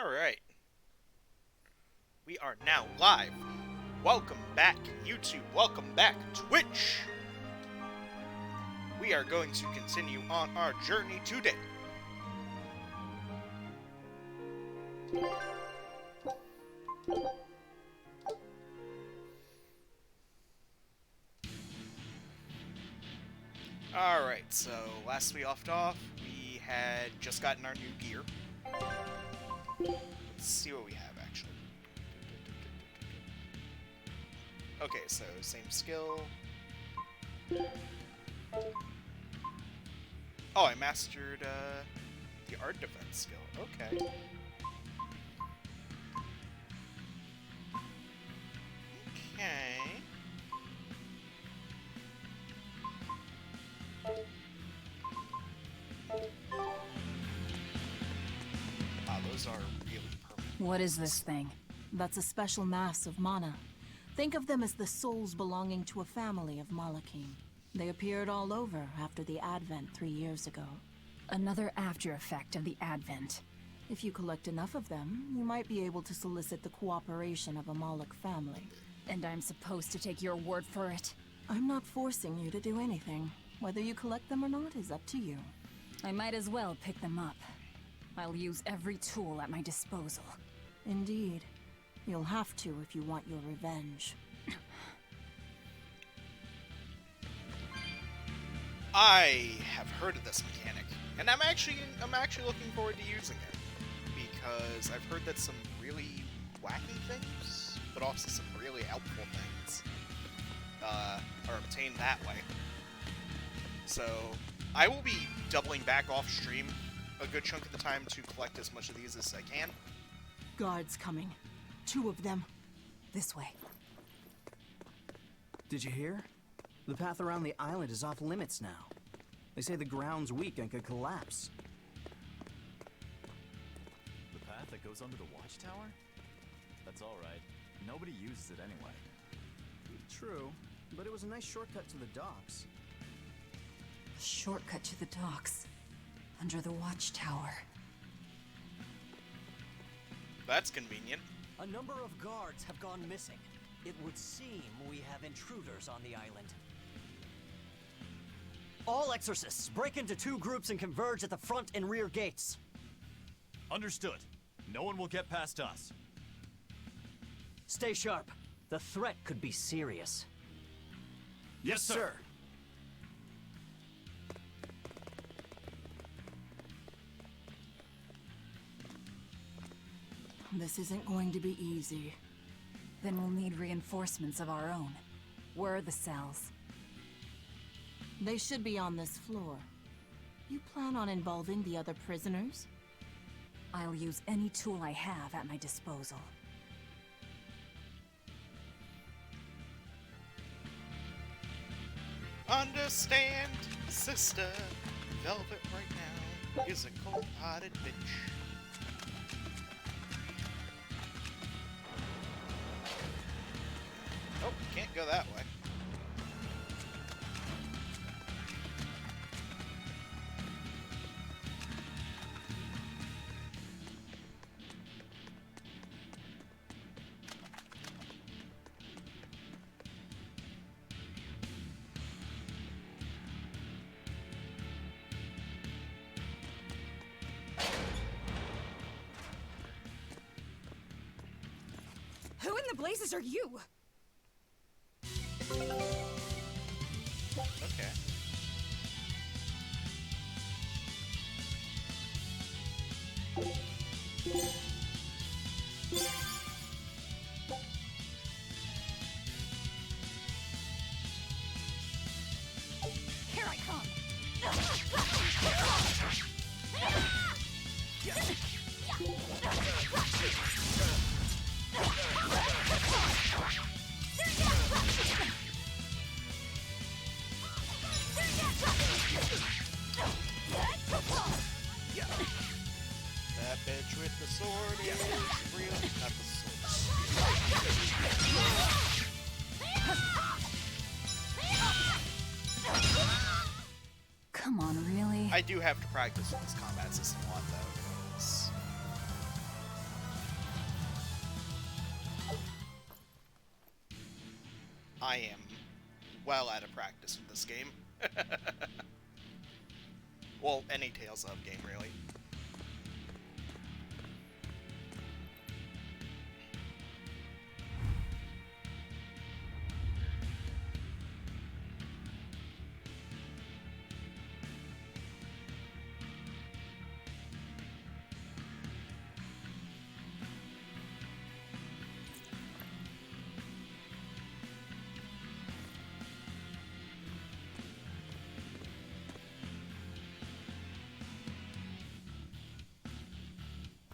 Alright. We are now live. Welcome back, YouTube. Welcome back, Twitch. We are going to continue on our journey today. Alright, so last we left off, we had just gotten our new gear. Let's see what we have, actually. Okay, so same skill. Oh, I mastered the art defense skill. Okay. Okay. Wow, those are really permanent. What is this thing? That's a special mass of mana. Think of them as the souls belonging to a family of Malakhim. They appeared all over after the Advent 3 years ago. Another after effect of the Advent. If you collect enough of them, you might be able to solicit the cooperation of a Malak family. And I'm supposed to take your word for it? I'm not forcing you to do anything. Whether you collect them or not is up to you. I might as well pick them up. I'll use every tool at my disposal. Indeed. You'll have to if you want your revenge. I have heard of this mechanic, and I'm actually looking forward to using it, because I've heard that some really wacky things, but also some really helpful things, are obtained that way. So I will be doubling back off stream a good chunk of the time to collect as much of these as I can. Guards coming. 2 of them. This way. Did you hear? The path around the island is off limits now. They say the ground's weak and could collapse. The path that goes under the watchtower? That's alright. Nobody uses it anyway. True, but it was a nice shortcut to the docks. A shortcut to the docks. Under the watchtower. That's convenient. A number of guards have gone missing. It would seem we have intruders on the island. All exorcists, break into 2 groups and converge at the front and rear gates. Understood. No one will get past us. Stay sharp. The threat could be serious. Yes, sir. This isn't going to be easy. Then we'll need reinforcements of our own. Where are the cells? They should be on this floor. You plan on involving the other prisoners? I'll use any tool I have at my disposal. Understand, sister, Velvet right now is a cold-hearted bitch. Oh, can't go that way. Who in the blazes are you? Okay. Here I come! That bitch with the sword is real. Not the sword. Come on, really? I do have to practice with this combat system a lot, though, because I am well out of practice with this game. Well, any Tales of game, really.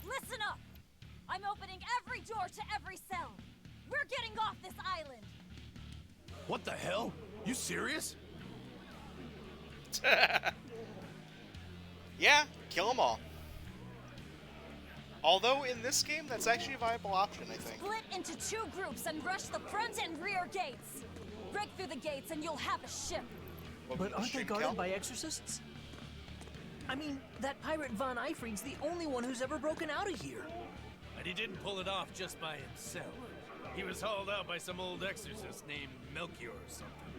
Listen up! I'm opening every door to every cell. We're getting off this island. What the hell? You serious? Yeah, kill them all. Although in this game, that's actually a viable option, I think. Split into 2 groups and rush the front and rear gates. Break through the gates and you'll have a ship. But aren't they guarded by exorcists? I mean, that pirate Von Eifried's the only one who's ever broken out of here. And he didn't pull it off just by himself. He was hauled out by some old exorcist named Melchior or something.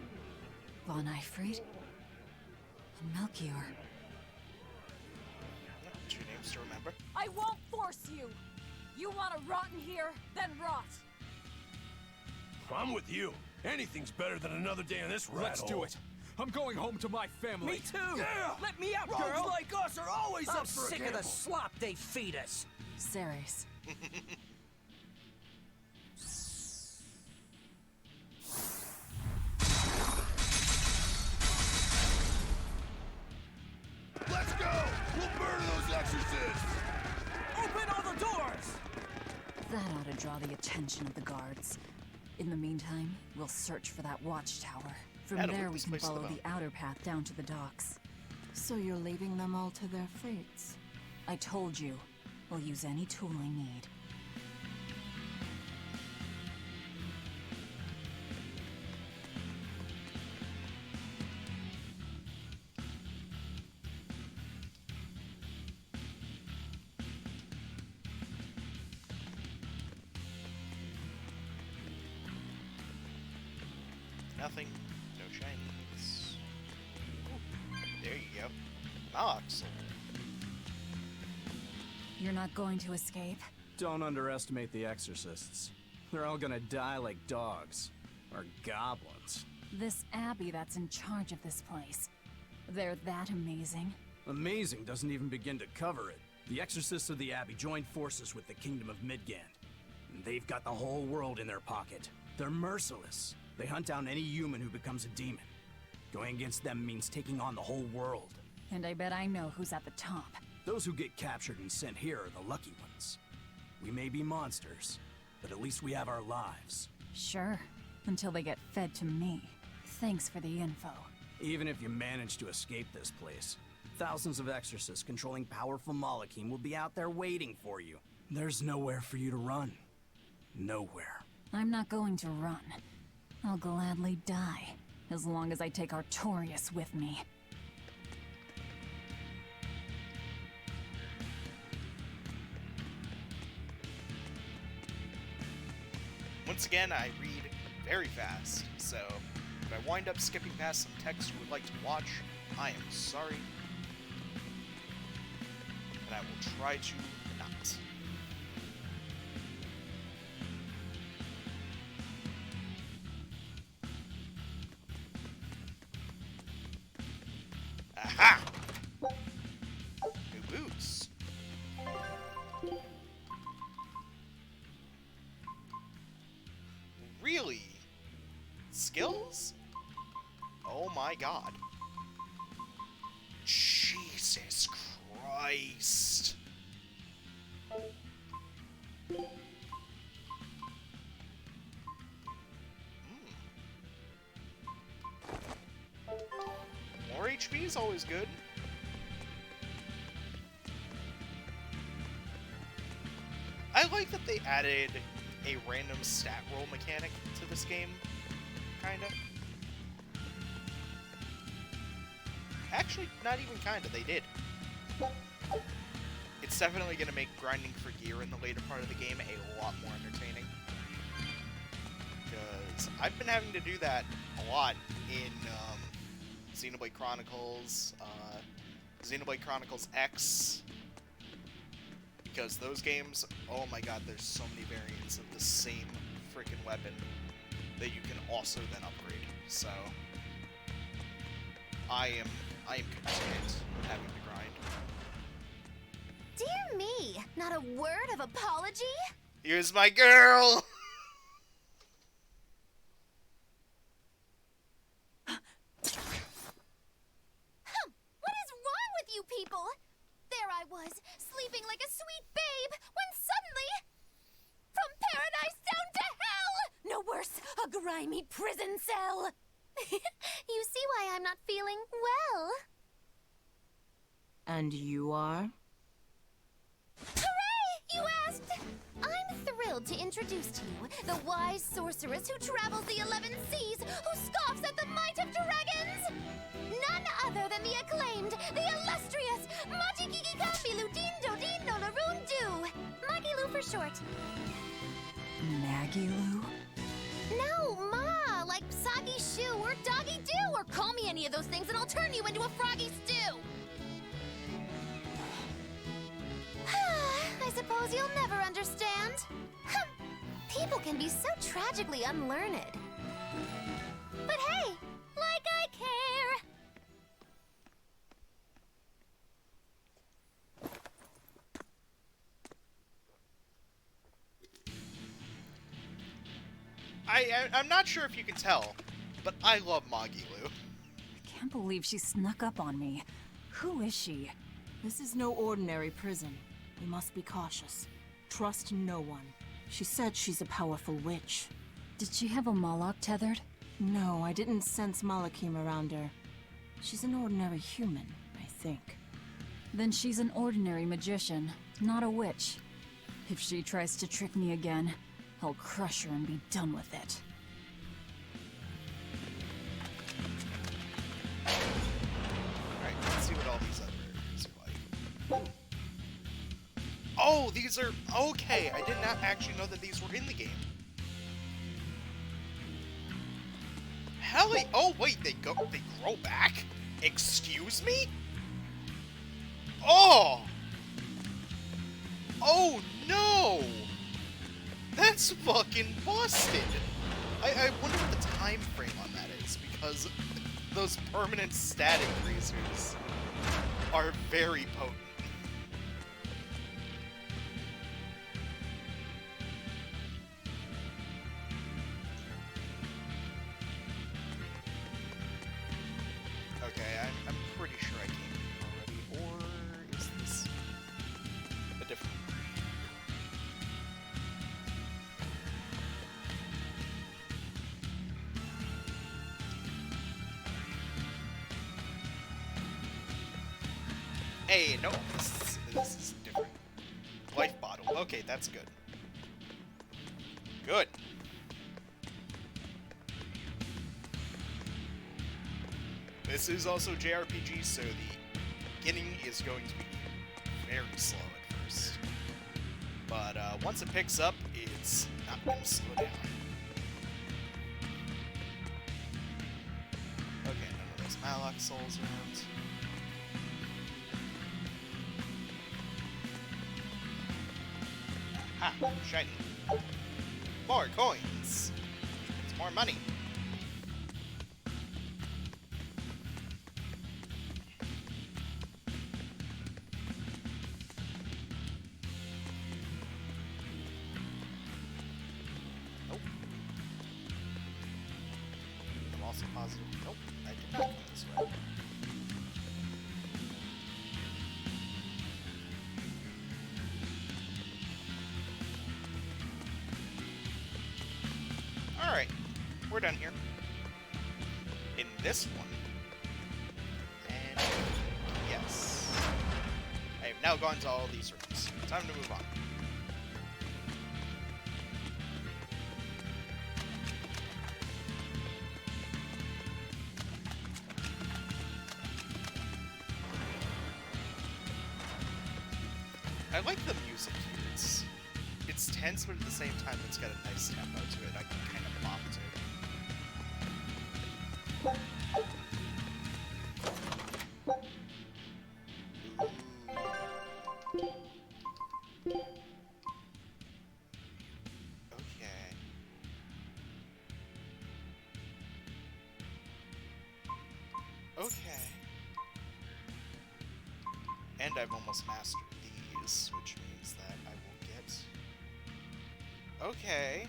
Von Eifried? And Melchior. 2 names to remember. I won't force you. You want to rot in here? Then rot. I'm with you. Anything's better than another day in this rat Let's do hole. it. I'm going home to my family. Me too! Yeah! Let me out, Rogues girl! like us are always I'm up for a sick of the gamble. slop they feed us. Ceres. Let's go! We'll murder those exorcists! Open all the doors! That ought to draw the attention of the guards. In the meantime, we'll search for that watchtower. From That'll there put we this can place to the follow bone. the outer path down to the docks. So you're leaving them all to their fates? I told you, we'll use any tool I need. Nothing. No shinies. Ooh, there you go. Mox. You're not going to escape? Don't underestimate the exorcists. They're all gonna die like dogs. Or goblins. This abbey that's in charge of this place. They're that amazing? Amazing doesn't even begin to cover it. The exorcists of the abbey joined forces with the kingdom of Midgand. And they've got the whole world in their pocket. They're merciless. They hunt down any human who becomes a demon. Going against them means taking on the whole world. And I bet I know who's at the top. Those who get captured and sent here are the lucky ones. We may be monsters, but at least we have our lives. Sure, until they get fed to me. Thanks for the info. Even if you manage to escape this place, thousands of exorcists controlling powerful Malakhim will be out there waiting for you. There's nowhere for you to run. Nowhere. I'm not going to run. I'll gladly die, as long as I take Artorius with me. Once again, I read very fast, so if I wind up skipping past some text you would like to watch, I am sorry. And I will try to not. Aha! New boots. Really? Skills? Oh my god. Jesus Christ. More HP is always good. I like that they added a random stat roll mechanic to this game, kinda. Actually, not even kinda, they did. It's definitely gonna make grinding for gear in the later part of the game a lot more entertaining. because I've been having to do that a lot in Xenoblade Chronicles, Xenoblade Chronicles X, because those games, oh my god, there's so many variants of the same freaking weapon that you can also then upgrade. So I am content having to grind. Dear me, not a word of apology? Here's my girl! What is wrong with you people? There I was, sleeping like a sweet babe, when suddenly... From paradise down to hell! No worse, a grimy prison cell! You see why I'm not feeling well. And you are? Hooray! You asked! I'm thrilled to introduce to you the wise sorceress who travels the 11 seas, who scoffs at the might of dragons! None other than the acclaimed, the illustrious Majikikikambilu Dindo Dindo Larundu! Magilu for short. Maggie-Lou? No, Ma, like Soggy Shoe or Doggy Doo, or call me any of those things and I'll turn you into a froggy stew! I suppose you'll never understand. People can be so tragically unlearned. But hey, like I care! I'm not sure if you can tell, but I love Magilu. I can't believe she snuck up on me. Who is she? This is no ordinary prison. We must be cautious. Trust no one. She said she's a powerful witch. Did she have a Malak tethered? No, I didn't sense Malakhim around her. She's an ordinary human, I think. Then she's an ordinary magician, not a witch. If she tries to trick me again, I'll crush her and be done with it. Alright, let's see what all these other areas are like. Oh, these are... Okay, I did not actually know that these were in the game. Helly... Oh, wait, they grow back? Excuse me? Oh! Oh, no! That's fucking busted! I wonder what the time frame on that is, because those permanent stat increasers are very potent. Okay, I'm pretty sure I came here already, or is this a different... Hey, no, this is different. Life bottle. Okay, that's good. Good. This is also JRPG, so the beginning is going to be very slow at first. But once it picks up, it's not going to slow down. Okay, none of those Malak souls around. Ha! Shiny. More coins! It's more money. Nope. I'm also positive. Nope, I did not go this way. Alright, we're done here. In this one. And yes. I have now gone to all these rooms. Time to move on. I like the music here. It's tense, but at the same time, it's got a nice tempo to it. I can kind of bop to. Okay. Okay. And I've almost mastered these, which means that I will get... Okay.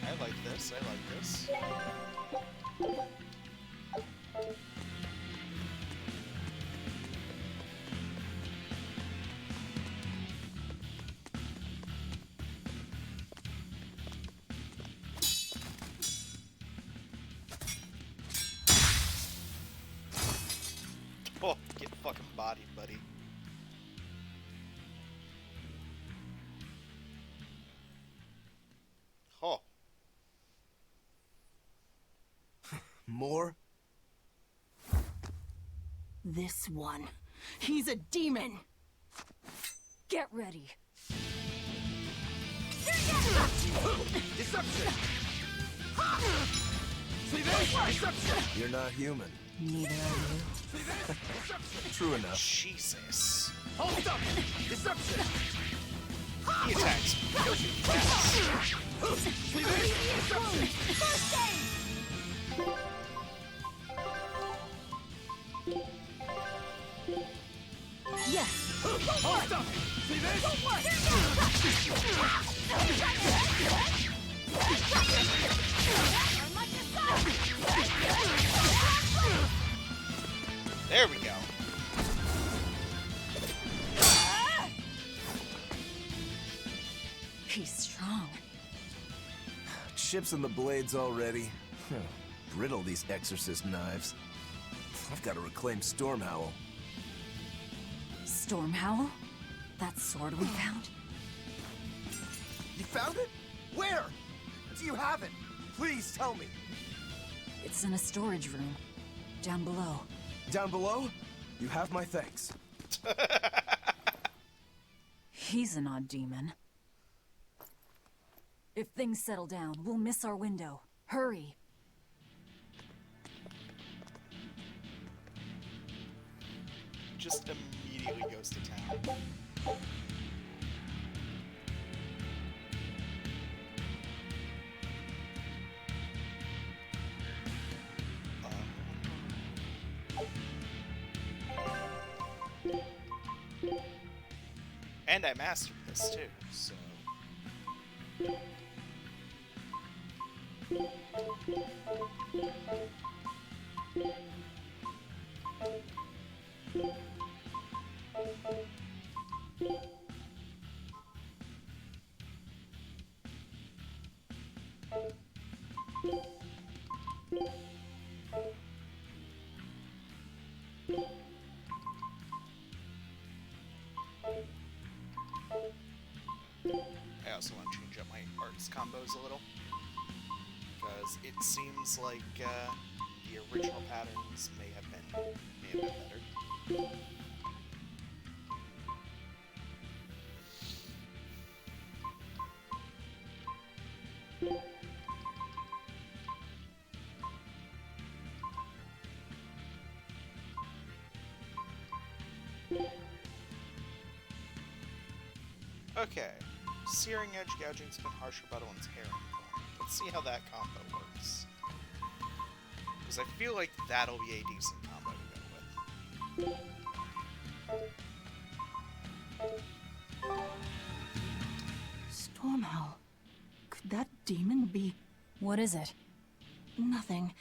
I like this, I like this. Oh, get fucking bodied, buddy. Oh. More? This one. He's a demon! Get ready. Deception! See this? Deception! You're not human. Neither are True enough. Jesus. Hold up! Deception! He attacks really fast. See this? Deception! First aid! Yes! Hold up! See this? There we go. He's strong. Chips in the blades already. Brittle, these exorcist knives. I've got to reclaim Stormhowl. Stormhowl? That sword we found? You found it? Where? Do you have it? Please tell me. It's in a storage room. Down below. Down below? You have my thanks. He's an odd demon. If things settle down, we'll miss our window. Hurry! Just immediately goes to town. And I mastered this too, so... I also want to change up my arts combos a little, because it seems like the original patterns may have been better. Okay, searing edge gouging's been harsher, but one's herring thorn. Let's see how that combo works. Because I feel like that'll be a decent combo to go with. Stormhowl. Could that demon be... What is it? Nothing.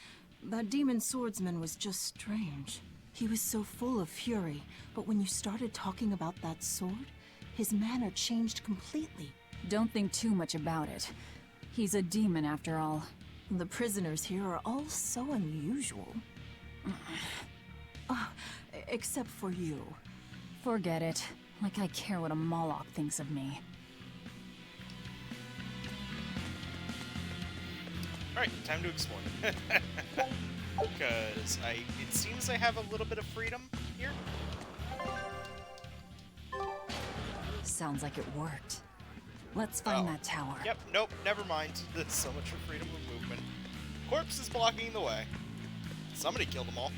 That demon swordsman was just strange. He was so full of fury, but when you started talking about that sword, his manner changed completely. Don't think too much about it. He's a demon after all. The prisoners here are all so unusual. Except for you. Forget it. Like I care what a Moloch thinks of me. Alright, time to explore. Because it seems I have a little bit of freedom here. Sounds like it worked. Let's find that tower. Yep, nope, never mind. There's so much for freedom of movement. Corpse is blocking the way. Somebody killed them all.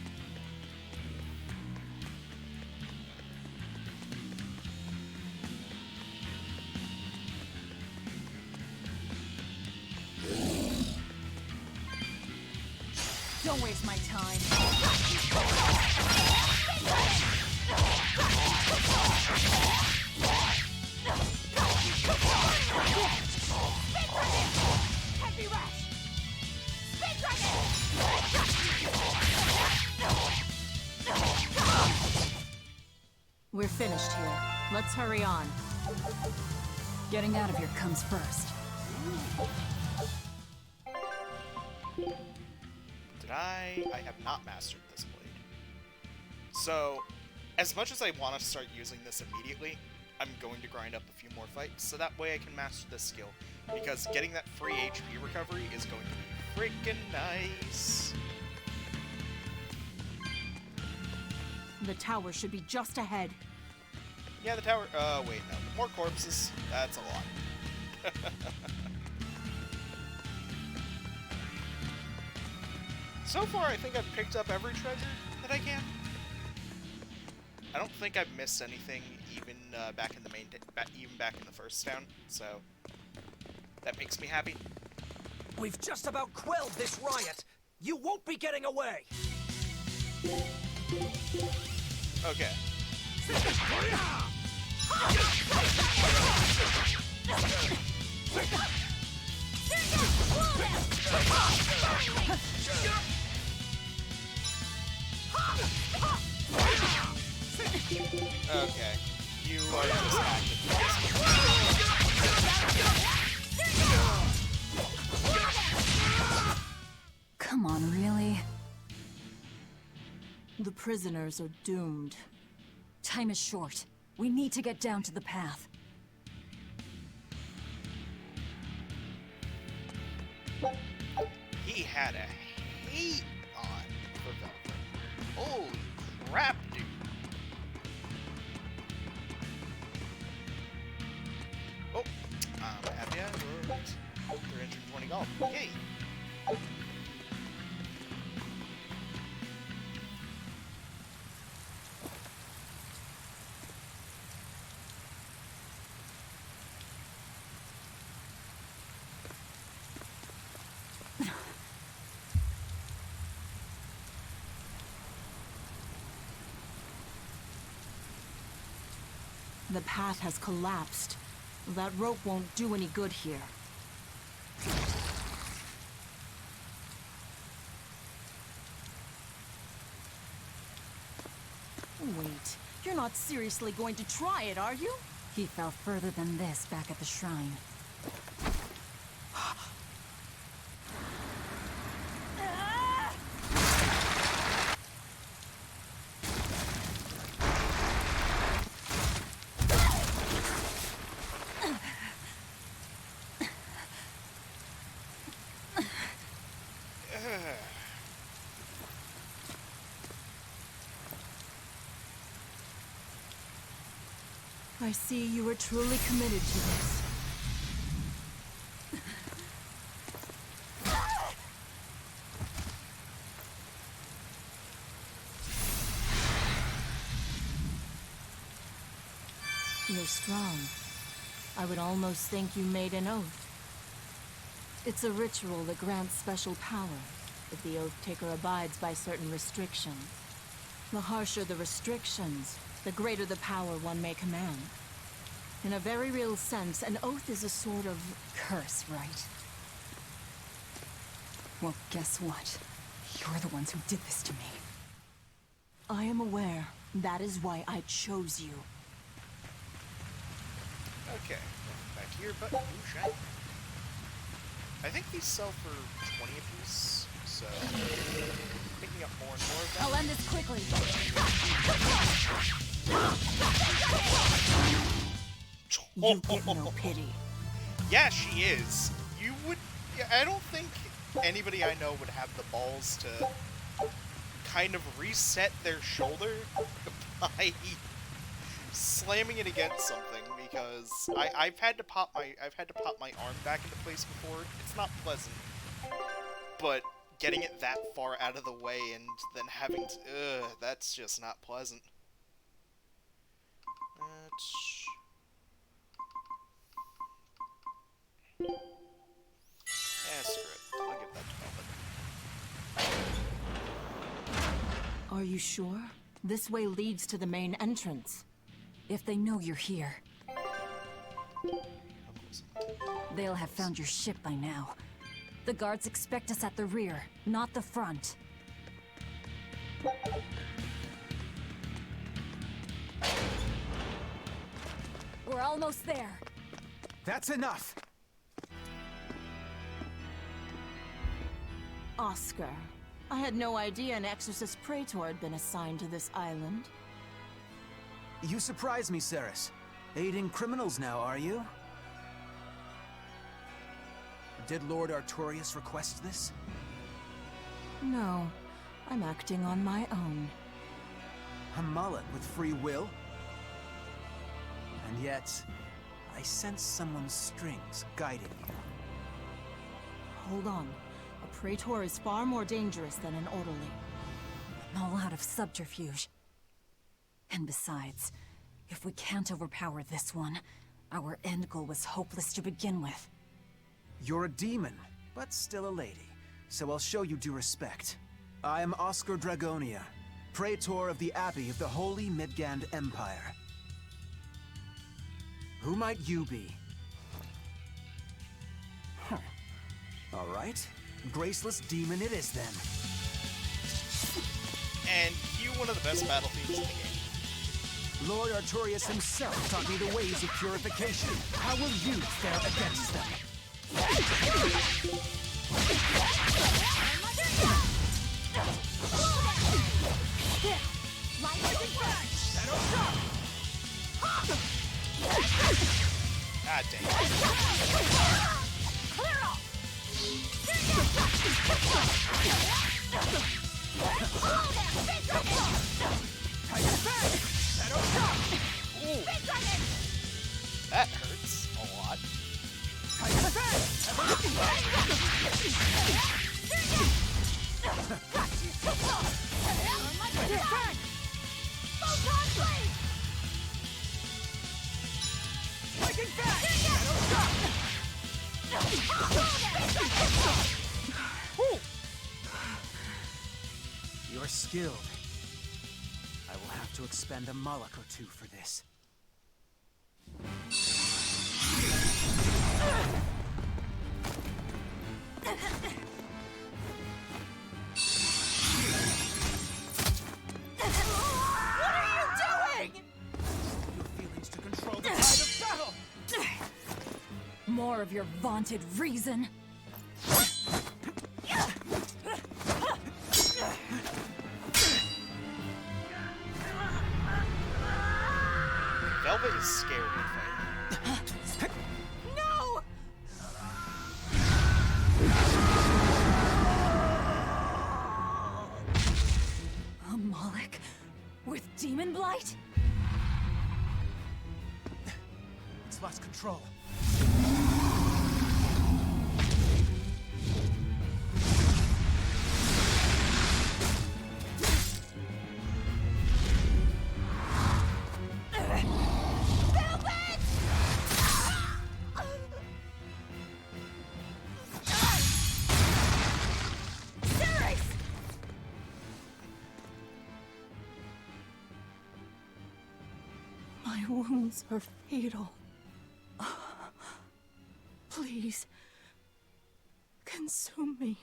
Don't waste my time. Heavy rush! Spin dragon! We're finished here. Let's hurry on. Getting out of here comes first. I have not mastered this blade. So, as much as I want to start using this immediately, I'm going to grind up a few more fights, so that way I can master this skill. Because getting that free HP recovery is going to be freaking nice. The tower should be just ahead. Yeah, the tower... wait, no. More corpses. That's a lot. So far, I think I've picked up every treasure that I can. I don't think I've missed anything, even back in the even back in the first town. So that makes me happy. We've just about quelled this riot. You won't be getting away. Okay. Okay. You are distracted. Come on, really? The prisoners are doomed. Time is short. We need to get down to the path. He had a hate on for Velvet. Holy crap, dude. Oh, I'm happy I worked. 320 gold. Yay! The path has collapsed. That rope won't do any good here. Wait, you're not seriously going to try it, are you? He fell further than this back at the shrine. I see you are truly committed to this. You're strong. I would almost think you made an oath. It's a ritual that grants special power if the oath taker abides by certain restrictions. The harsher the restrictions, the greater the power one may command. In a very real sense, an oath is a sort of Curse, right? Well, guess what? You're the ones who did this to me. I am aware. That is why I chose you. Okay, back to your button. Ooh, shiny. I think these sell for 20 apiece, so picking up more and more of them. I'll end this quickly. You get no pity. Yeah, she is. You would... Yeah, I don't think anybody I know would have the balls to kind of reset their shoulder by slamming it against something because I've had to pop my arm back into place before. It's not pleasant, but getting it that far out of the way and then having to, that's just not pleasant. Screw it. I'll give that to Velvet. Are you sure? This way leads to the main entrance. If they know you're here, they'll have found your ship by now. The guards expect us at the rear, not the front. We're almost there. That's enough! Oscar, I had no idea an Exorcist Praetor had been assigned to this island. You surprise me, Ceres. Aiding criminals now, are you? Did Lord Artorius request this? No, I'm acting on my own. A mullet with free will? And yet, I sense someone's strings guiding you. Hold on. A Praetor is far more dangerous than an orderly. All out of subterfuge. And besides, if we can't overpower this one, our end goal was hopeless to begin with. You're a demon, but still a lady, so I'll show you due respect. I am Oscar Dragonia, Praetor of the Abbey of the Holy Midgand Empire. Who might you be? Huh. All right. Graceless demon it is then. And cue one of the best battle themes in the game. Lord Artorius himself taught me the ways of purification. How will you fare against them? God dang it. Ooh. That hurts a lot. You're skilled. I will have to expend a Malak or two for this. What are you doing? Your feelings to control the tide of battle! More of your vaunted reason. Velvet is scared of fighting. No! A Malak with demon blight? It's lost control. My wounds are fatal. Please, consume me.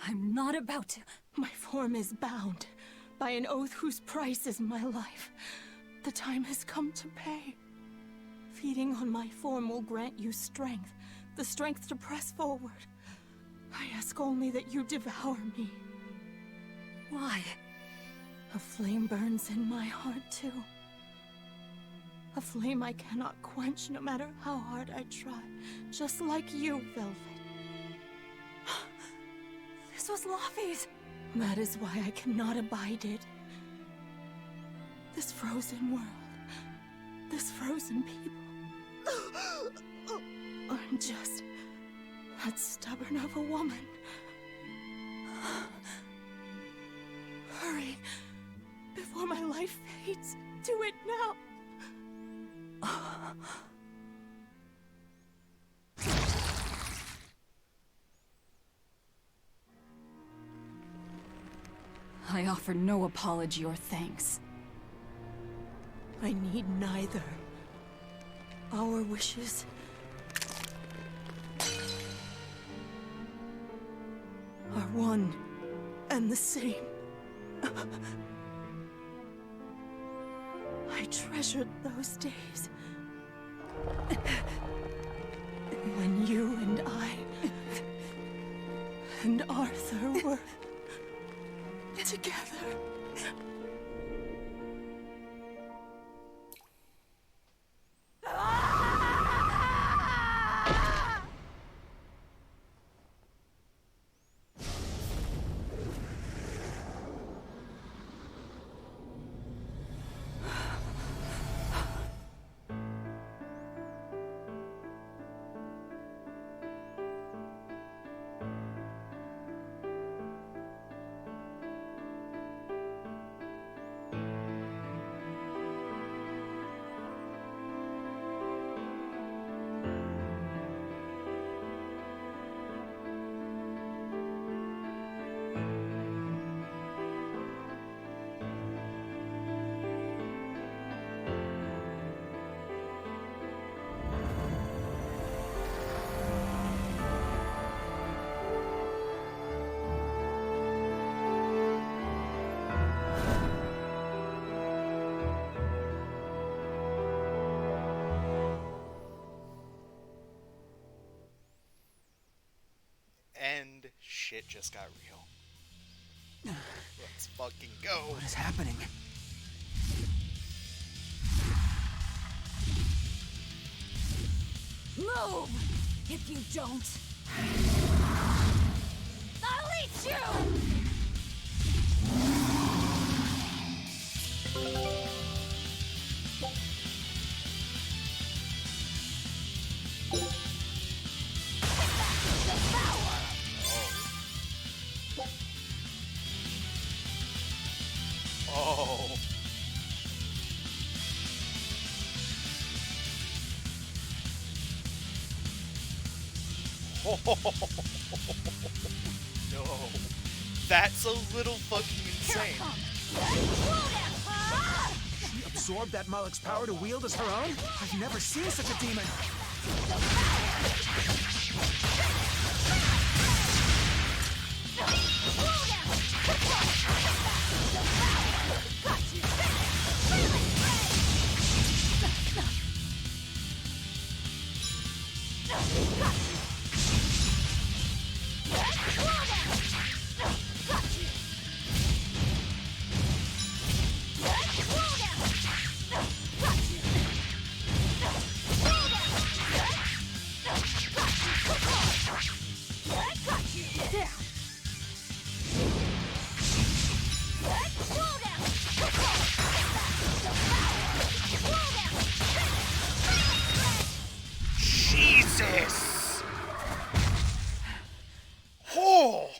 I'm not about to. My form is bound by an oath whose price is my life. The time has come to pay. Feeding on my form will grant you strength, the strength to press forward. I ask only that you devour me. Why? A flame burns in my heart, too. A flame I cannot quench no matter how hard I try. Just like you, Velvet. This was Laffy's. That is why I cannot abide it. This frozen world, this frozen people. I'm just that stubborn of a woman. Hurry, before my life fades. Do it now. I offer no apology or thanks. I need neither. Our wishes are one and the same. I treasured those days when you and I and Arthur were together. And shit just got real. Let's fucking go. What is happening? Move! If you don't, I'll eat you! Oh. No. That's a little fucking insane. She absorbed that Malak's power to wield as her own? I've never seen such a demon. Jesus! Oh!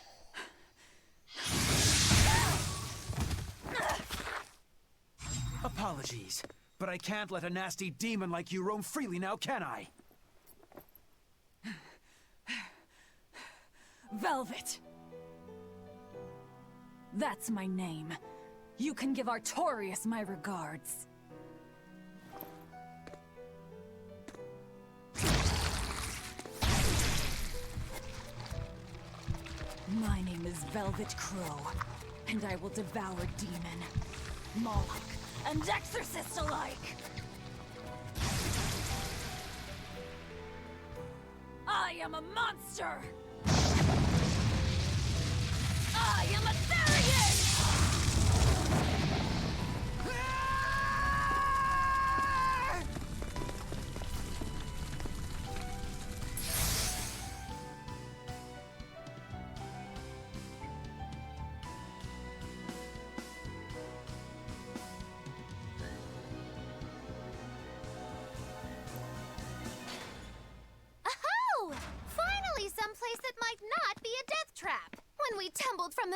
Apologies, but I can't let a nasty demon like you roam freely now, can I? Velvet! That's my name. You can give Artorius my regards. My name is Velvet Crow, and I will devour demon, Moloch, and exorcist alike! I am a monster! I am a Therian!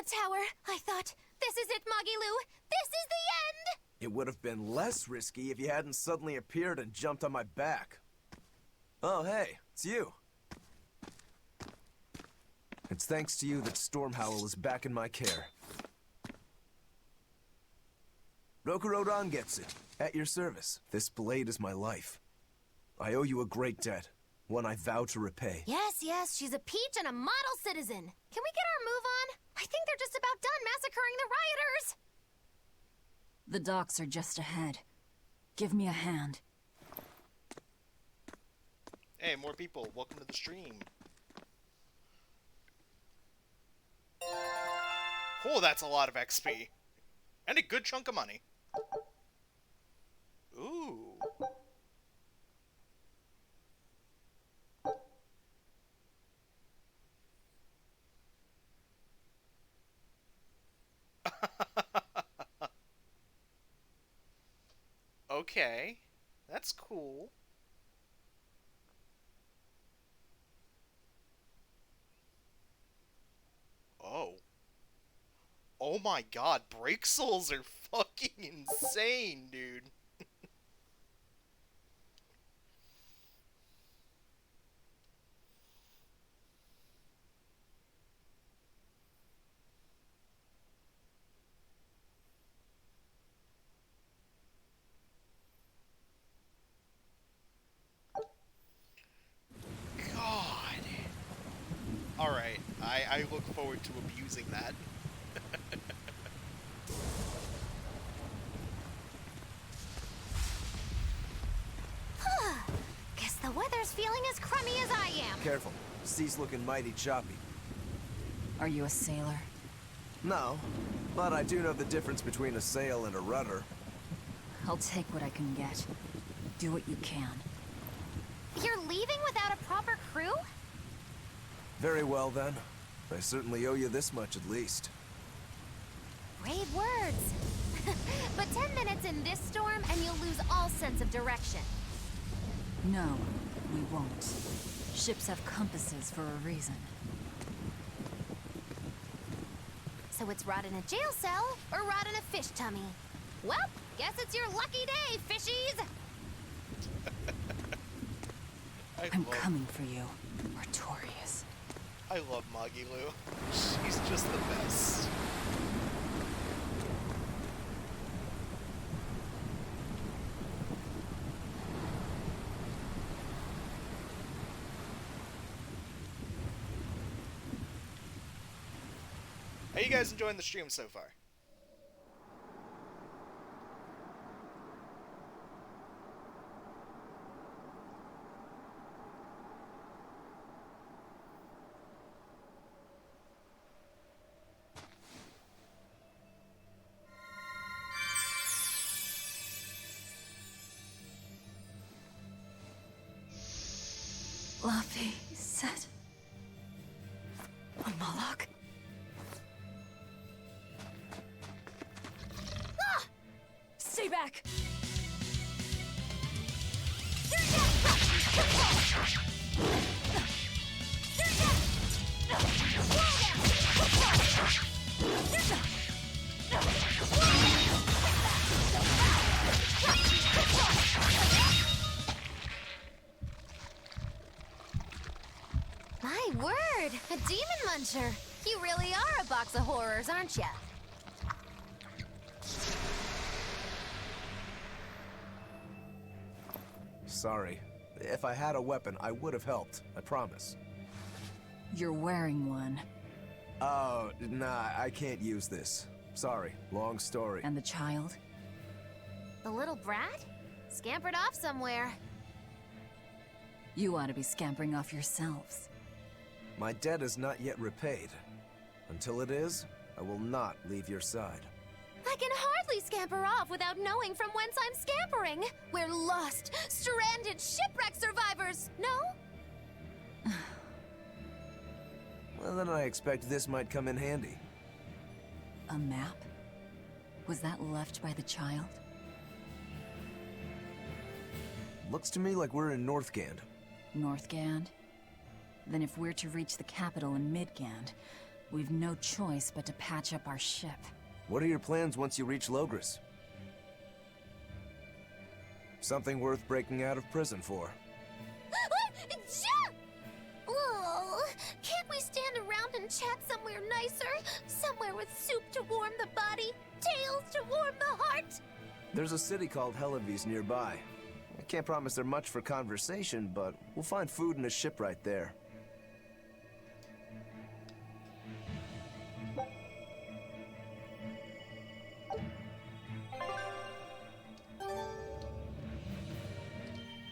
tower. I thought, this is it, Magilu. This is the end! It would have been less risky if you hadn't suddenly appeared and jumped on my back. Oh, hey, it's you. It's thanks to you that Stormhowl is back in my care. Rokurodan gets it. At your service. This blade is my life. I owe you a great debt. One I vow to repay. Yes, yes, she's a peach and a model citizen. Can we get our move on? I think they're just about done massacring the rioters. The docks are just ahead. Give me a hand. Hey, more people. Welcome to the stream. Oh, that's a lot of XP. And a good chunk of money. Ooh. Okay. That's cool. Oh. Oh my god, break souls are fucking insane, dude. God. Alright, I look forward to abusing that. Guess the weather's feeling as crummy as I am. Careful. Sea's looking mighty choppy. Are you a sailor? No, but I do know the difference between a sail and a rudder. I'll take what I can get. Do what you can. You're leaving without a proper crew? Very well, then. I certainly owe you this much at least. Brave words. But 10 minutes in this storm and you'll lose all sense of direction. No, we won't. Ships have compasses for a reason. So it's rot in a jail cell or rot in a fish tummy? Well, guess it's your lucky day, fishies! I'm coming for you, Artorius. I love Magilu. She's just the best. How you guys enjoying the stream so far? Laffy said... a Malak? Ah! Stay back! My word! A demon muncher! You really are a box of horrors, aren't ya? Sorry. If I had a weapon, I would have helped. I promise. You're wearing one. Oh, nah, I can't use this. Sorry, long story. And the child? The little brat? Scampered off somewhere. You ought to be scampering off yourselves. My debt is not yet repaid. Until it is, I will not leave your side. I can hardly scamper off without knowing from whence I'm scampering. We're lost, stranded shipwreck survivors, no? Well, then I expect this might come in handy. A map? Was that left by the child? Looks to me like we're in Northgand. Northgand? Then if we're to reach the capital in Midgand, We've no choice but to patch up our ship. What are your plans once you reach Logris? Something worth breaking out of prison for. Oh, can't we stand around and chat somewhere nicer? Somewhere with soup to warm the body, tales to warm the heart? There's a city called Helavis nearby. I can't promise they're much for conversation, but we'll find food and a ship right there.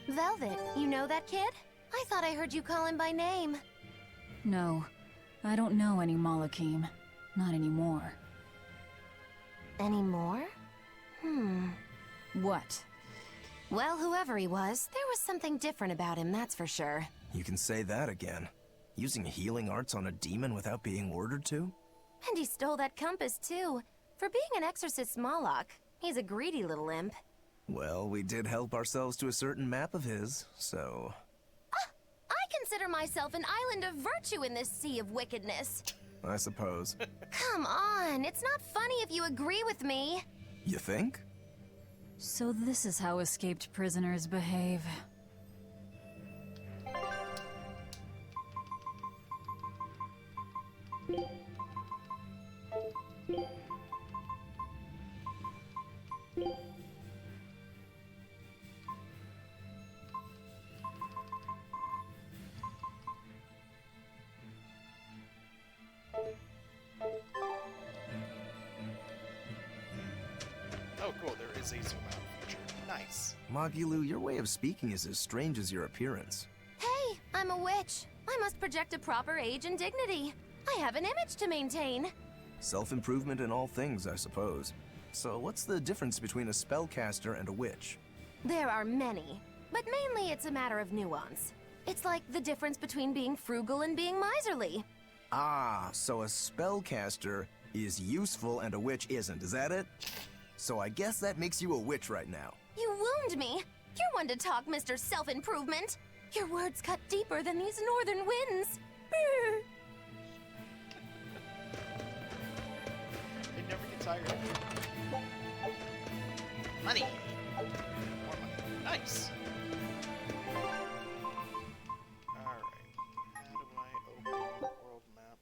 Velvet, you know that kid? I thought I heard you call him by name. No, I don't know any Malakhim. Not anymore. Anymore? What? Well, whoever he was, there was something different about him, that's for sure. You can say that again. Using healing arts on a demon without being ordered to? And he stole that compass, too. For being an exorcist Malak, he's a greedy little imp. Well, we did help ourselves to a certain map of his, so... I consider myself an island of virtue in this sea of wickedness. I suppose. Come on, it's not funny if you agree with me. You think? So this is how escaped prisoners behave. Oh, cool, there is a zoom out feature. Nice. Magilu, your way of speaking is as strange as your appearance. Hey, I'm a witch. I must project a proper age and dignity. I have an image to maintain. Self-improvement in all things, I suppose. So what's the difference between a spellcaster and a witch? There are many, but mainly it's a matter of nuance. It's like the difference between being frugal and being miserly. Ah, so a spellcaster is useful and a witch isn't, is that it? So I guess that makes you a witch right now. You wound me. You're one to talk, Mr. Self-Improvement. Your words cut deeper than these northern winds. Brr. They never get tired. Money. More money. Nice. Alright. How do I open the world map?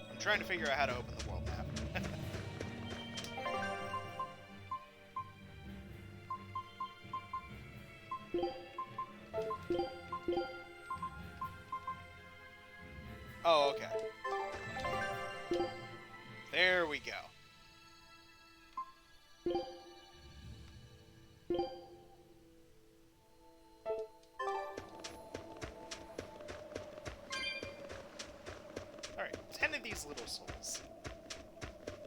I'm trying to figure out how to open the world map. Oh, okay. There we go. Alright, 10 of these little souls.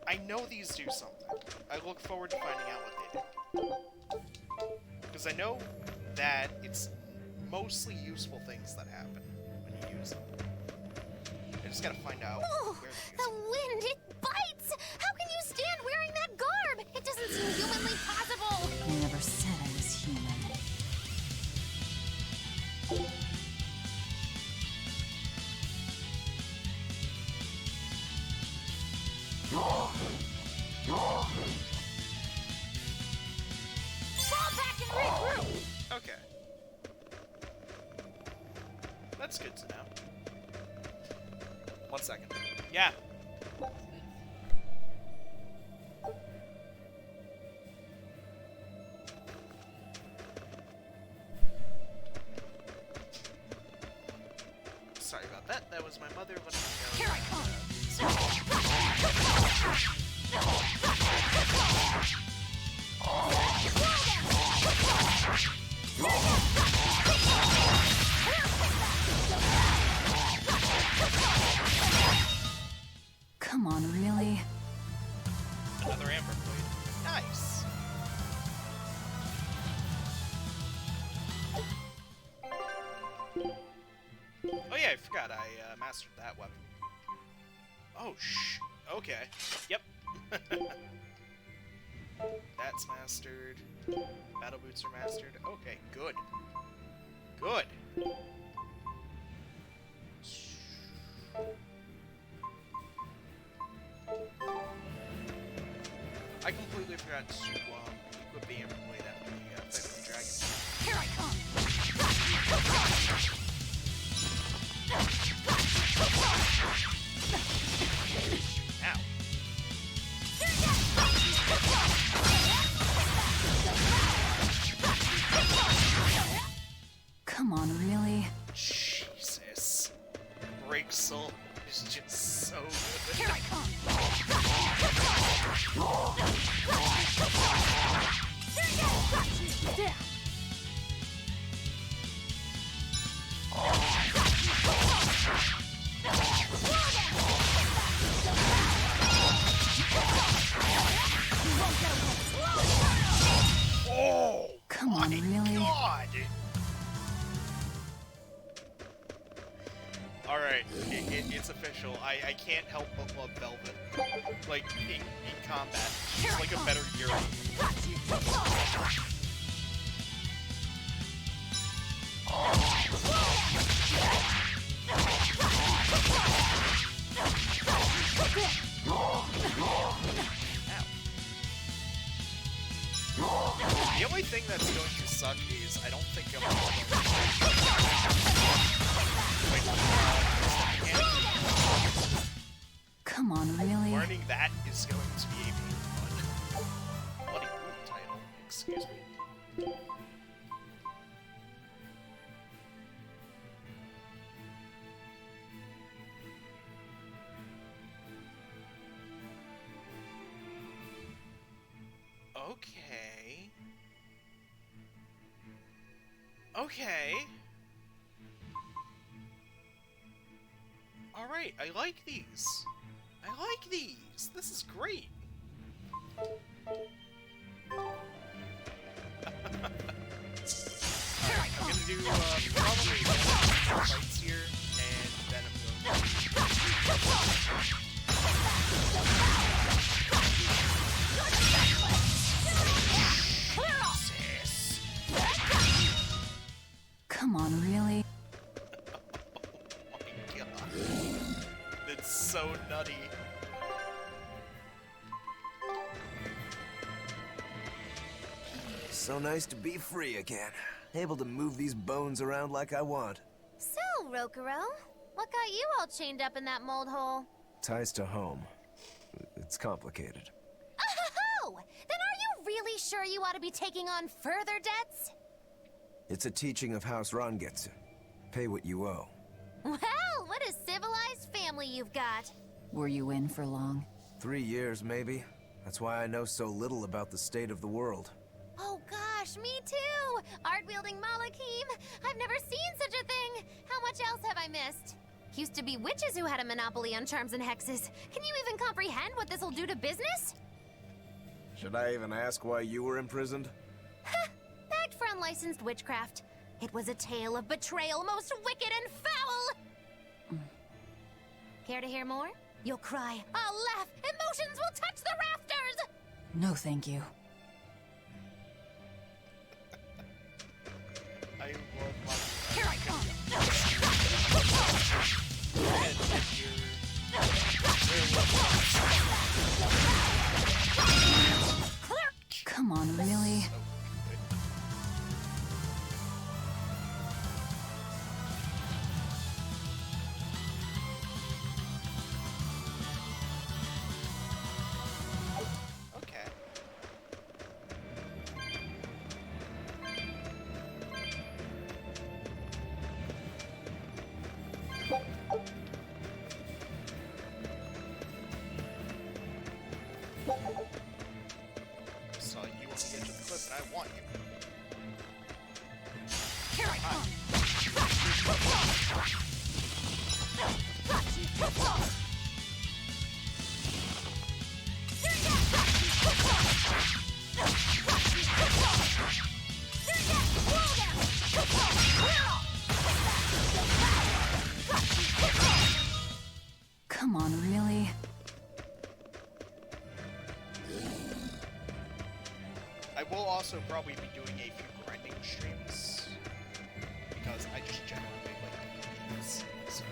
I know these do something. I look forward to finding out what they do. Because I know that it's mostly useful things that happen when you use them. I just gotta find out Oh, where the wind, it bites! How can you stand wearing that garb? It doesn't seem humanly possible! I never said I was human. Fall back and regroup! Okay. That's good to know. 1 second. Yeah. Sorry about that. That was my mother letting me know. Here I come! Come on, really? Another amber blade. Nice. Oh yeah, I forgot I mastered that weapon. Oh okay. Yep. That's mastered. Battle boots are mastered. Okay, good. Good. I completely forgot to equip the Amber Blade after the fight with the dragon. Here I come! Ow. Come on, really? Jesus. Break Soul is just so good. Here I come! Oh! Come on, really? God! Alright, it's official. I can't help but love Velvet. Like, in combat, she's like a better Yuri. The only thing that's going to suck is I don't think I'm Come on, really? learning that is going to be a pain fun. Bloody boot title, excuse me. Okay. Okay. Alright, I like these. I like these. This is great. Alright, I'm gonna do probably fights here, and then I'm going Come on, really? Oh my god. That's so nutty. So nice to be free again. Able to move these bones around like I want. So, Rokuro, what got you all chained up in that mold hole? Ties to home. It's complicated. Oh! Then are you really sure you ought to be taking on further debts? It's a teaching of House Rangetsu. Pay what you owe. Well, what a civilized family you've got. Were you in for long? 3 years, maybe. That's why I know so little about the state of the world. Oh gosh, me too! Art-wielding Malakhim! I've never seen such a thing! How much else have I missed? Used to be witches who had a monopoly on charms and hexes. Can you even comprehend what this'll do to business? Should I even ask why you were imprisoned? Bagged for unlicensed witchcraft. It was a tale of betrayal most wicked and foul! Care to hear more? You'll cry, I'll laugh, emotions will touch the rafters! No, thank you. I love my... Here I come! Come on, really? Okay. So you want to get to the cliff, and I want you. Here I come! Come on, really? will also probably be doing a few grinding streams, because I just generally like games, so...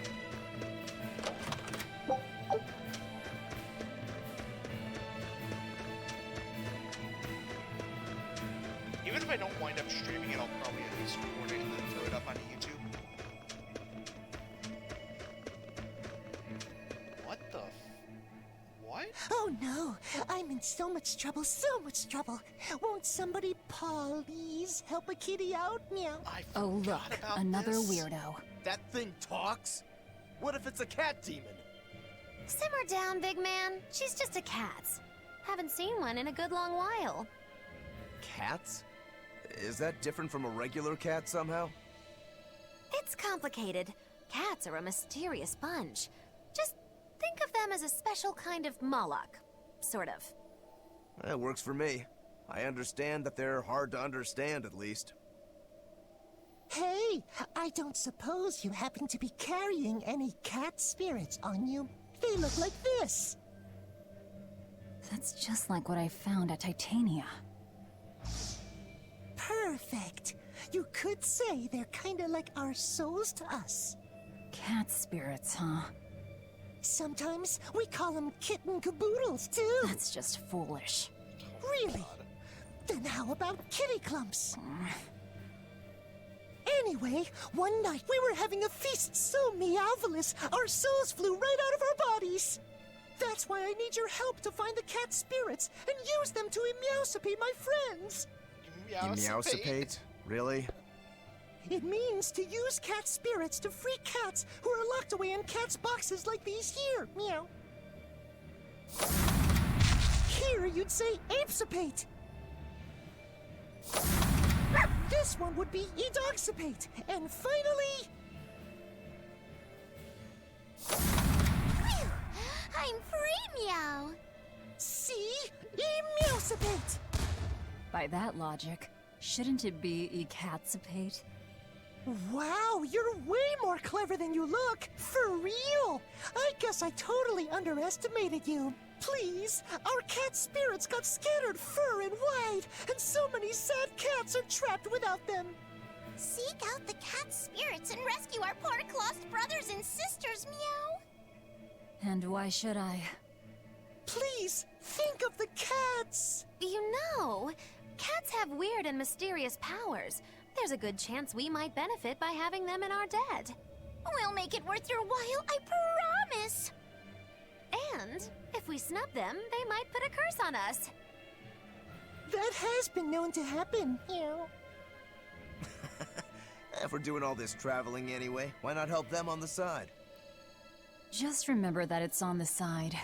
Even if I don't wind up streaming it, I'll probably at least record it and then throw it up on YouTube. What the what? Oh no! I'm in so much trouble, so much trouble! Won't somebody please help a kitty out? Meow. Oh look, another weirdo. That thing talks? What if it's a cat demon? Simmer down, big man. She's just a cat. Haven't seen one in a good long while. Cats? Is that different from a regular cat somehow? It's complicated. Cats are a mysterious bunch. Just think of them as a special kind of Moloch. Sort of. That works for me. I understand that they're hard to understand, at least. Hey, I don't suppose you happen to be carrying any cat spirits on you? They look like this. That's just like what I found at Titania. Perfect. You could say they're kinda like our souls to us. Cat spirits, huh? Sometimes we call them kitten caboodles, too. That's just foolish. Really? Then how about kitty clumps? Anyway, one night we were having a feast so meowvelous, our souls flew right out of our bodies. That's why I need your help to find the cat spirits and use them to meowsipate my friends. Meowsipate? Really? It means to use cat spirits to free cats who are locked away in cats' boxes like these here. Meow. Here you'd say apesipate. This one would be edogsipate. And finally... Phew! I'm free, meow. See? Meowsipate. By that logic, shouldn't it be ecatsipate? Wow, you're way more clever than you look. For real. I guess I totally underestimated you. Please, our cat spirits got scattered far and wide, and so many sad cats are trapped without them. Seek out the cat spirits and rescue our poor lost brothers and sisters, meow. And why should I? Please, think of the cats. You know, cats have weird and mysterious powers. There's a good chance we might benefit by having them in our dead. We'll make it worth your while, I promise. And if we snub them, they might put a curse on us. That has been known to happen, Meow. If we're doing all this traveling anyway, why not help them on the side? Just remember that it's on the side.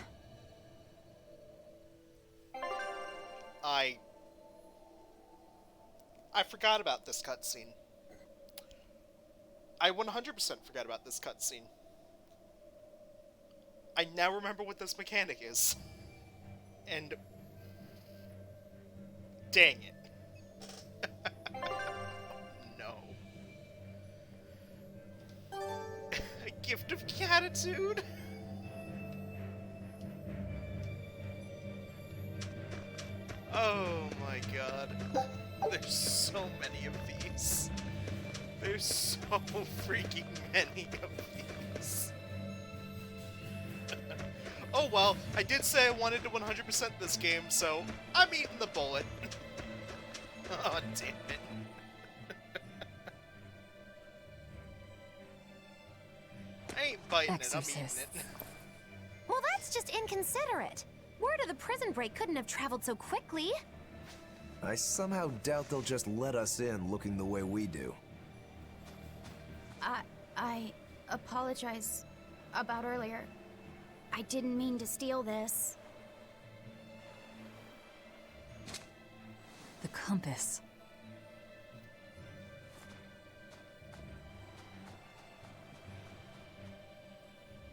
I forgot about this cutscene. I 100% forgot about this cutscene. I now remember what this mechanic is. And... dang it. No. A gift of gratitude? Oh my god. There's so many of these. There's so freaking many of these. Oh well, I did say I wanted to 100% this game, so I'm eating the bullet. Oh, damn it. I ain't biting it, I'm eating it. Well, that's just inconsiderate. Word of the prison break couldn't have traveled so quickly. I somehow doubt they'll just let us in looking the way we do. I apologize about earlier. I didn't mean to steal this. The compass.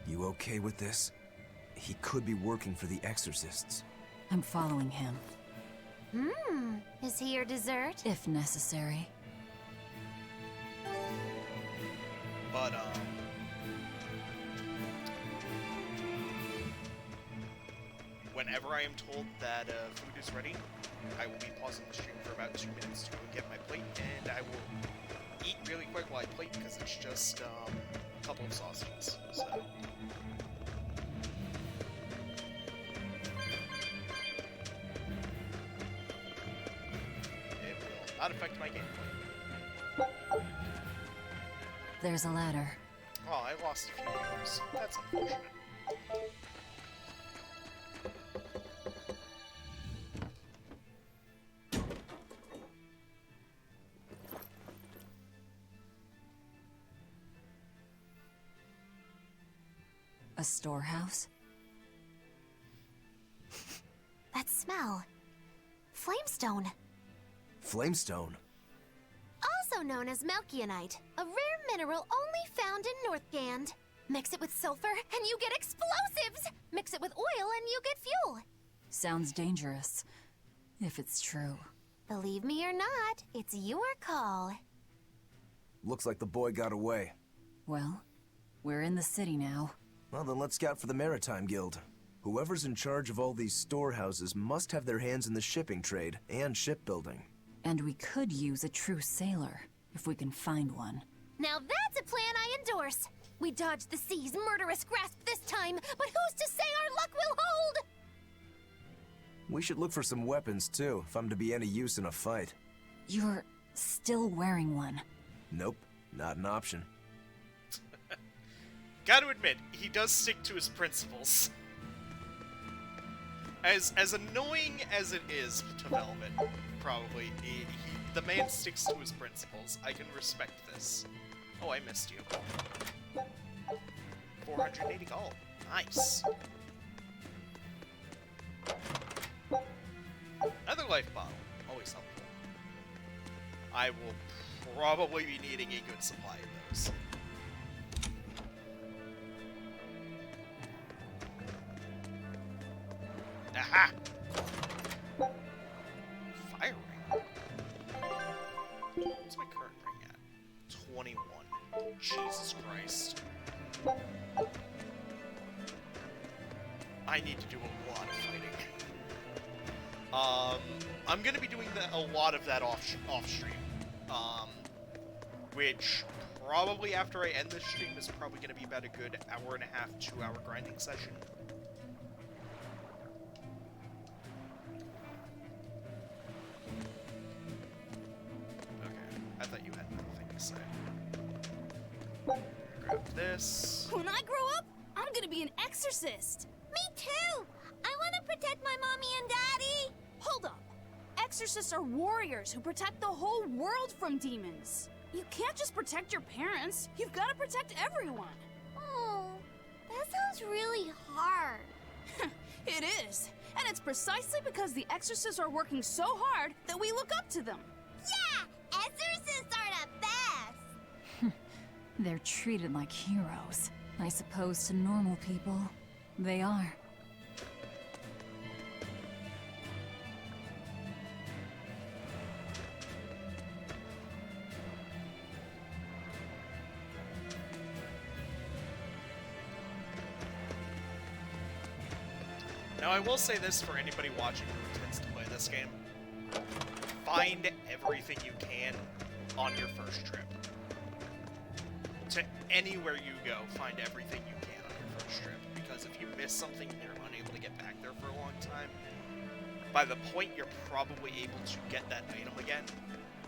You okay with this? He could be working for the exorcists. I'm following him. Is he your dessert? If necessary. But, whenever I am told that, food is ready, I will be pausing the stream for about 2 minutes to go get my plate, and I will eat really quick while I plate because it's just a couple of sausages. So. It will not affect my gameplay. There's a ladder. Oh, I lost a few viewers. That's unfortunate. A storehouse? That smell. Flamestone. Flamestone? Also known as Melchionite, a rare mineral only found in Northgand. Mix it with sulfur and you get explosives! Mix it with oil and you get fuel! Sounds dangerous. If it's true. Believe me or not, it's your call. Looks like the boy got away. Well, we're in the city now. Well, then let's scout for the Maritime Guild. Whoever's in charge of all these storehouses must have their hands in the shipping trade and shipbuilding. And we could use a true sailor, if we can find one. Now that's a plan I endorse! We dodged the sea's murderous grasp this time, but who's to say our luck will hold? We should look for some weapons, too, if I'm to be any use in a fight. You're still wearing one. Nope, not an option. Gotta admit, he does stick to his principles. As annoying as it is to Velvet, probably, the man sticks to his principles. I can respect this. Oh, I missed you. 480 gold. Nice. Another life bottle. Always helpful. I will probably be needing a good supply of those. Aha! Fire ring? What's my current ring at? 21. Jesus Christ. I need to do a lot of fighting. I'm gonna be doing a lot of that off stream. Which probably after I end this stream is probably gonna be about a good hour and a half, 2 hour grinding session. I thought you had another thing to say. Grab this. When I grow up, I'm gonna be an exorcist. Me too! I want to protect my mommy and daddy! Hold up. Exorcists are warriors who protect the whole world from demons. You can't just protect your parents. You've got to protect everyone. Oh, that sounds really hard. It is. And it's precisely because the exorcists are working so hard that we look up to them. Yeah! Exorcists are the best! They're treated like heroes. I suppose to normal people, they are. Now, I will say this for anybody watching who intends to play this game. Find everything you can on your first trip. To anywhere you go, find everything you can on your first trip. Because if you miss something and you're unable to get back there for a long time, by the point you're probably able to get that item again,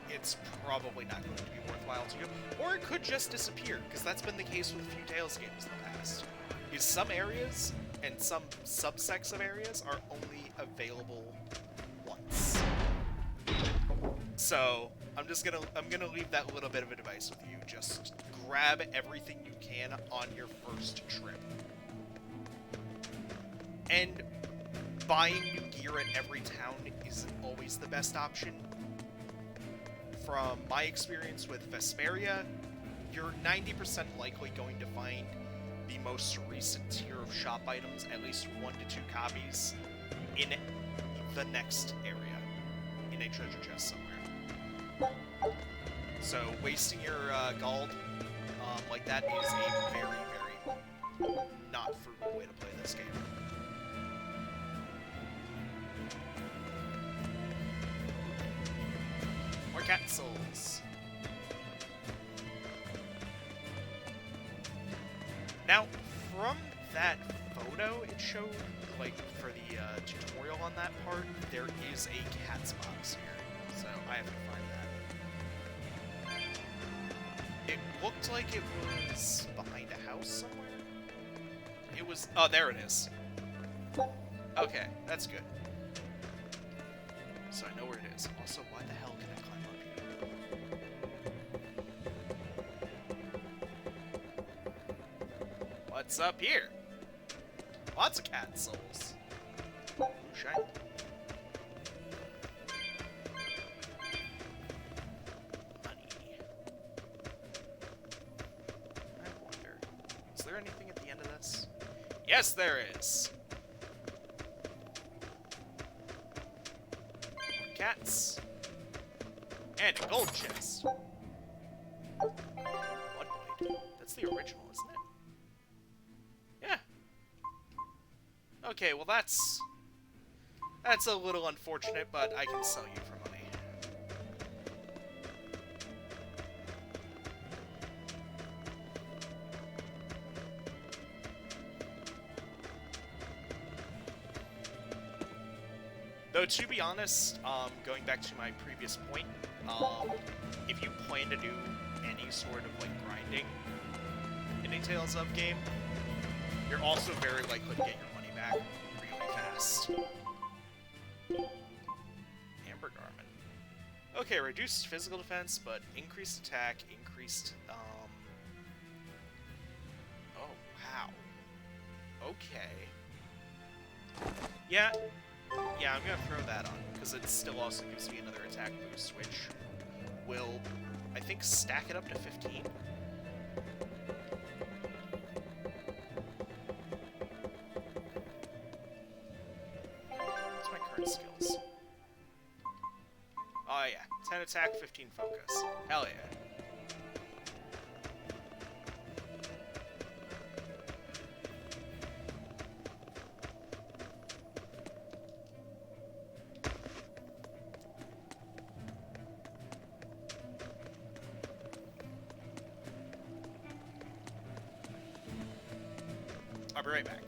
it's probably not going to be worthwhile to you. Or it could just disappear, because that's been the case with a few Tales games in the past. Is some areas and some subsects of areas are only available once. So I'm gonna leave that little bit of advice with you. Just grab everything you can on your first trip. And buying new gear at every town isn't always the best option. From my experience with Berseria, you're 90% likely going to find the most recent tier of shop items, at least 1 to 2 copies, in the next area, in a treasure chest somewhere. So wasting your gold like that is a very, very not frugal way to play this game. cat souls. Now, from that photo it showed, like, for the tutorial on that part, there is a cat's box here, so I have to find that. It looked like it was behind a house somewhere. It was... oh, there it is. Okay, that's good. So I know where it is. Also, why the hell can I climb up here? What's up here? Lots of cat souls. Ooh, shiny. Money. I wonder, is there anything at the end of this? Yes, there is! Cats. And a gold chest. Bloodblade. That's the original, isn't it? Yeah. Okay, well that's a little unfortunate, but I can sell you for money. Though, to be honest, going back to my previous point, if you plan to do any sort of, like, grinding in a Tales of game, you're also very likely to get your money back really fast. Amber Garment. Okay, reduced physical defense, but increased attack, increased, oh, wow. Okay. Yeah, I'm gonna throw that on, because it still also gives me another attack boost, which will, I think, stack it up to 15. What's my current skills? Oh yeah, 10 attack, 15 focus. Hell yeah. I'll be right back.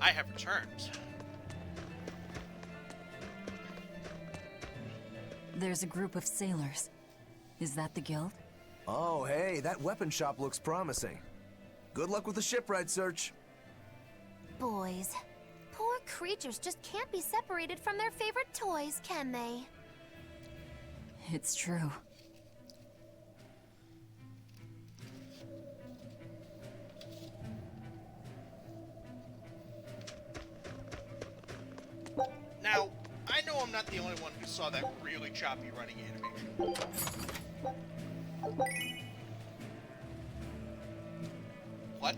I have returned. There's a group of sailors. Is that the guild? Oh, hey, that weapon shop looks promising. Good luck with the shipwright search. Boys. Poor creatures just can't be separated from their favorite toys, can they? It's true. Now, I know I'm not the only one who saw that really choppy running animation. What?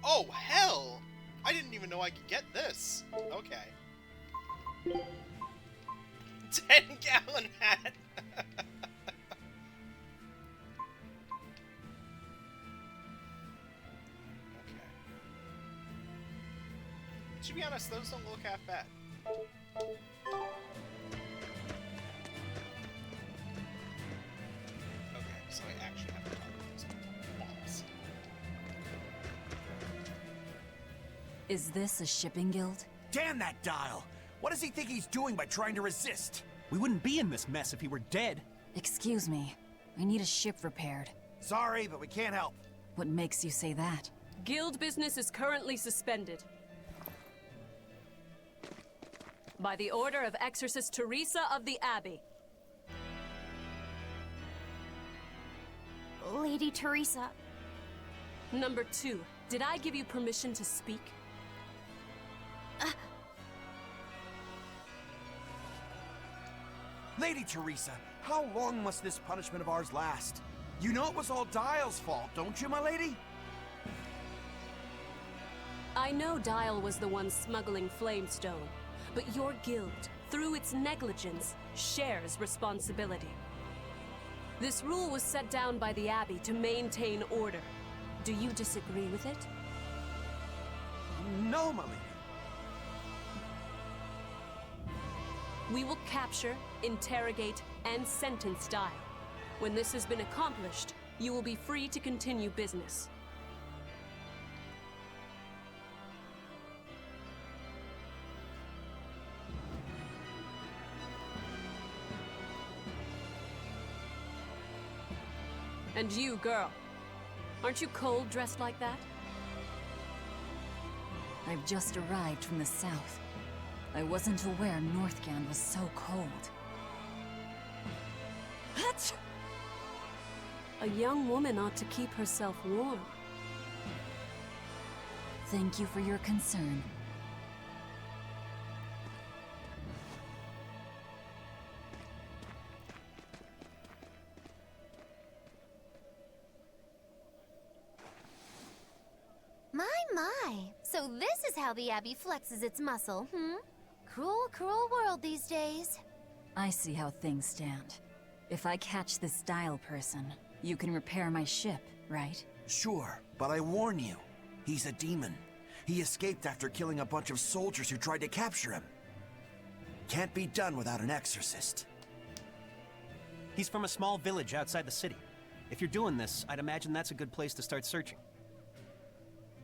Oh, hell! I didn't even know I could get this. Okay. 10-gallon hat! Okay. To be honest, those don't look half bad. Okay, so I actually have to talk to these people. Boss. Is this a shipping guild? Damn that dial! What does he think he's doing by trying to resist? We wouldn't be in this mess if he were dead. Excuse me. I need a ship repaired. Sorry, but we can't help. What makes you say that? Guild business is currently suspended. By the order of Exorcist Teresa of the Abbey. Lady Teresa. Number 2, did I give you permission to speak? Lady Teresa, how long must this punishment of ours last? You know it was all Dial's fault, don't you, my lady? I know Dial was the one smuggling Flamestone, but your guild, through its negligence, shares responsibility. This rule was set down by the Abbey to maintain order. Do you disagree with it? No, my lady. We will capture, interrogate, and sentence Dial. When this has been accomplished, you will be free to continue business. And you, girl, aren't you cold dressed like that? I've just arrived from the south. I wasn't aware Northgand was so cold. A young woman ought to keep herself warm. Thank you for your concern. My. So this is how the Abbey flexes its muscle, hmm? Cruel, cruel world these days. I see how things stand. If I catch this Dial person, you can repair my ship, right? Sure, but I warn you, he's a demon. He escaped after killing a bunch of soldiers who tried to capture him. Can't be done without an exorcist. He's from a small village outside the city. If you're doing this, I'd imagine that's a good place to start searching.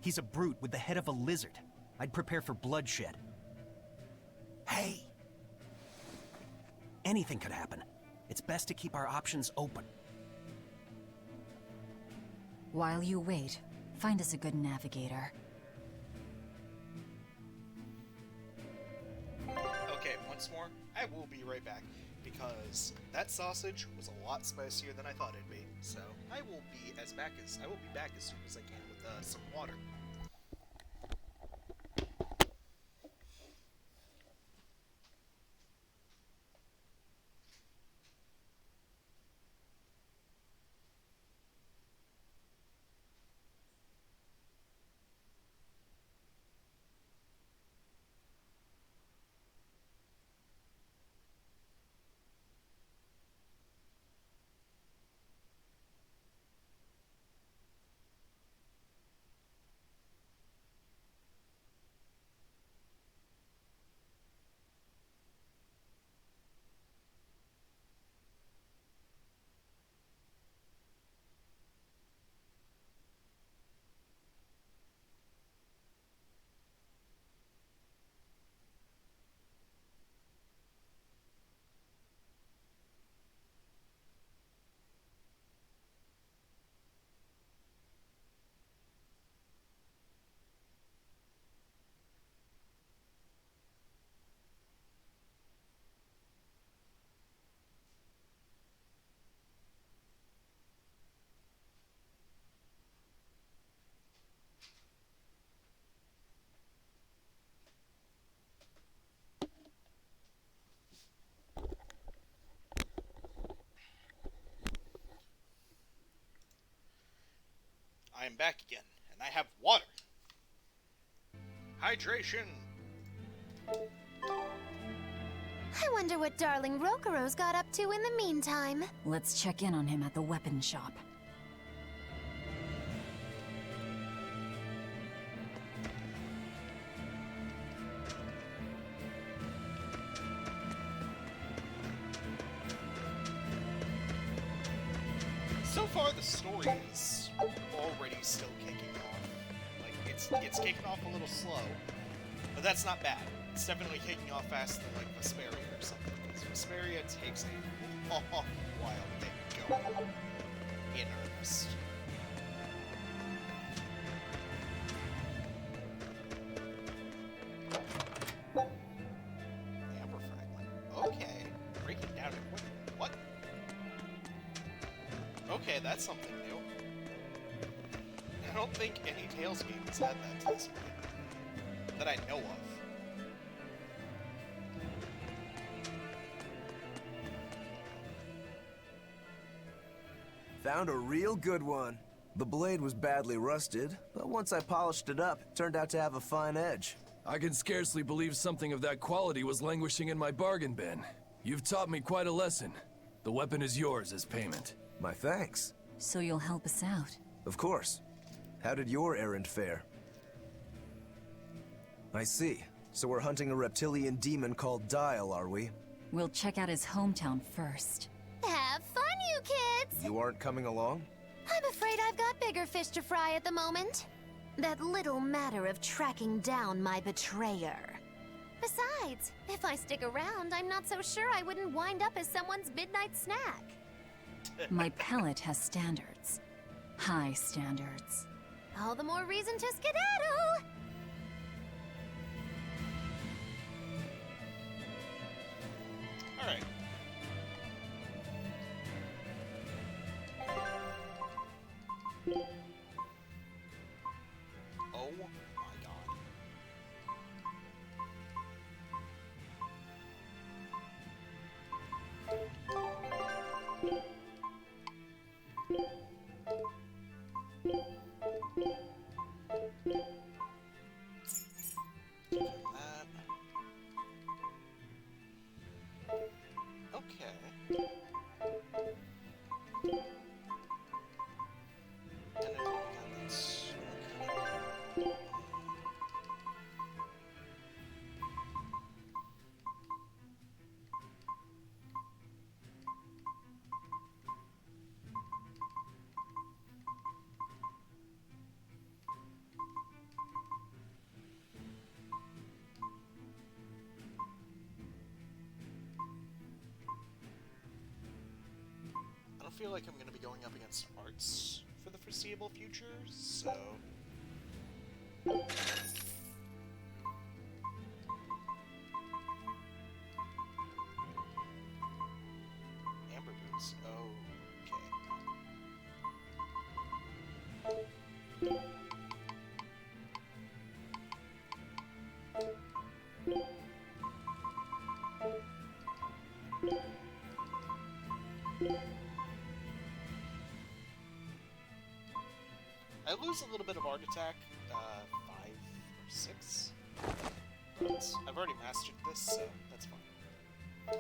He's a brute with the head of a lizard. I'd prepare for bloodshed. Hey! Anything could happen. It's best to keep our options open. While you wait, find us a good navigator. Okay, once more, I will be right back, because that sausage was a lot spicier than I thought it'd be. So I will be back as soon as I can with some water. I am back again, and I have water. Hydration. I wonder what darling Rokuro's got up to in the meantime. Let's check in on him at the weapon shop. So far, the story is already still kicking off. Like, it's kicking off a little slow, but that's not bad. It's definitely kicking off faster than, like, Berseria or something, because Berseria takes a long while to get going in earnest. Amber fragment. Okay. Breaking down equipment. What? Okay, that's something new. I don't think any Tales game has had that to this point. That I know of. Found a real good one. The blade was badly rusted, but once I polished it up, it turned out to have a fine edge. I can scarcely believe something of that quality was languishing in my bargain bin. You've taught me quite a lesson. The weapon is yours as payment. My thanks. So you'll help us out? Of course. How did your errand fare? I see. So we're hunting a reptilian demon called Dial, are we? We'll check out his hometown first. Have fun, you kids! You aren't coming along? I'm afraid I've got bigger fish to fry at the moment. That little matter of tracking down my betrayer. Besides, if I stick around, I'm not so sure I wouldn't wind up as someone's midnight snack. My palate has standards. High standards. All the more reason to skedaddle! Alright. Oh my god. That. Okay. And then we got this. Okay. I don't feel like I'm going to be going up against arts for the foreseeable future, so... Amber boots. Okay. I lose a little bit of art attack, 5 or 6, but I've already mastered this, so that's fine. I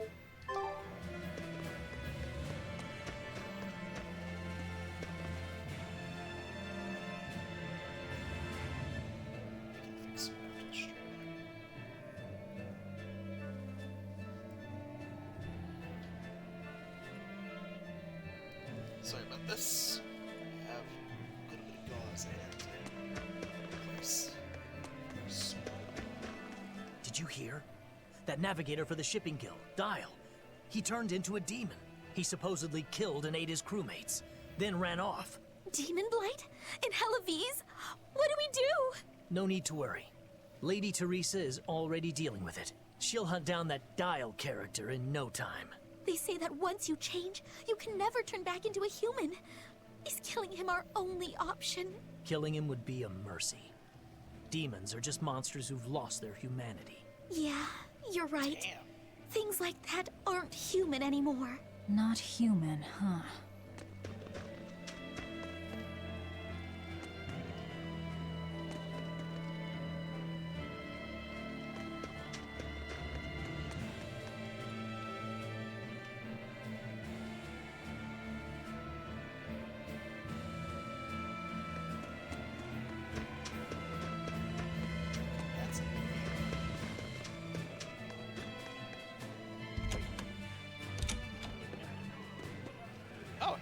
can fix some art stream. Sorry about this. I have a little bit of gauze I have to replace. Did you hear? That navigator for the shipping guild, Dial. He turned into a demon. He supposedly killed and ate his crewmates, then ran off. Demon Blight? In Helaviz? What do we do? No need to worry. Lady Teresa is already dealing with it. She'll hunt down that Dial character in no time. They say that once you change, you can never turn back into a human. Is killing him our only option? Killing him would be a mercy. Demons are just monsters who've lost their humanity. Yeah, you're right. Damn. Things like that aren't human anymore. Not human, huh?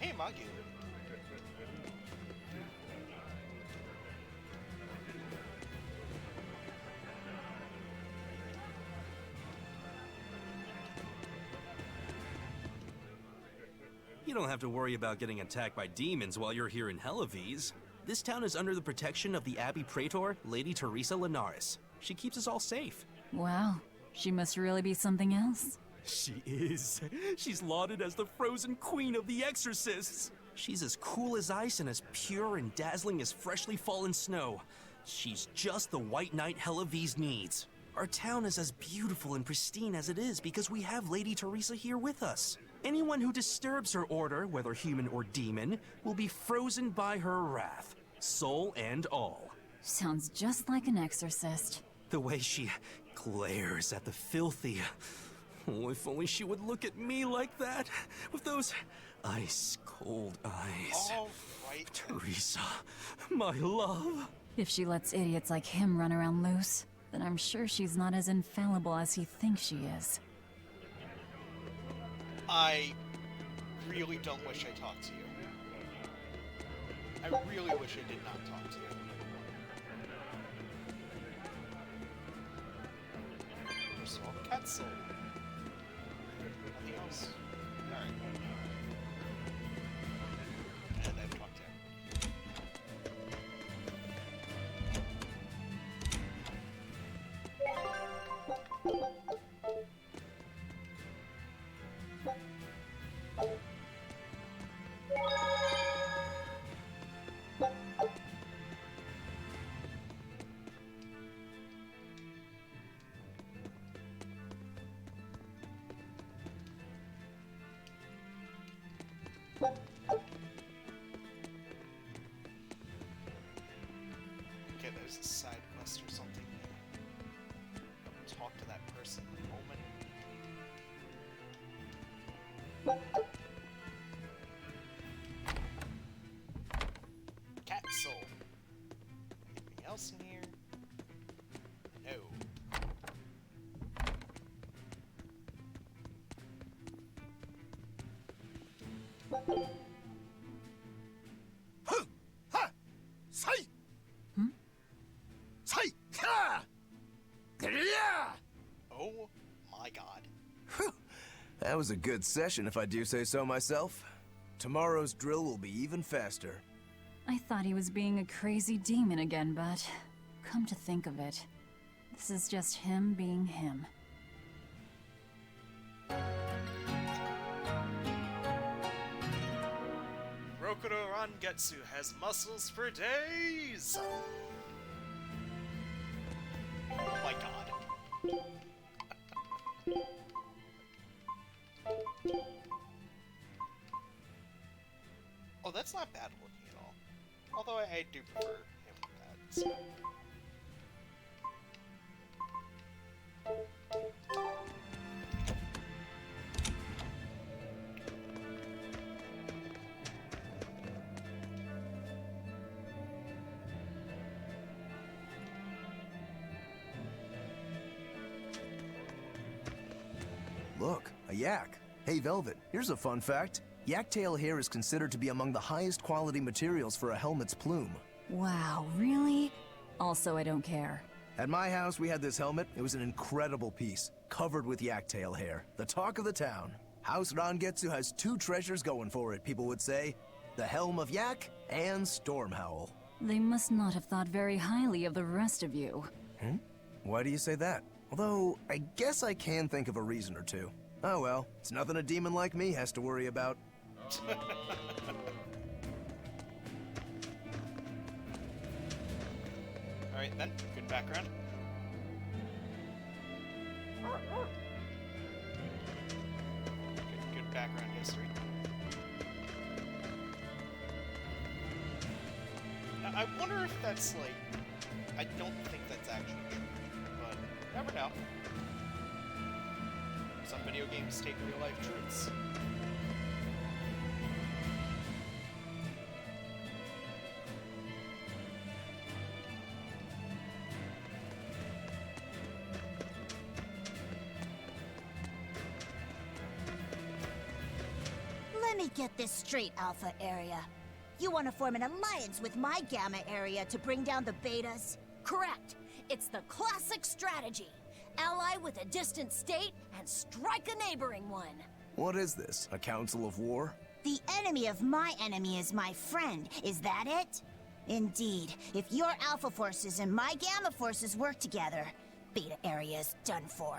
hey, Magu. You don't have to worry about getting attacked by demons while you're here in Helavies. This town is under the protection of the Abbey Praetor, Lady Teresa Linares. She keeps us all safe. Wow, she must really be something else. She is. She's lauded as the frozen queen of the exorcists. She's as cool as ice and as pure and dazzling as freshly fallen snow. She's just the white knight Helavies needs. Our town is as beautiful and pristine as it is because we have Lady Teresa here with us. Anyone who disturbs her order, whether human or demon, will be frozen by her wrath, soul and all. Sounds just like an exorcist. The way she glares at the filthy. Oh, if only she would look at me like that, with those ice-cold eyes. All right. Teresa, my love. If she lets idiots like him run around loose, then I'm sure she's not as infallible as he thinks she is. I really don't wish I talked to you. I really wish I did not talk to you. First of all, cat soul. Nothing else. Alright. And I've talked to him. Okay, there's a side quest or something. Talk to that person in a moment. Cat soul. Anything else in here? No. Oh my god. That was a good session, if I do say so myself. Tomorrow's drill will be even faster. I thought he was being a crazy demon again, but come to think of it, this is just him being him. Rokuro Rangetsu has muscles for days! Oh my god. Oh, that's not bad looking at all. Although I do prefer him with that, so. Look, a yak. Hey, Velvet, here's a fun fact. Yak tail hair is considered to be among the highest quality materials for a helmet's plume. Wow, really? Also, I don't care. At my house, we had this helmet. It was an incredible piece, covered with yak tail hair. The talk of the town. House Rangetsu has two treasures going for it, people would say. The Helm of Yak and Stormhowl. They must not have thought very highly of the rest of you. Why do you say that? Although, I guess I can think of a reason or two. Oh well, it's nothing a demon like me has to worry about. Alright then, good background. Good background history. Now, I wonder if that's like... I don't think that's actually true, but never know. Some video games take real-life truths. Let me me get this straight, Alpha Area. You want to form an alliance with my Gamma Area to bring down the Betas? Correct. It's the classic strategy. Ally with a distant state and strike a neighboring one. What is this? A council of war? The enemy of my enemy is my friend. Is that it? Indeed. If your Alpha forces and my Gamma forces work together, Beta Area is done for.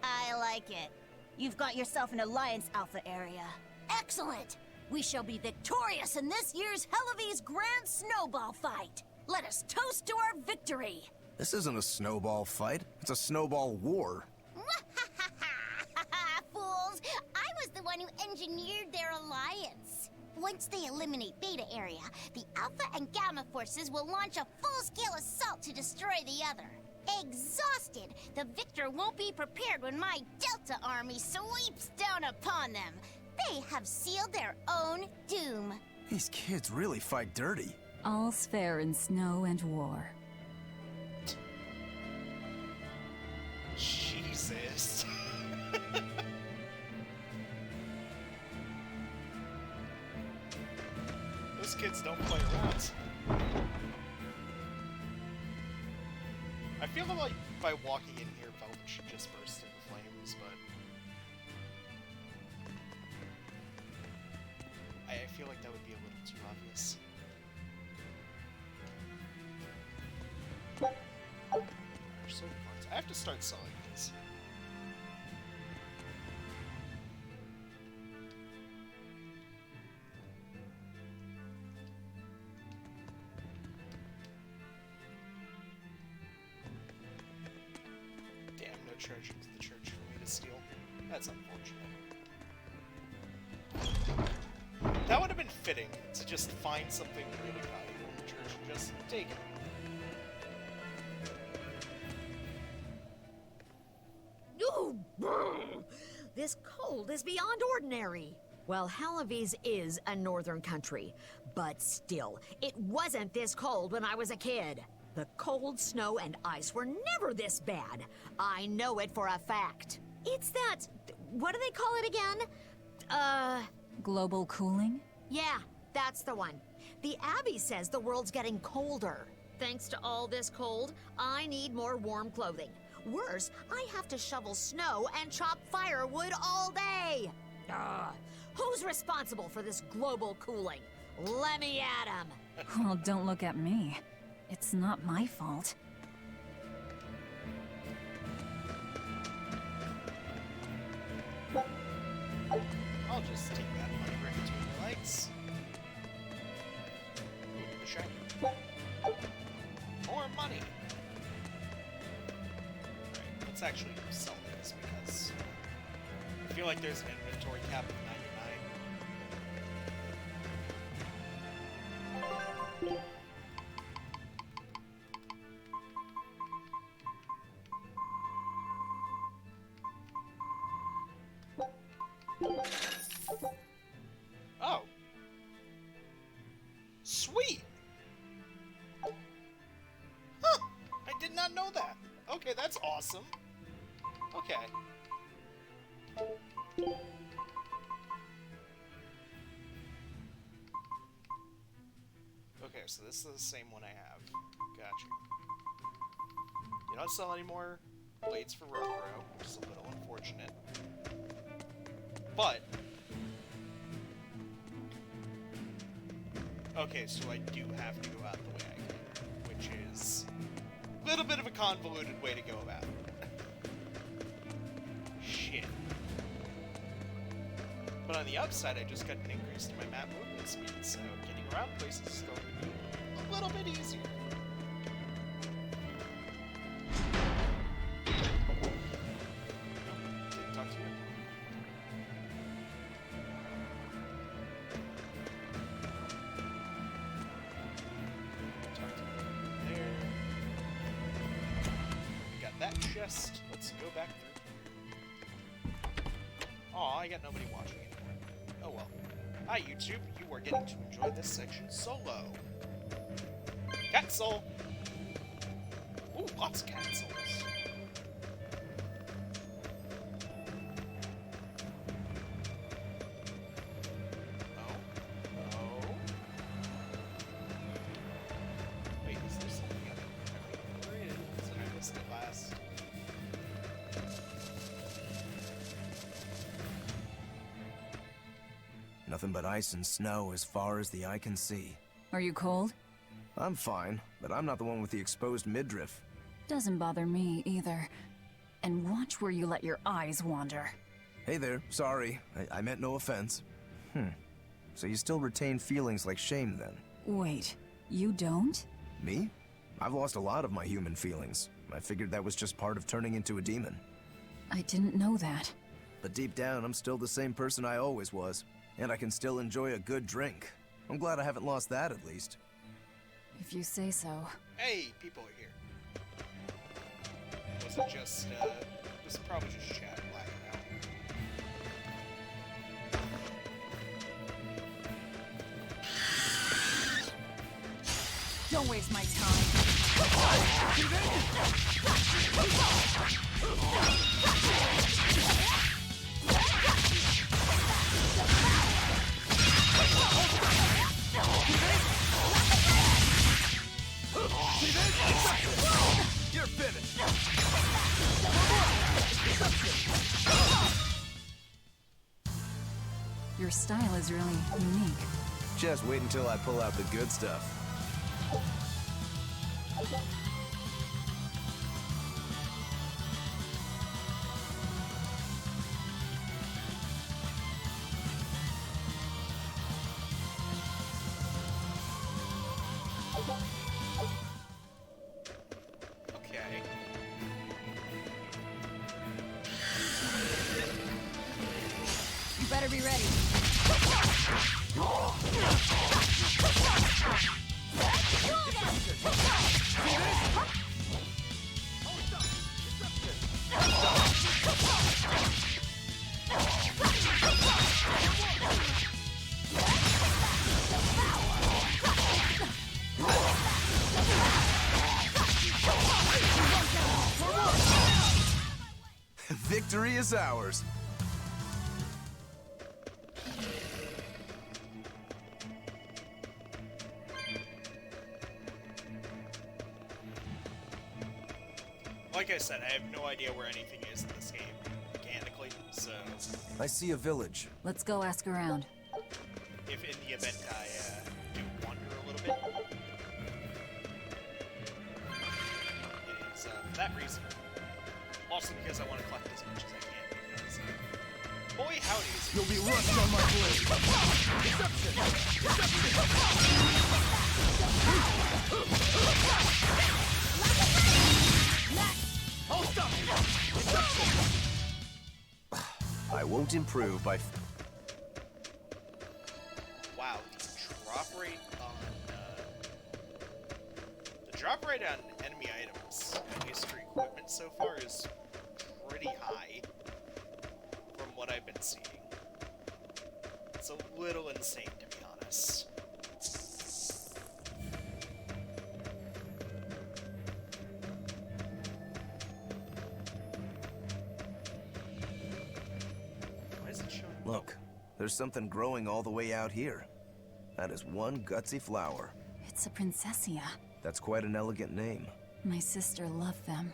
I like it. You've got yourself an alliance, Alpha Area. Excellent! We shall be victorious in this year's Helavi's Grand Snowball Fight. Let us toast to our victory. This isn't a snowball fight. It's a snowball war. Fools! I was the one who engineered their alliance. Once they eliminate Beta Area, the Alpha and Gamma forces will launch a full-scale assault to destroy the other. Exhausted, the victor won't be prepared when my Delta army sweeps down upon them. They have sealed their own doom. These kids really fight dirty. All's fair in snow and war. Jesus. Those kids don't play around. I feel like by walking in here, Velvet should just burst into flames, but I feel like that would be a little too obvious. So I have to start selling these. Damn, no treasure to the church for me to steal. That's unfortunate. That would have been fitting, to just find something really valuable in the church and just take it. Ooh, brr. This cold is beyond ordinary. Well, Halavis is a northern country, but still, it wasn't this cold when I was a kid. The cold, snow, and ice were never this bad. I know it for a fact. It's that... what do they call it again? Global cooling? Yeah, that's the one. The Abbey says the world's getting colder. Thanks to all this cold, I need more warm clothing. Worse, I have to shovel snow and chop firewood all day. Who's responsible for this global cooling? Let me at him. Well, don't look at me. It's not my fault. I'll just take that money right between my legs. Ooh, the shiny. More money! Alright, let's actually sell these because I feel like there's an inventory cap of 99. Oh. Sweet! Huh! I did not know that. Okay, that's awesome. Okay. Okay, so this is the same one I have. Gotcha. You don't sell any more blades for Rokuro, which is a little unfortunate. But... okay, so I do have to go out the way I came, which is a little bit of a convoluted way to go about it. Shit. But on the upside, I just got an increase to my map movement speed, so getting around places is going to be a little bit easier. Didn't talk to you. Talk to you there. We got that chest. Let's go back through. Aw, I got nobody watching anymore. Oh well. Hi YouTube, you are getting to enjoy this section solo. Cancel! Ooh, lots of cancels. Nothing but ice and snow as far as the eye can see. Are you cold? I'm fine, but I'm not the one with the exposed midriff. Doesn't bother me either. And watch where you let your eyes wander. Hey there, sorry. I meant no offense. So you still retain feelings like shame then? Wait, you don't? Me? I've lost a lot of my human feelings. I figured that was just part of turning into a demon. I didn't know that. But deep down, I'm still the same person I always was. And I can still enjoy a good drink. I'm glad I haven't lost that, at least. If you say so. Hey, people are here. Was it just, this is probably just chat lagging out. Don't waste my time. You're finished. Your style is really unique. Just wait until I pull out the good stuff. Okay. You better be ready. Victory is ours. Like I said, I have no idea where anything is in this game, mechanically, so... I see a village. Let's go ask around. If in the event I do wander a little bit, it is for that reason. Also because I want to collect as much as I can, because boy howdy is You'll be rushed on my blade. Deception! I'll stop you! I won't improve by... Wow, the drop rate on enemy items, at least for equipment so far, is pretty high from what I've been seeing. It's a little insane, to be honest. Why is it showing? Look, there's something growing all the way out here. That is one gutsy flower. It's a princessia. That's quite an elegant name. My sister loved them.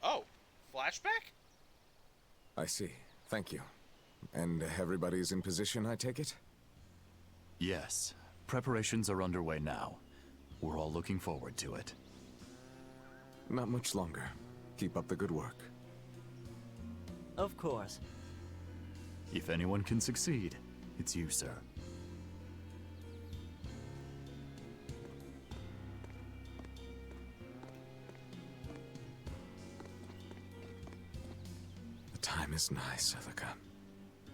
Oh, flashback? I see. Thank you. And everybody's in position, I take it? Yes. Preparations are underway now. We're all looking forward to it. Not much longer. Keep up the good work. Of course. If anyone can succeed, it's you, sir. The time is nigh, Celica.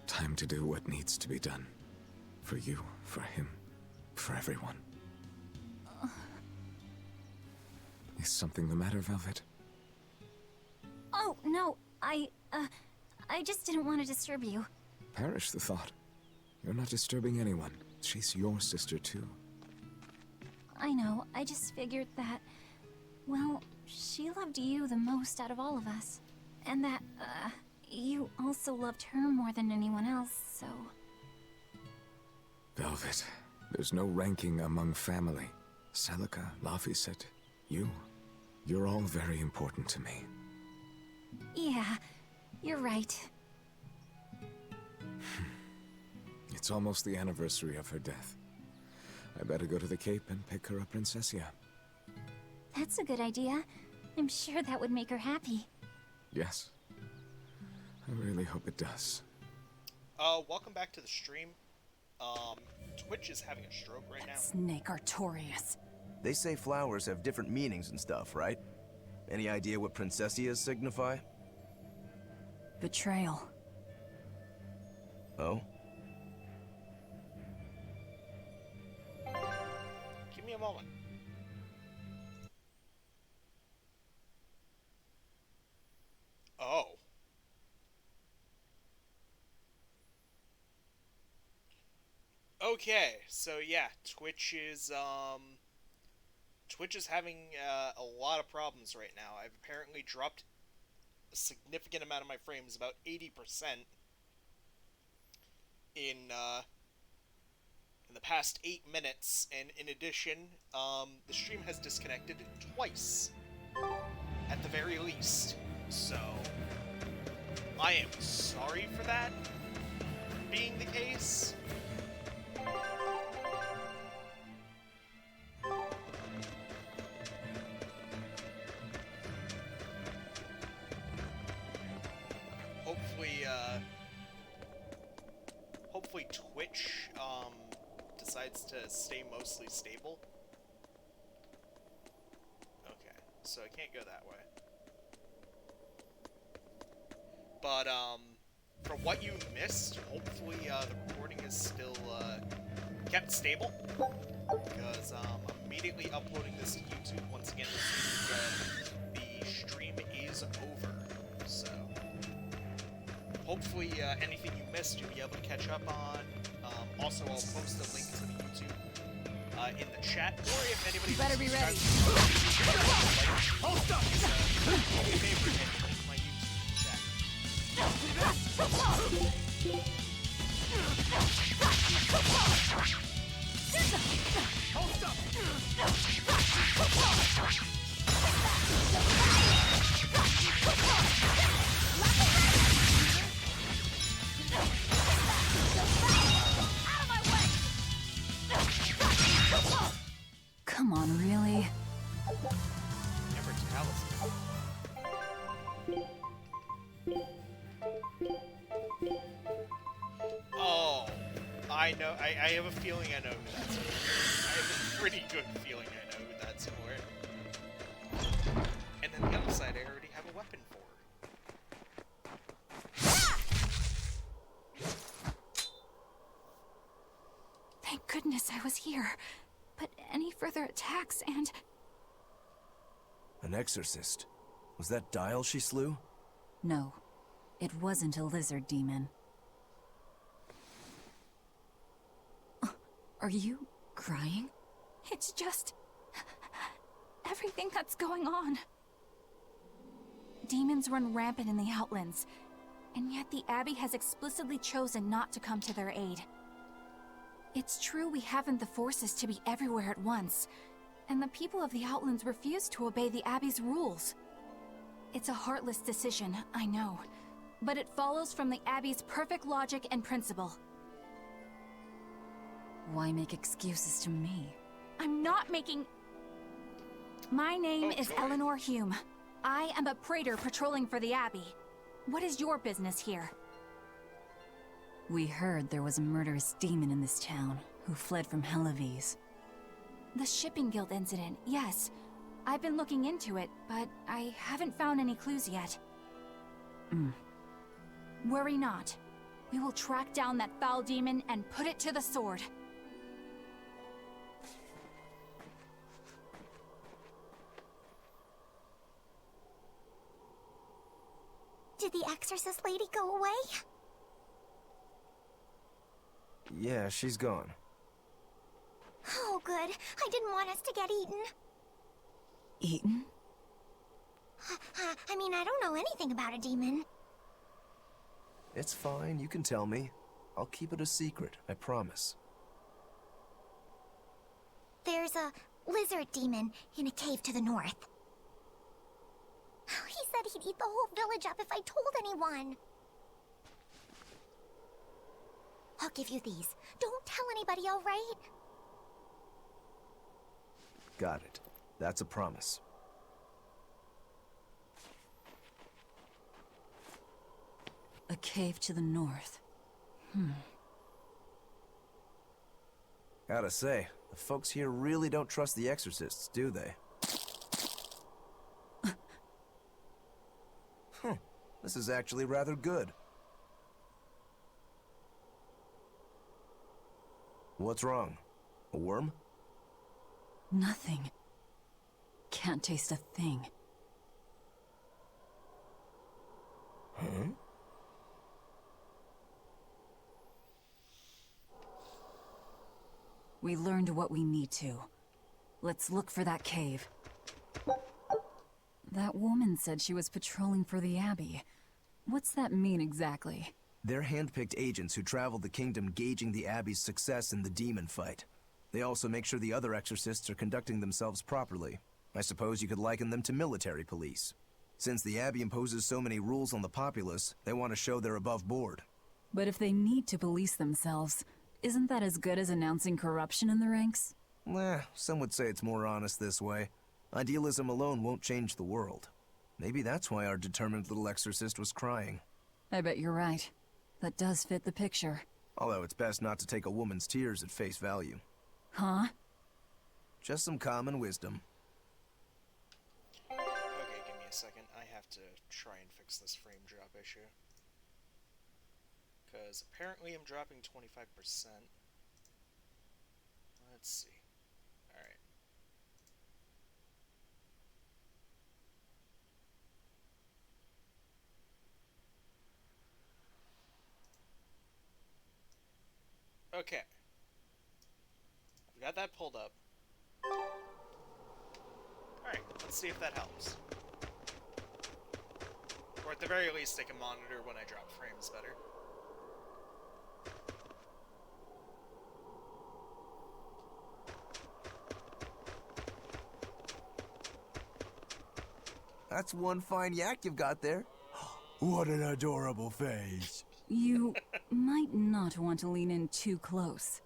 Time to do what needs to be done. For you, for him, for everyone. Is something the matter, Velvet? Oh, no, I just didn't want to disturb you. Perish the thought. You're not disturbing anyone. She's your sister, too. I know, I just figured that, well, she loved you the most out of all of us. And that, you also loved her more than anyone else, so... Velvet, there's no ranking among family. Celica, Laphicet, you. You're all very important to me. Yeah, You're right. It's almost the anniversary of her death. I better go to the Cape and pick her up Princessia. That's a good idea. I'm sure that would make her happy. Yes. I really hope it does. Welcome back to the stream. Twitch is having a stroke right now. Snake Artorius. They say flowers have different meanings and stuff, right? Any idea what Princessias signify? Betrayal. Oh? Give me a moment. Oh. Okay, so yeah, Twitch is having a lot of problems right now. I've apparently dropped a significant amount of my frames, about 80%, in the past 8 minutes, and in addition, the stream has disconnected twice, at the very least. So, I am sorry for that being the case. Hopefully Twitch, decides to stay mostly stable. Okay, so I can't go that way. But, from what you missed, hopefully, the recording is still, kept stable. Because, I'm immediately uploading this to YouTube once again as soon as the stream is over. So, hopefully, anything you missed, you'll be able to catch up on. Also, I'll post a link to the YouTube in the chat, or if anybody better be ready. Hold up! Favorite and link my YouTube chat. Hold up! Come on, really? Never talisman. Oh, I know. I have a feeling I know who that's for. I have a pretty good feeling I know who that's for. And then the other side, I already have a weapon for. Thank goodness I was here. But any further attacks and... An exorcist. Was that Dial she slew? No, it wasn't a lizard demon. Are you crying? It's just... everything that's going on. Demons run rampant in the Outlands, and yet the Abbey has explicitly chosen not to come to their aid. It's true we haven't the forces to be everywhere at once, and the people of the Outlands refuse to obey the Abbey's rules. It's a heartless decision, I know, but it follows from the Abbey's perfect logic and principle. Why make excuses to me? I'm not making... My name is Eleanor Hume. I am a praetor patrolling for the Abbey. What is your business here? We heard there was a murderous demon in this town who fled from Helavis. The Shipping Guild incident, yes. I've been looking into it, but I haven't found any clues yet. Worry not. We will track down that foul demon and put it to the sword. Did the exorcist lady go away? Yeah, she's gone. Oh, good. I didn't want us to get eaten. Eaten? I mean, I don't know anything about a demon. It's fine, you can tell me. I'll keep it a secret, I promise. There's a lizard demon in a cave to the north. He said he'd eat the whole village up if I told anyone. I'll give you these. Don't tell anybody, all right? Got it. That's a promise. A cave to the north. Gotta say, the folks here really don't trust the exorcists, do they? This is actually rather good. What's wrong? A worm? Nothing. Can't taste a thing. Huh? We learned what we need to. Let's look for that cave. That woman said she was patrolling for the Abbey. What's that mean exactly? They're hand-picked agents who travel the kingdom gauging the Abbey's success in the demon fight. They also make sure the other exorcists are conducting themselves properly. I suppose you could liken them to military police. Since the Abbey imposes so many rules on the populace, they want to show they're above board. But if they need to police themselves, isn't that as good as announcing corruption in the ranks? Some would say it's more honest this way. Idealism alone won't change the world. Maybe that's why our determined little exorcist was crying. I bet you're right. That does fit the picture. Although it's best not to take a woman's tears at face value. Huh? Just some common wisdom. Okay, give me a second. I have to try and fix this frame drop issue. Because apparently I'm dropping 25%. Let's see. Alright. Okay. I've got that pulled up. Alright, let's see if that helps. Or at the very least, I can monitor when I drop frames better. That's one fine yak you've got there. What an adorable face. You might not want to lean in too close.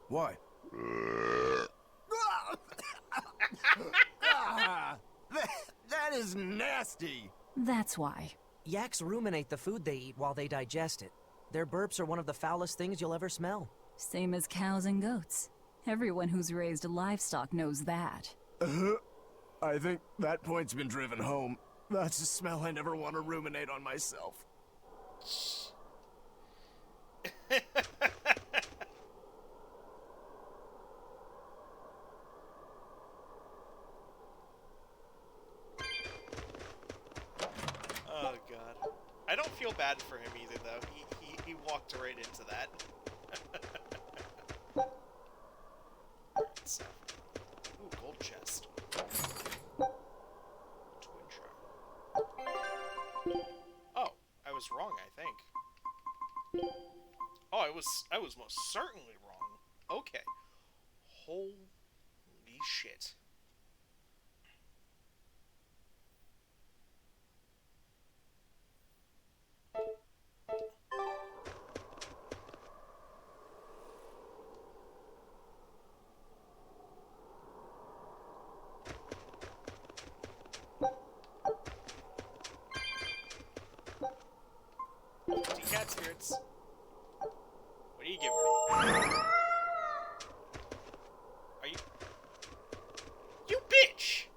Why? That is nasty! That's why. Yaks ruminate the food they eat while they digest it. Their burps are one of the foulest things you'll ever smell. Same as cows and goats. Everyone who's raised livestock knows that. I think that point's been driven home. That's a smell I never want to ruminate on myself. Oh god. I don't feel bad for him either, though. He walked right into that. Alright, so. Ooh, gold chest. Twin shroud. Oh, I was wrong, I think. Oh, I was most certainly wrong. Okay. Holy shit. Cat spirits. What are you giving me? Are you... You bitch!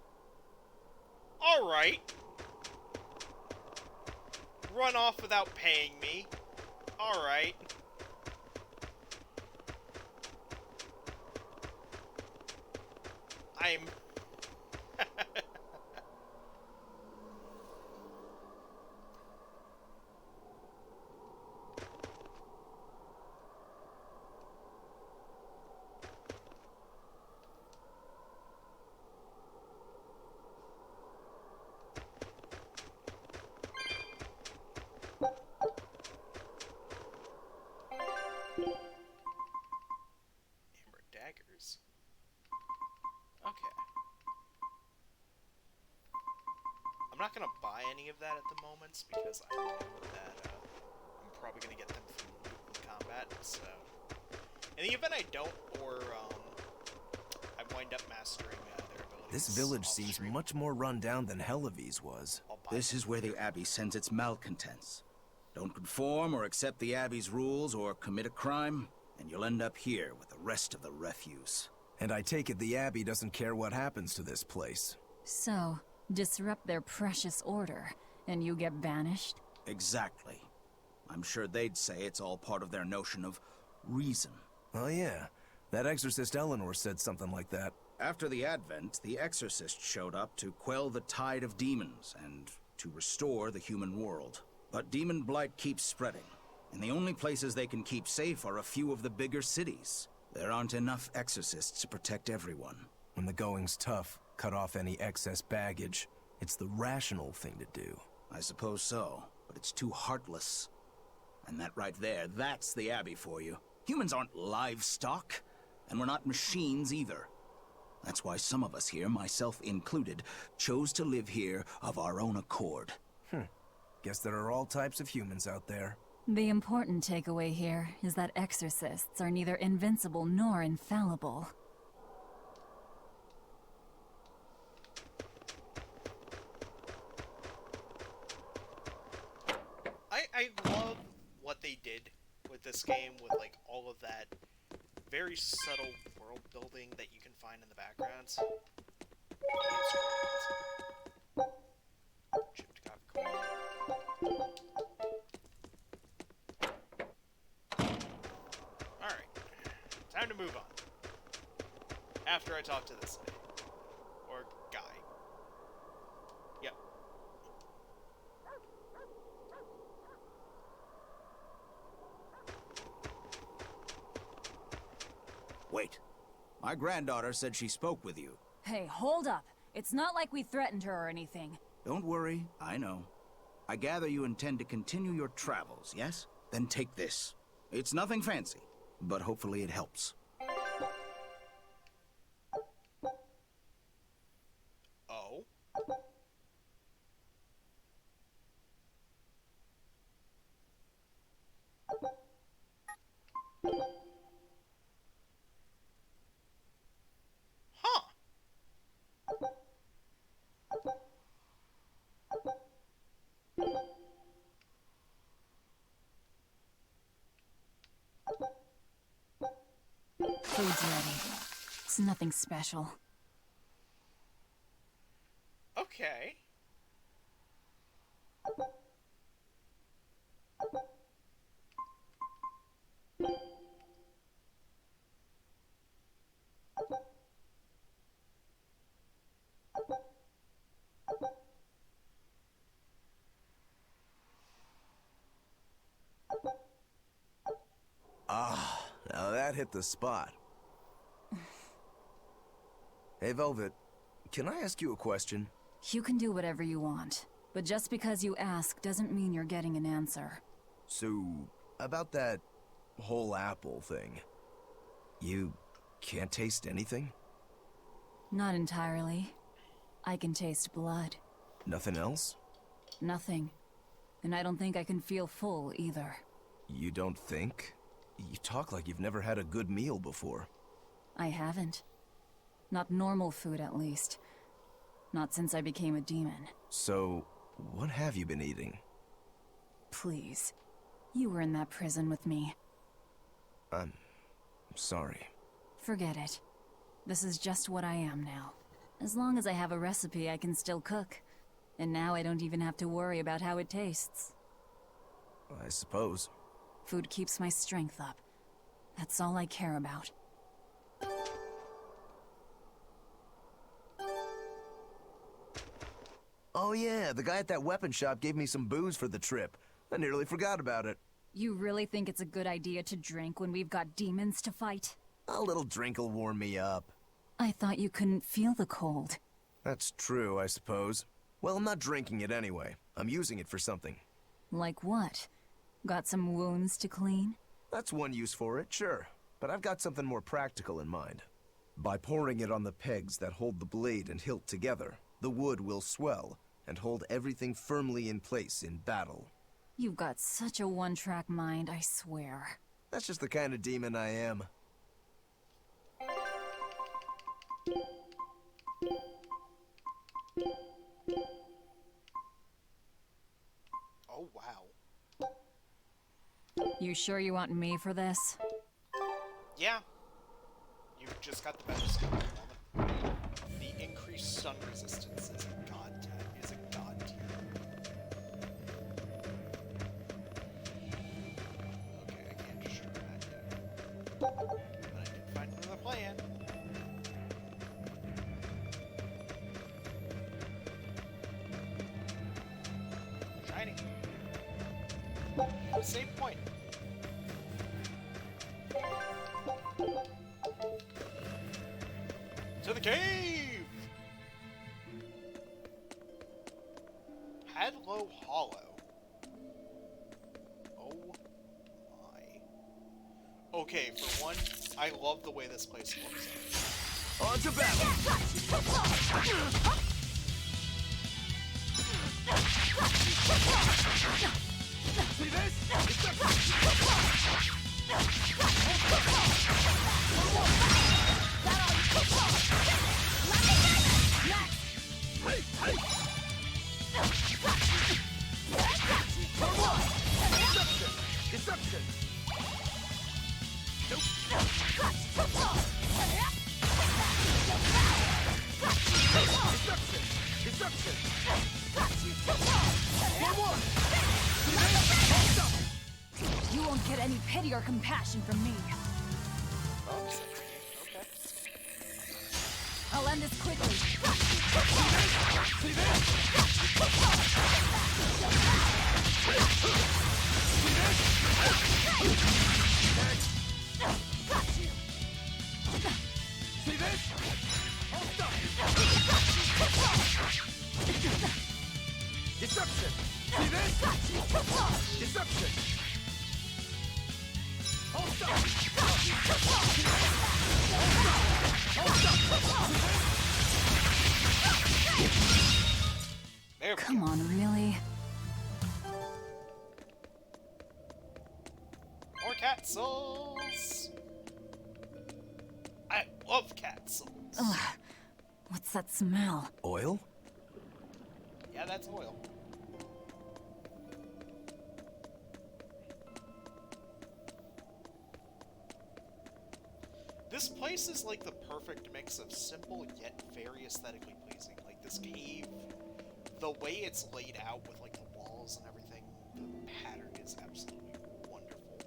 Alright. Run off without paying me. Alright. I'm... Amber daggers. Okay. I'm not not gonna buy any of that at the moment because I know that I'm probably gonna get them from loot and combat. So, in the event I don't, or I wind up mastering their abilities. This village seems much more run down than Helavi's was. This is where the Abbey sends its malcontents. Don't conform or accept the Abbey's rules or commit a crime, and you'll end up here with the rest of the refuse. And I take it the Abbey doesn't care what happens to this place. So, disrupt their precious order, and you get banished? Exactly. I'm sure they'd say it's all part of their notion of reason. Oh yeah, that exorcist Eleanor said something like that. After the Advent, the exorcist showed up to quell the tide of demons and to restore the human world. But demon blight keeps spreading, and the only places they can keep safe are a few of the bigger cities. There aren't enough exorcists to protect everyone. When the going's tough, cut off any excess baggage. It's the rational thing to do. I suppose so, but it's too heartless. And that right there, that's the Abbey for you. Humans aren't livestock, and we're not machines either. That's why some of us here, myself included, chose to live here of our own accord. Guess there are all types of humans out there. The important takeaway here is that exorcists are neither invincible nor infallible. I love what they did with this game, with like all of that very subtle world building that you can find in the backgrounds. Chipped coffee. Alright, time to move on. After I talk to this lady. Or guy. Yep. Wait. My granddaughter said she spoke with you. Hey, hold up. It's not like we threatened her or anything. Don't worry, I know. I gather you intend to continue your travels, yes? Then take this. It's nothing fancy, but hopefully it helps. Oh? Huh. Food's ready. It's nothing special. Okay. Ah, now that hit the spot. Hey, Velvet, can I ask you a question? You can do whatever you want, but just because you ask doesn't mean you're getting an answer. So, about that whole apple thing, you can't taste anything? Not entirely. I can taste blood. Nothing else? Nothing. And I don't think I can feel full either. You don't think? You talk like you've never had a good meal before. I haven't. Not normal food, at least. Not since I became a demon. So, what have you been eating? Please. You were in that prison with me. I'm sorry. Forget it. This is just what I am now. As long as I have a recipe, I can still cook. And now I don't even have to worry about how it tastes. I suppose. Food keeps my strength up. That's all I care about. Oh yeah, the guy at that weapon shop gave me some booze for the trip. I nearly forgot about it. You really think it's a good idea to drink when we've got demons to fight? A little drink'll warm me up. I thought you couldn't feel the cold. That's true, I suppose. Well, I'm not drinking it anyway. I'm using it for something. Like what? Got some wounds to clean? That's one use for it, sure. But I've got something more practical in mind. By pouring it on the pegs that hold the blade and hilt together, the wood will swell, and hold everything firmly in place in battle. You've got such a one-track mind, I swear. That's just the kind of demon I am. Oh, wow. You sure you want me for this? Yeah. You just got the better skill at the moment. The increased stun resistance is a god tier. Okay, I can't destroy that yet. But I did find another plan. Shiny. Same point. To the cave! Hadlow Hollow. Oh my. Okay, for one, I love the way this place looks. On to battle! See this? Deception! Deception! You won't get any pity or compassion from me. Okay. I'll end this quickly. See this? See this? Hold stop! Deception! See this? Deception! Hold stop! Come on, really? More cat souls! I love cat souls. Ugh. What's that smell? Oil? Yeah, that's oil. This place is like the perfect mix of simple yet very aesthetically pleasing. Like this cave, the way it's laid out with like the walls and everything, the pattern is absolutely wonderful.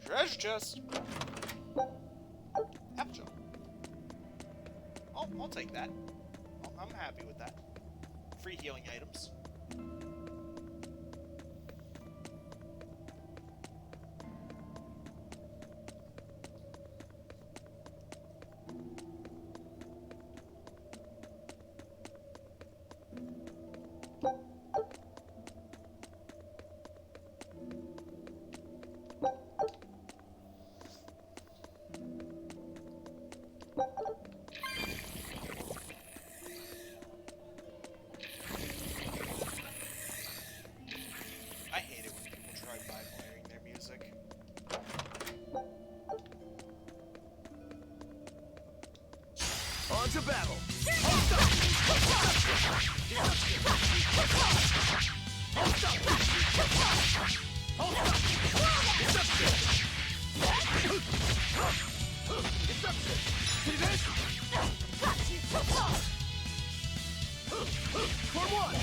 Treasure chest! Apple jump. I'll take that. I'm happy with that. Free healing items. I hate it when people try by blaring their music. On to battle! Deception! See this? For one!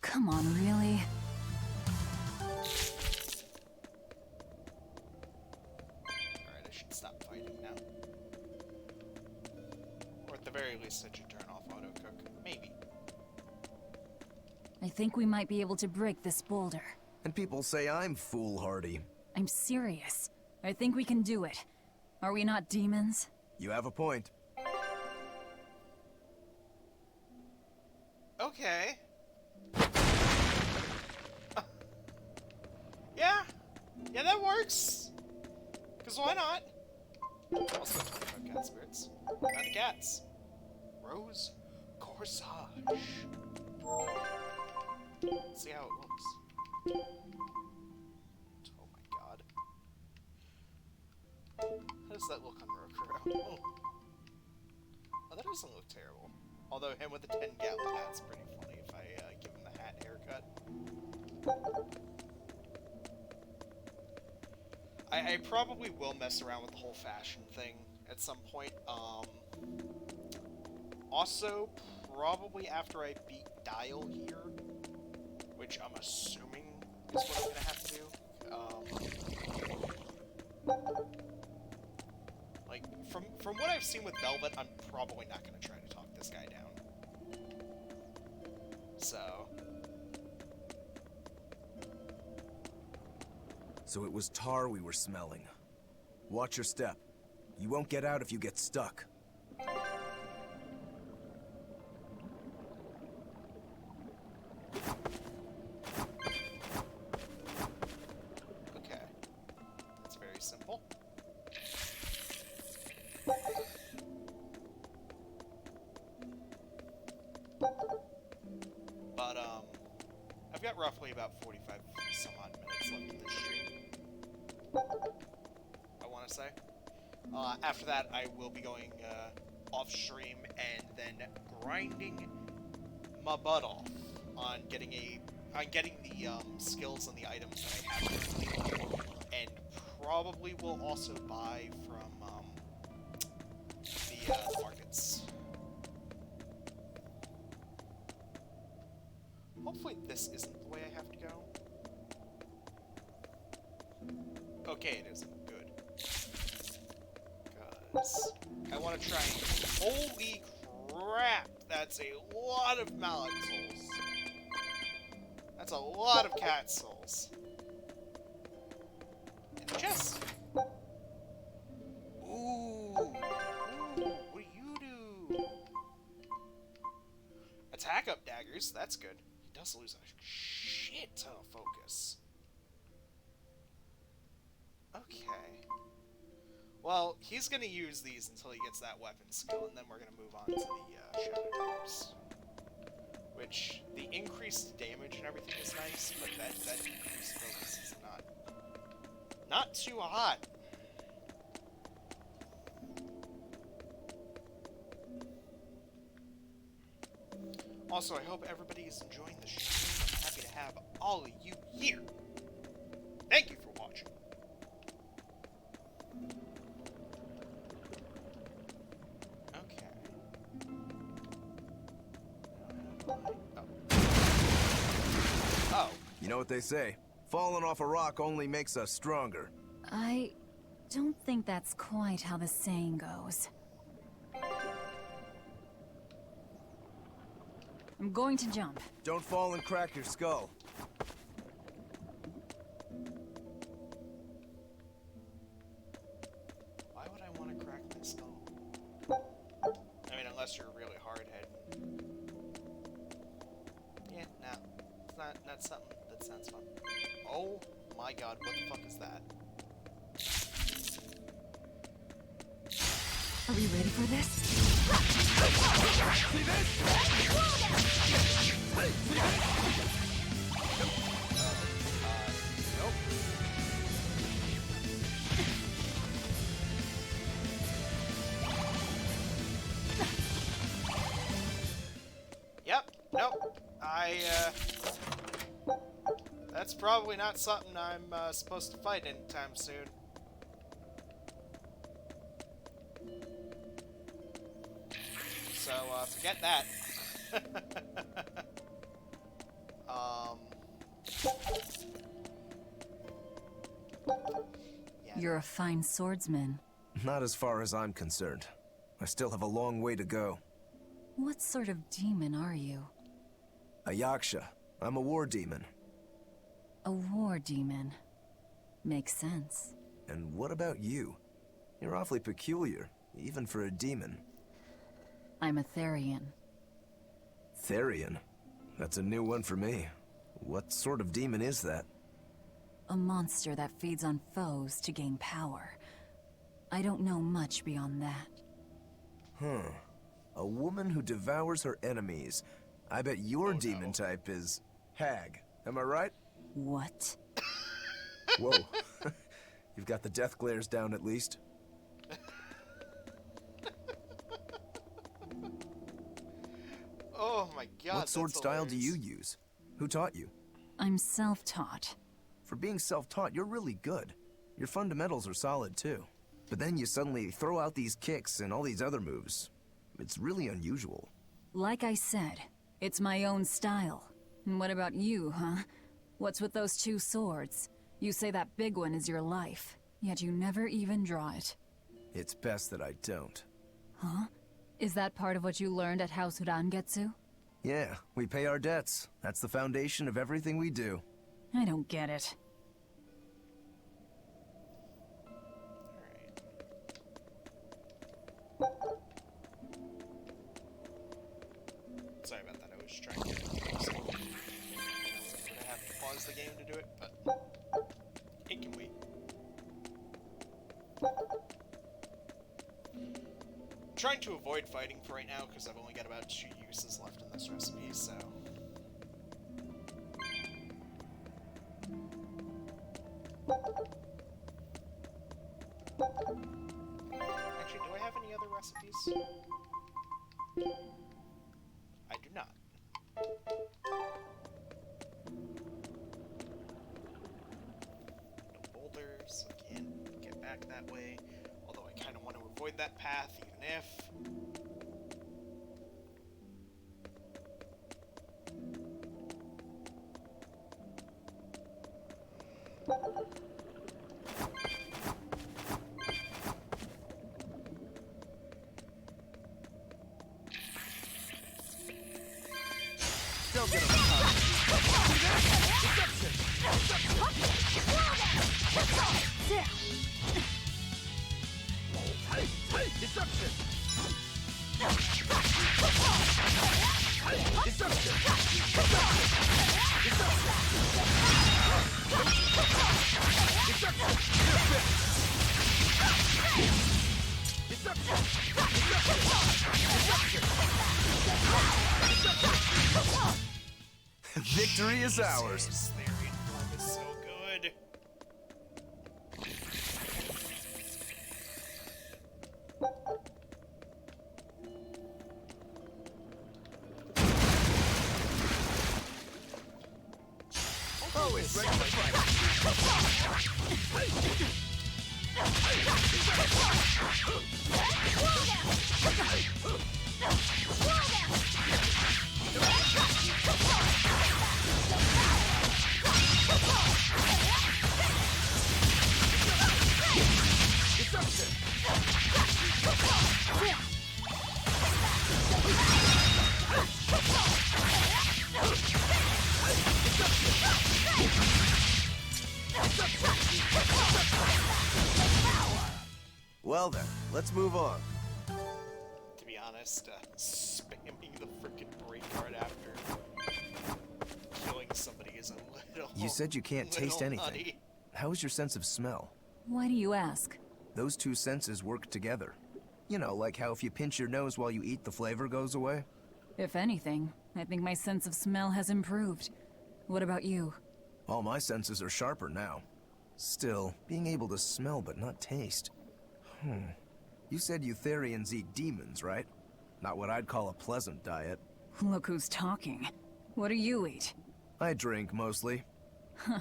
Come on, really? Alright, I should stop fighting now. Or at the very least, I should turn off auto-cook. Maybe. I think we might be able to break this boulder. And people say I'm foolhardy. I'm serious. I think we can do it. Are we not demons? You have a point. Okay. Yeah, that works. Because why not? Also, 25 cat spirits. Not the cats. Rose Corsage. Let's see how it looks. Oh my god. How does that look on Rokuro? Oh, that doesn't look terrible. Although him with the 10-gallon hat's pretty funny if I give him the hat haircut. I probably will mess around with the whole fashion thing at some point. Also, probably after I beat Dial here, which I'm assuming is what I'm gonna have to do. Like, from what I've seen with Velvet, I'm probably not gonna try to talk this guy down. So it was tar we were smelling. Watch your step. You won't get out if you get stuck. Okay. That's very simple. But, I've got roughly about 45 some odd minutes left in this stream. I want to say. After that, I will be going off stream and then grinding my butt off on getting the skills and the items that I have currently, and probably will also buy from the markets. Hopefully this isn't the way I have to go. Okay, it isn't. Good. Because I want to try and... Holy crap! That's a lot of Malak souls. That's a lot of cat souls. And chest. Ooh. Ooh. What do you do? Attack up daggers. That's good. He does lose a shit ton of focus. Okay. Well, he's gonna use these until he gets that weapon skill, and then we're gonna move on to the Shadow Daggers. Which, the increased damage and everything is nice, but that increased focus is not too hot. Also, I hope everybody is enjoying the stream. I'm happy to have all of you here. Thank you for watching. Oh. You know what they say? Falling off a rock only makes us stronger. I don't think that's quite how the saying goes. I'm going to jump. Don't fall and crack your skull. Why would I want to crack my skull? I mean, unless you're really hard-headed. Yeah, no. It's not something that sounds fun. Oh my god, what the fuck is that? Are we ready for this? Nope. Yep, nope. That's probably not something I'm supposed to fight anytime soon. So, forget that. Yeah. You're a fine swordsman. Not as far as I'm concerned. I still have a long way to go. What sort of demon are you? A Yaksha. I'm a war demon. A war demon. Makes sense. And what about you? You're awfully peculiar, even for a demon. I'm a Therian. Therian? That's a new one for me. What sort of demon is that? A monster that feeds on foes to gain power. I don't know much beyond that. Huh. A woman who devours her enemies. I bet your demon type is hag. Am I right? What? Whoa. You've got the death glares down at least. Oh my god. What sword style do you use? Who taught you? I'm self-taught. For being self-taught, you're really good. Your fundamentals are solid too. But then you suddenly throw out these kicks and all these other moves. It's really unusual. Like I said, it's my own style. And what about you, huh? What's with those two swords? You say that big one is your life, yet you never even draw it. It's best that I don't. Huh? Is that part of what you learned at House Urangetsu? Yeah, we pay our debts. That's the foundation of everything we do. I don't get it. Sorry about that, I was trying to so, I have to pause the game to do it, but it can wait. I'm trying to avoid fighting for right now because I've only got about 2 uses left in this recipe, so... Actually, do I have any other recipes? I do not. No boulders, I can't get back that way. Although I kind of want to avoid that path, even if... Still get him. Deception! Victory is ours. Their inform is so good. Always ready to fight. Well then, let's move on. To be honest, spamming the frickin' break card after killing somebody is a little... You said you can't taste little anything. nutty. How is your sense of smell? Why do you ask? Those two senses work together. You know, like how if you pinch your nose while you eat, the flavor goes away? If anything, I think my sense of smell has improved. What about you? All my senses are sharper now. Still, being able to smell but not taste. You said Eutherians eat demons, right? Not what I'd call a pleasant diet. Look who's talking. What do you eat? I drink, mostly. Huh,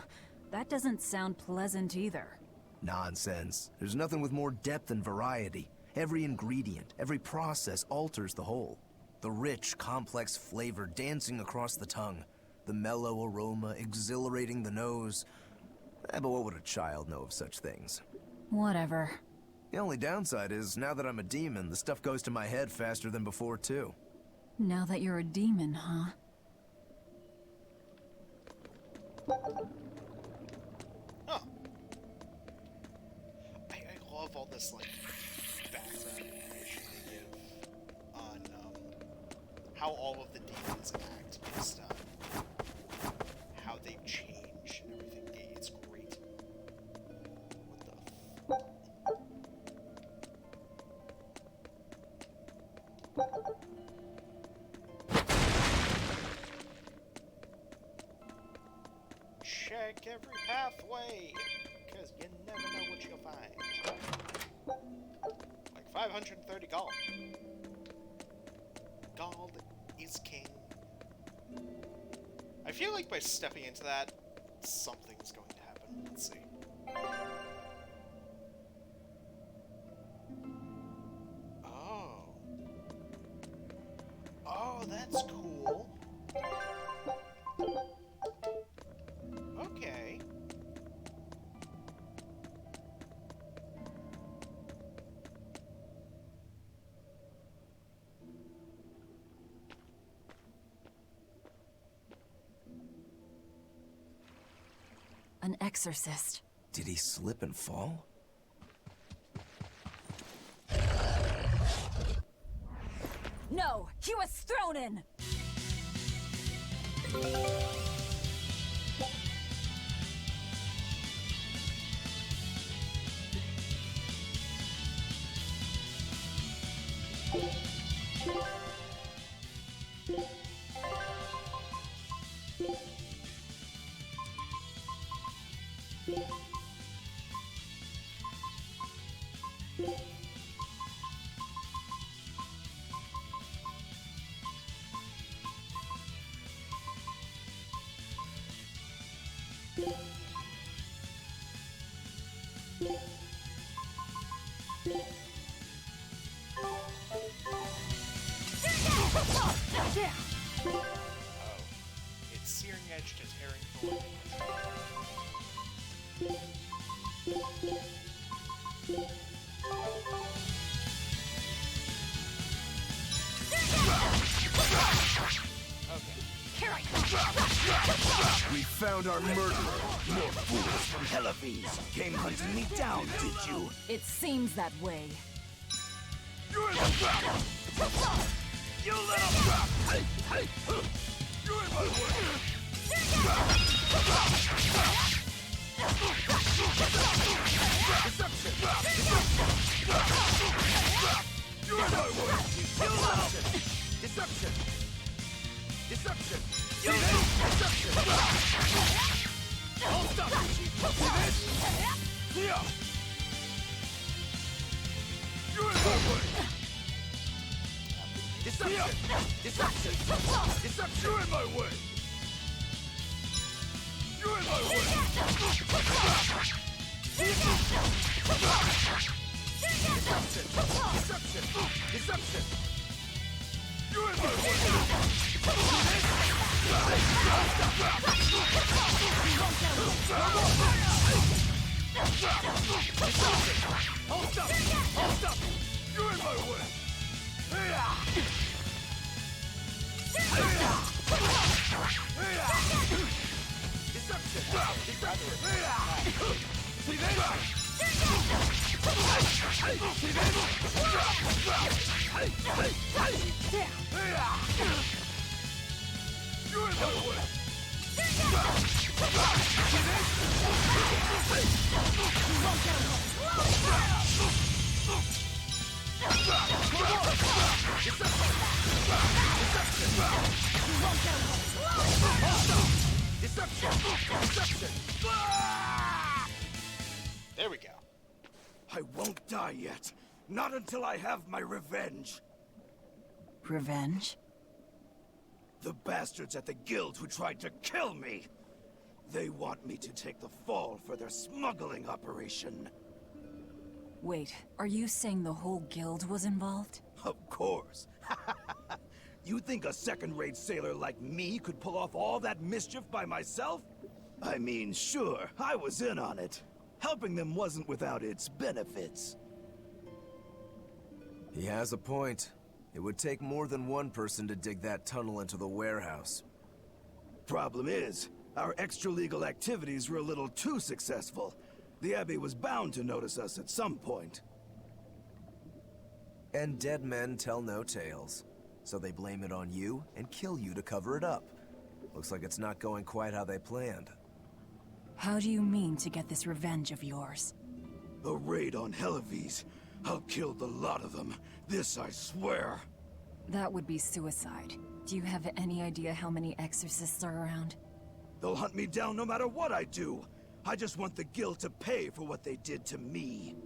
that doesn't sound pleasant either. Nonsense. There's nothing with more depth and variety. Every ingredient, every process alters the whole. The rich, complex flavor dancing across the tongue. The mellow aroma exhilarating the nose. But what would a child know of such things? Whatever. The only downside is, now that I'm a demon, the stuff goes to my head faster than before, too. Now that you're a demon, huh? Huh. I love all this, like, background information they give on, how all of the demons act based on how they change and everything. It's great. Check every pathway, because you never know what you'll find. Like 530 gold. Gold is king. I feel like by stepping into that, something's going to happen. Let's see. Oh. Oh, that's cool. Okay. An exorcist. Did he slip and fall? No! He was thrown in! Oh. It's searing edge to tearing thorn. We found our murderer. More fools from Helavis came hunting me down, did you? It seems that way. You're in the trap! You little trap! Hey! You're in my way! Deception! You're in my way! You little... Deception! Deception! You little... Deception! Hold stop! See this? Here! You're in my way! Deception! Deception! Deception! You're in my way! You're in my way! Deception! Deception! Deception! You're in my way! Hold up! Hold up! You're in my way! Deception! Deception! See this? See this? You're in my way! There we go. I won't die yet. Not until I have my revenge. Revenge? The bastards at the guild who tried to kill me. They want me to take the fall for their smuggling operation. Wait, are you saying the whole guild was involved? Of course. You think a second-rate sailor like me could pull off all that mischief by myself? I mean, sure, I was in on it. Helping them wasn't without its benefits. He has a point. It would take more than one person to dig that tunnel into the warehouse. Problem is, our extra-legal activities were a little too successful. The Abbey was bound to notice us at some point. And dead men tell no tales. So they blame it on you and kill you to cover it up. Looks like it's not going quite how they planned. How do you mean to get this revenge of yours? A raid on Helavis. I'll kill the lot of them. This I swear. That would be suicide. Do you have any idea how many exorcists are around? They'll hunt me down no matter what I do. I just want the guild to pay for what they did to me.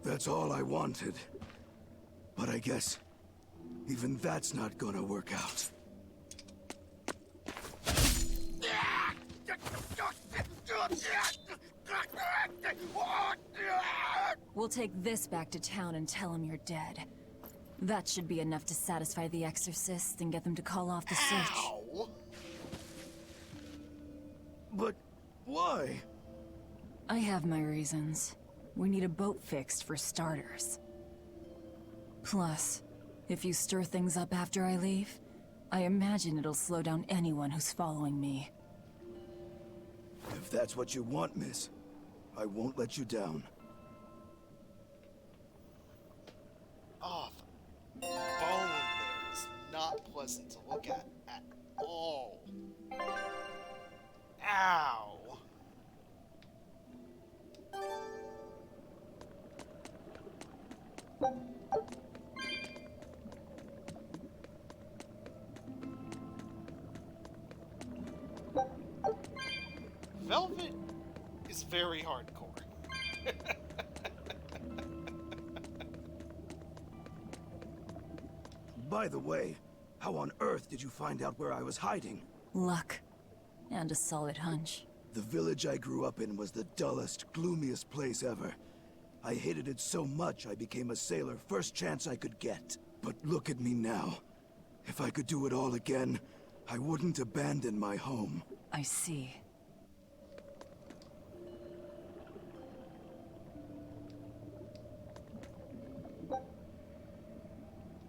That's all I wanted. But I guess even that's not gonna work out. We'll take this back to town and tell him you're dead. That should be enough to satisfy the exorcists and get them to call off the search. Ow. But why? I have my reasons. We need a boat fixed for starters. Plus, if you stir things up after I leave, I imagine it'll slow down anyone who's following me. If that's what you want, miss, I won't let you down. Oh, the bone there is not pleasant to look at all. Ow. Velvet is very hardcore. By the way, how on earth did you find out where I was hiding? Luck. And a solid hunch. The village I grew up in was the dullest, gloomiest place ever. I hated it so much I became a sailor first chance I could get. But look at me now. If I could do it all again, I wouldn't abandon my home. I see.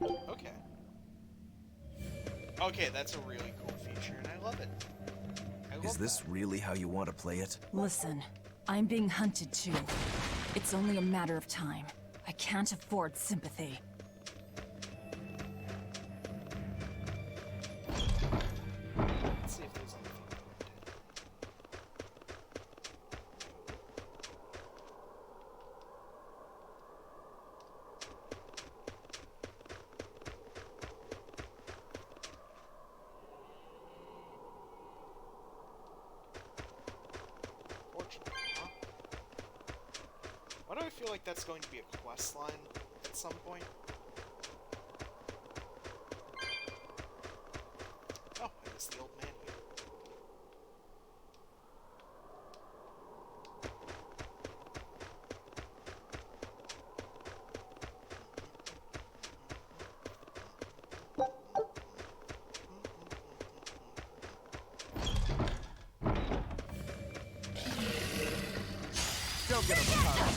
Okay. Okay, that's a really cool feature, and I love it. Is this really how you want to play it? Listen, I'm being hunted too. It's only a matter of time. I can't afford sympathy. Let's see if there's anything. Fortunately, huh? Why do I feel like that's going to be a quest line at some point? Oh, I missed the old man here. Don't get overpowered.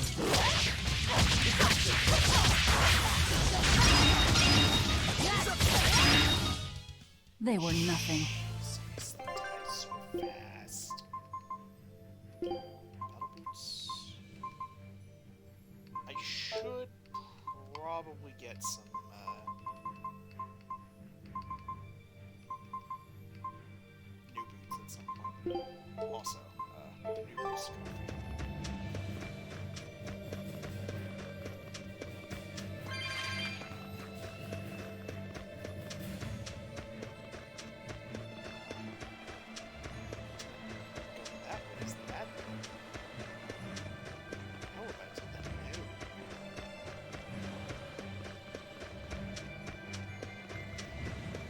They were nothing. Six, that dies so fast. Battle boots. I should probably get some, new boots at some point. Also, new boots.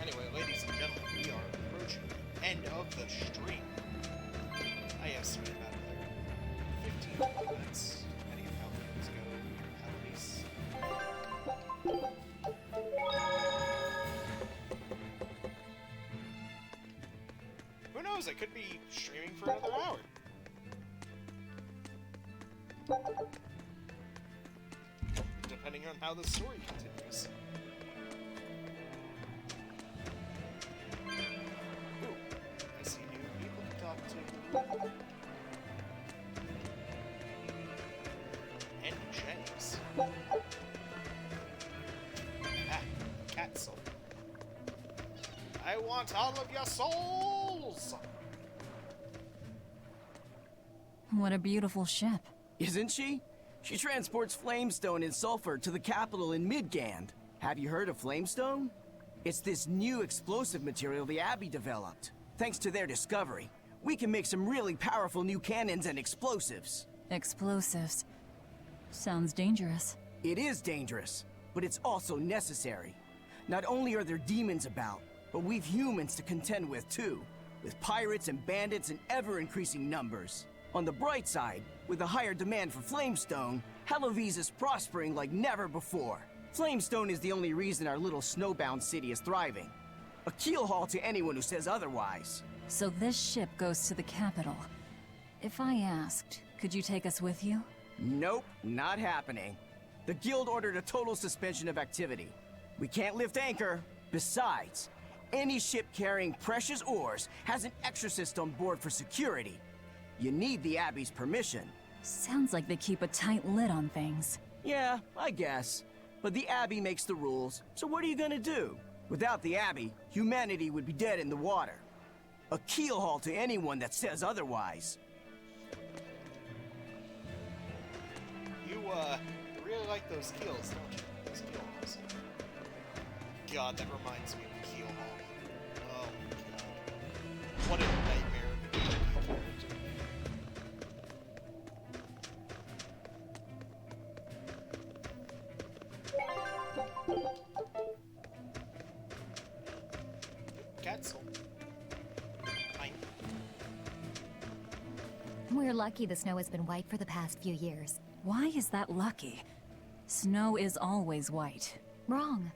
Anyway, ladies and gentlemen, we are approaching the end of the stream. I estimate about another 15 minutes, depending on how things go, at least. Who knows? I could be streaming for another hour. Depending on how the story continues. Ooh, I see new people to talk to. And James. Ah, cat soul. I want all of your souls! What a beautiful ship. Isn't she? She transports flamestone and sulfur to the capital in Midgand. Have you heard of flamestone? It's this new explosive material the Abbey developed. Thanks to their discovery, we can make some really powerful new cannons and explosives. Explosives. Sounds dangerous. It is dangerous, but it's also necessary. Not only are there demons about, but we've humans to contend with too, with pirates and bandits in ever-increasing numbers. On the bright side, with a higher demand for flamestone, Hellowes is prospering like never before. Flamestone is the only reason our little snowbound city is thriving. A keelhaul to anyone who says otherwise. So this ship goes to the capital. If I asked, could you take us with you? Nope, not happening. The Guild ordered a total suspension of activity. We can't lift anchor. Besides, any ship carrying precious ores has an exorcist on board for security. You need the Abbey's permission. Sounds like they keep a tight lid on things. Yeah, I guess. But the Abbey makes the rules, so what are you gonna do? Without the Abbey, humanity would be dead in the water. A keelhaul to anyone that says otherwise. You, really like those keels, don't you? Those keelhauls. God, that reminds me of keelhaul. Oh, God. What a nightmare. Cancel. We're lucky the snow has been white for the past few years. Why is that lucky? Snow is always white. Wrong.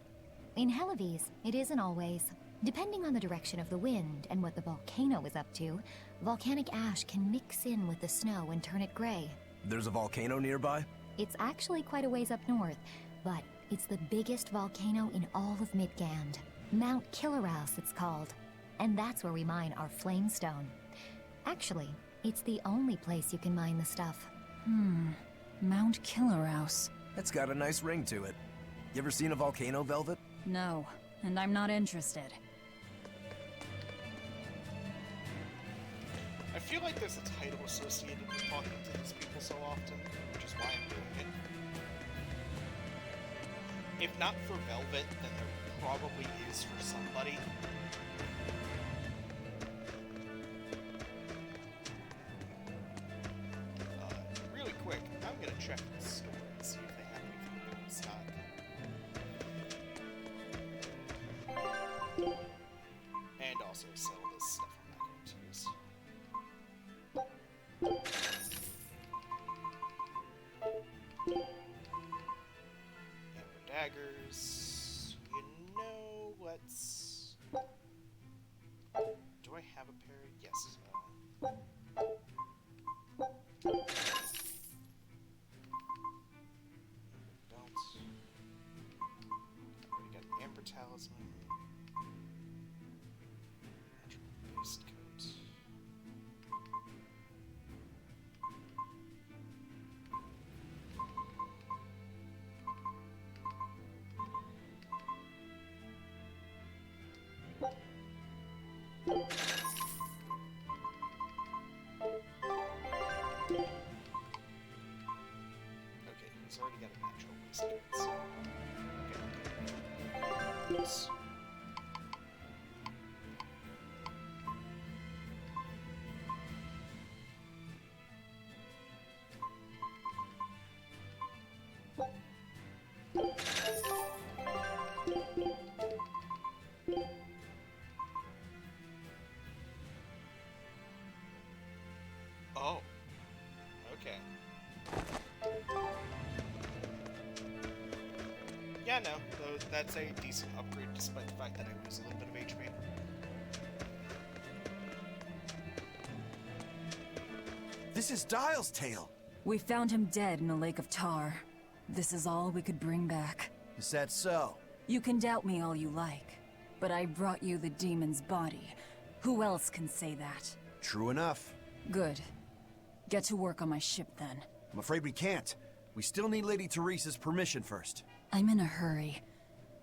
In Hellowes, it isn't always. Depending on the direction of the wind and what the volcano is up to, volcanic ash can mix in with the snow and turn it gray. There's a volcano nearby? It's actually quite a ways up north, but it's the biggest volcano in all of Midgand. Mount Killerhouse, it's called. And that's where we mine our flamestone. Actually, it's the only place you can mine the stuff. Mount Killerhouse. It's got a nice ring to it. You ever seen a volcano, Velvet? No, and I'm not interested. I feel like there's a title associated with talking to these people so often, which is why I'm doing it. If not for Velvet, then there probably is for somebody. Really quick, I'm gonna check the store and see if they have anything in stock. And also sell this stuff I'm not going to use. Amber daggers. You know, let's... Do I have a pair? Yes. Belt. Already got an amber talisman. Natural based coat. Okay, he's already got a natural based coat, so... Okay. Oops. Oh. Okay. Yeah, no, that's a decent upgrade despite the fact that I lose a little bit of HP. This is Dial's tale. We found him dead in a lake of tar. This is all we could bring back. Is that so? You can doubt me all you like, but I brought you the demon's body. Who else can say that? True enough. Good. Get to work on my ship then. I'm afraid we can't. We still need Lady Teresa's permission first. I'm in a hurry.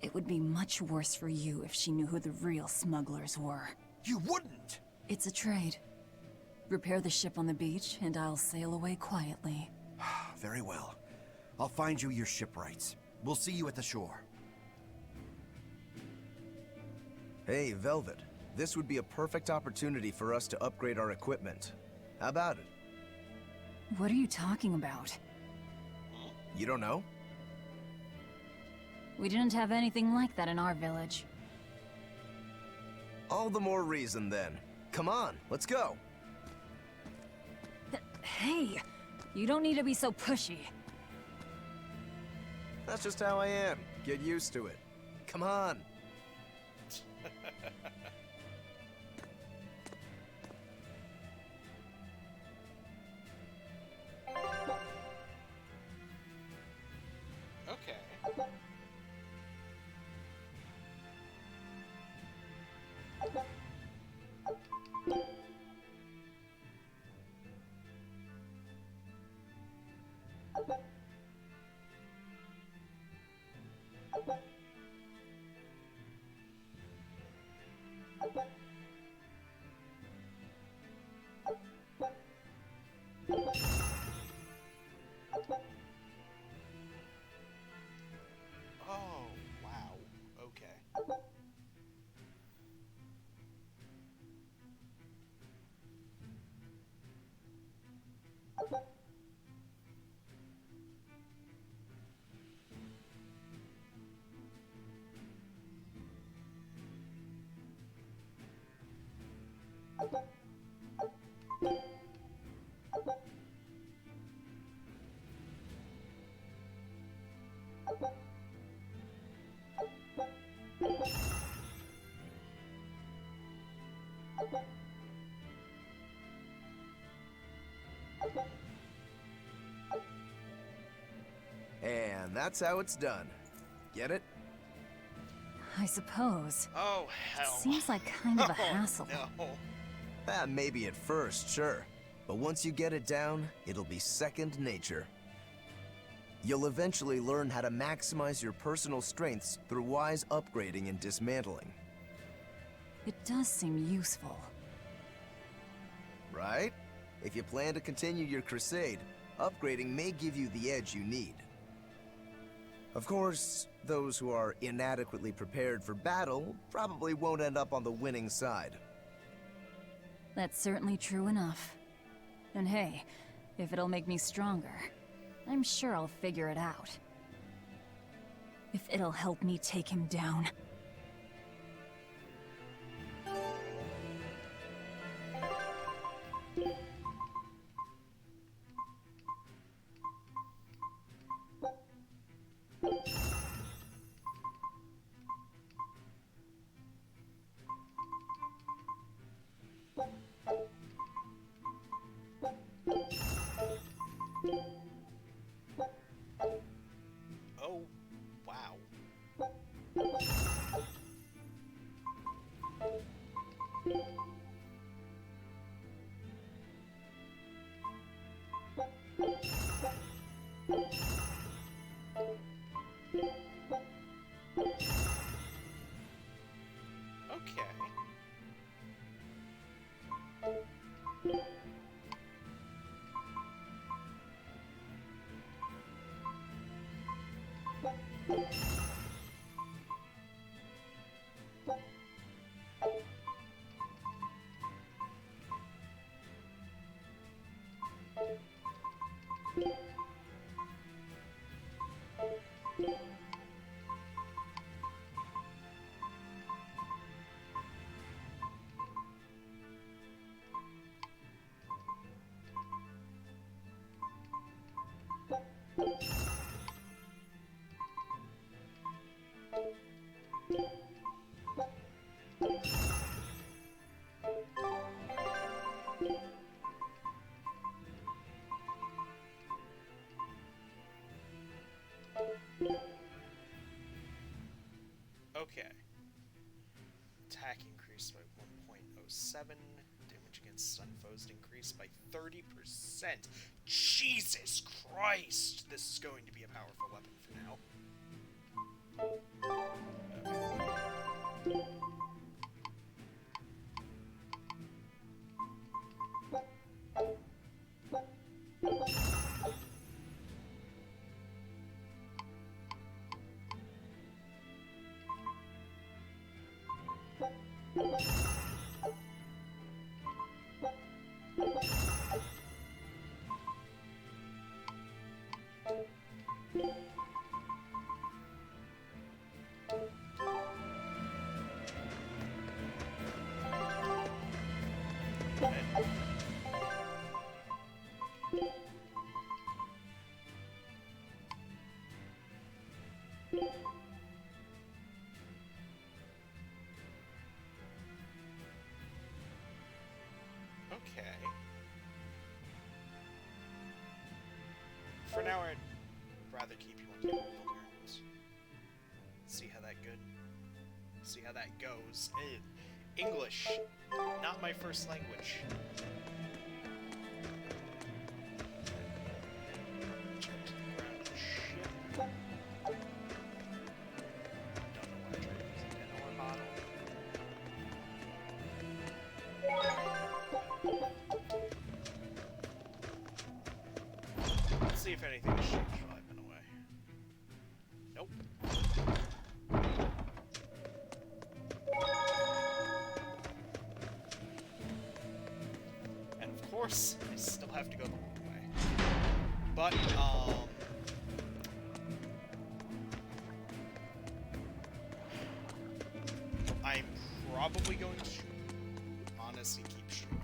It would be much worse for you if she knew who the real smugglers were. You wouldn't! It's a trade. Repair the ship on the beach, and I'll sail away quietly. Very well. I'll find you your shipwrights. We'll see you at the shore. Hey, Velvet. This would be a perfect opportunity for us to upgrade our equipment. How about it? What are you talking about? You don't know? We didn't have anything like that in our village. All the more reason, then. Come on, let's go. Hey, you don't need to be so pushy. That's just how I am. Get used to it. Come on. Okay. Oh, wow. Okay. And that's how it's done. Get it? I suppose. Oh, hell. Seems like kind of a hassle. No. Maybe at first, sure. But once you get it down, it'll be second nature. You'll eventually learn how to maximize your personal strengths through wise upgrading and dismantling. It does seem useful. Right? If you plan to continue your crusade, upgrading may give you the edge you need. Of course, those who are inadequately prepared for battle probably won't end up on the winning side. That's certainly true enough. And hey, if it'll make me stronger, I'm sure I'll figure it out. If it'll help me take him down. Oh, wow. Okay. Okay. Attack increased by 1.07. Damage against stun foes increased by 30%. Jesus Christ! This is going to be a powerful weapon for now. for now, I'd rather keep you on capable terms. See how that good? See how that goes. English, not my first language. Check to the ground ship. Don't know what I tried to use a 10-hour bottle. Let's see if anything has changed while I've been away. Nope. And of course, I still have to go the long way. But, I'm probably going to honestly keep streaming.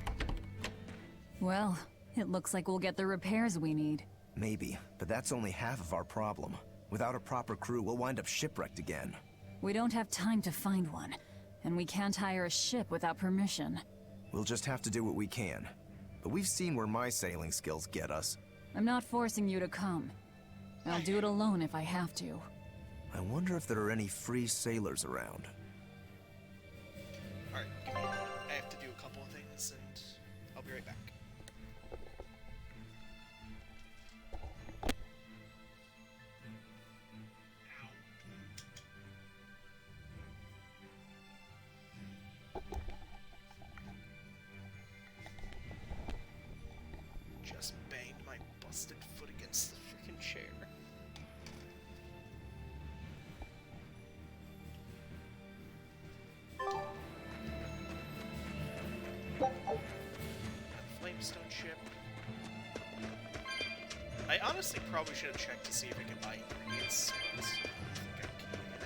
Well, it looks like we'll get the repairs we need. Maybe, but that's only half of our problem. Without a proper crew, we'll wind up shipwrecked again. We don't have time to find one, and we can't hire a ship without permission. We'll just have to do what we can. But we've seen where my sailing skills get us. I'm not forcing you to come. I'll do it alone if I have to. I wonder if there are any free sailors around. Alright, give me a moment. I have to do a couple of things, and I'll be right back. Just banged my busted foot against the freaking chair. Flamestone ship. I honestly probably should have checked to see if I could buy ingredients, but I don't think I can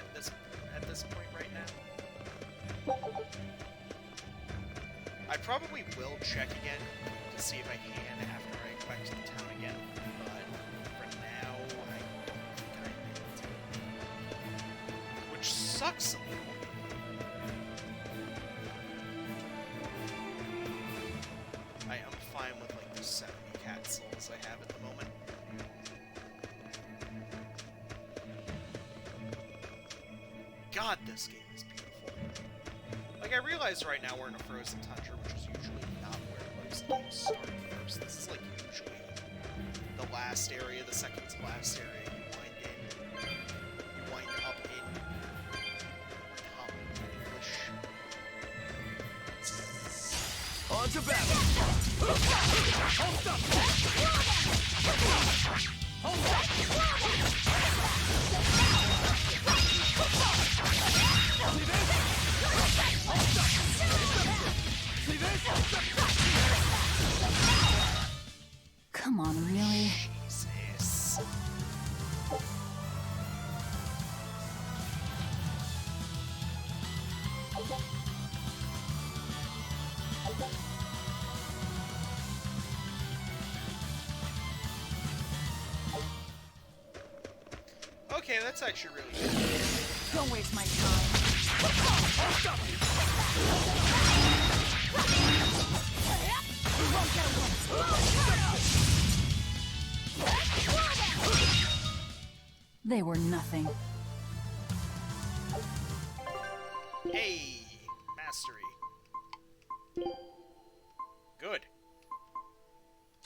at this point right now. I probably will check again to see if I can after I go back to the town again, but for now, I don't think I'm able to. Which sucks a little. I am fine with like the 70 cat souls I have at the moment. God, this game is beautiful. Like, I realize right now we're in a frozen tundra, which is usually not where most games start first. This is like usually the last area, the second to last area you wind in. You wind up in English. On to battle! Hold up! Hold up! See this? Hold up! See this? Come on, really? Jesus. Okay, that's actually really good. Don't waste my time. They were nothing. Hey, mastery. Good.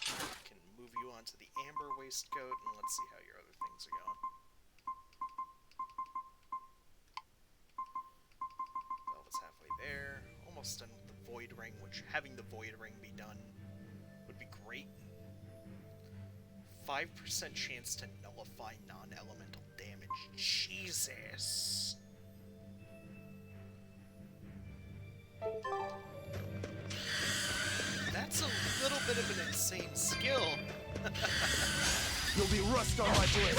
Can move you onto the amber waistcoat, and let's see how your other things are going. Velvet's halfway there. Almost done with the void ring, which having the void ring be done would be great. 5% chance to nullify non-elemental damage. Jesus. That's a little bit of an insane skill. You'll be rust on my blade.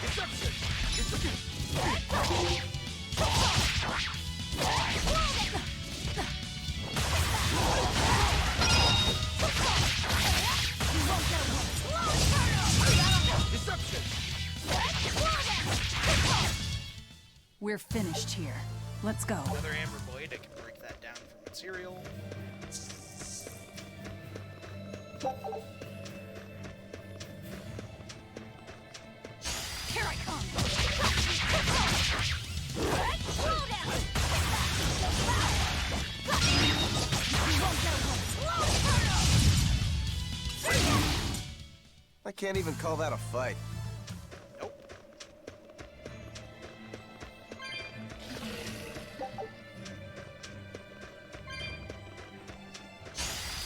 Deception! Deception! We're finished here. Let's go. Another amber blade, I can break that down for material. Here I come! I can't even call that a fight.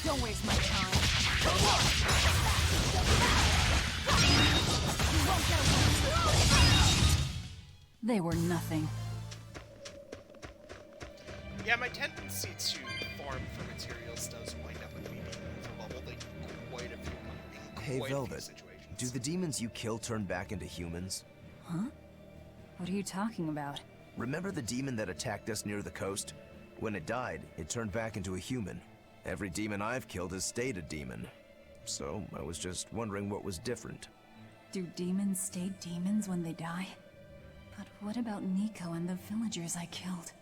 Don't waste my time. They were nothing. Yeah, my tendency to farm for materials does wind up with me being overleveled in quite a few Hey, quite a few Velvet, situations. do the demons you kill turn back into humans? Huh? What are you talking about? Remember the demon that attacked us near the coast? When it died, it turned back into a human. Every demon I've killed has stayed a demon. So, I was just wondering what was different. Do demons stay demons when they die? But what about Nico and the villagers I killed?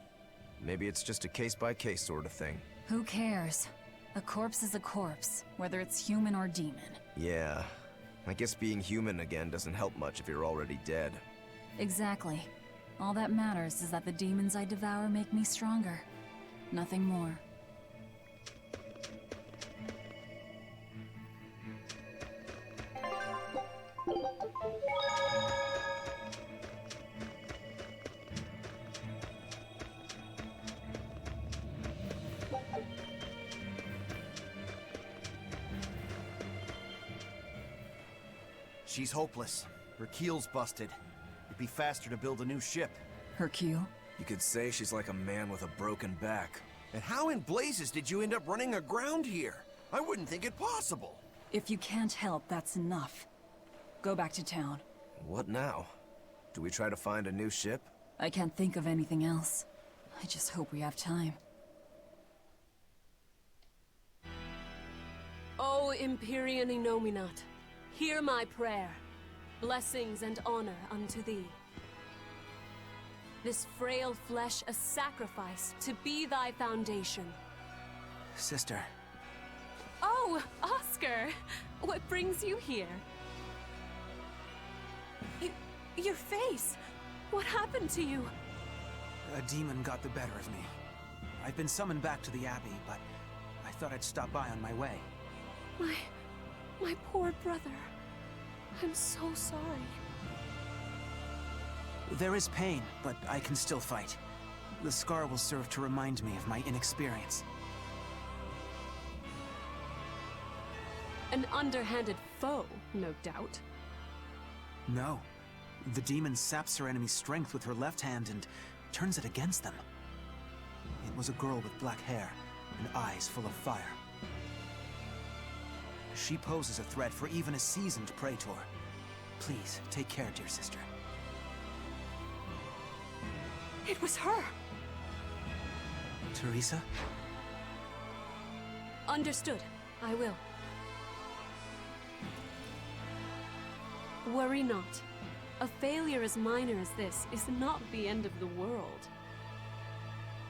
Maybe it's just a case-by-case sort of thing. Who cares? A corpse is a corpse, whether it's human or demon. Yeah, I guess being human again doesn't help much if you're already dead. Exactly. All that matters is that the demons I devour make me stronger. Nothing more. She's hopeless. Her keel's busted. It'd be faster to build a new ship. Hercule? You could say she's like a man with a broken back. And how in blazes did you end up running aground here? I wouldn't think it possible. If you can't help, that's enough. Go back to town. What now? Do we try to find a new ship? I can't think of anything else. I just hope we have time. O Empyrean Innominat, hear my prayer. Blessings and honor unto thee. This frail flesh a sacrifice to be thy foundation. Sister. Oh, Oscar! What brings you here? Your face! What happened to you? A demon got the better of me. I've been summoned back to the Abbey, but I thought I'd stop by on my way. My poor brother. I'm so sorry. There is pain, but I can still fight. The scar will serve to remind me of my inexperience. An underhanded foe, no doubt. No. The demon saps her enemy's strength with her left hand and turns it against them. It was a girl with black hair and eyes full of fire. She poses a threat for even a seasoned praetor. Please, take care, dear sister. It was her! Teresa? Understood. I will. Worry not. A failure as minor as this is not the end of the world.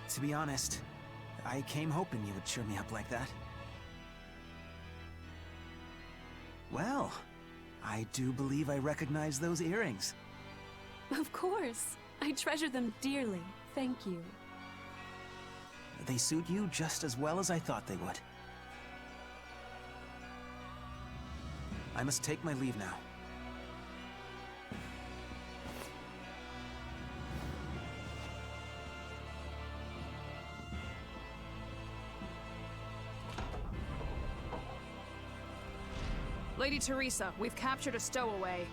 To be honest, I came hoping you would cheer me up like that. Well, I do believe I recognize those earrings. Of course. I treasure them dearly. Thank you. They suit you just as well as I thought they would. I must take my leave now. Lady Teresa, we've captured a stowaway.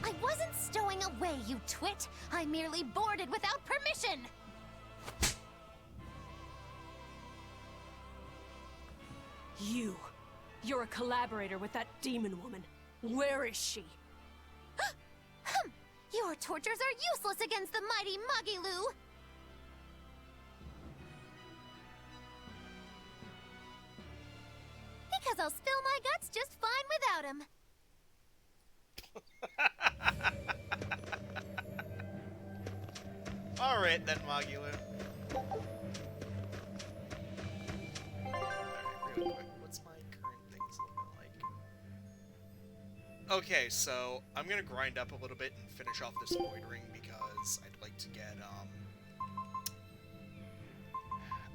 I wasn't stowing away, you twit. I merely boarded without permission. You're a collaborator with that demon woman. Where is she? Your tortures are useless against the mighty Magilu. Because I'll spill my guts just fine without him. Alright then, Magilu. Alright, real quick, what's my current things Okay, so I'm gonna grind up a little bit and finish off this void ring because I'd like to get,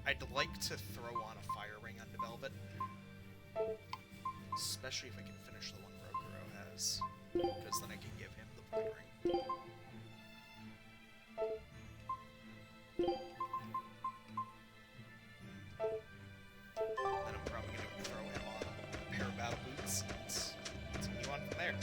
I'd like to throw on a fire ring onto Velvet. Especially if I can finish the one Rokuro has. Because then I can give him the void ring. Then I'm probably gonna throw him on a pair of battle boots and continue on from there.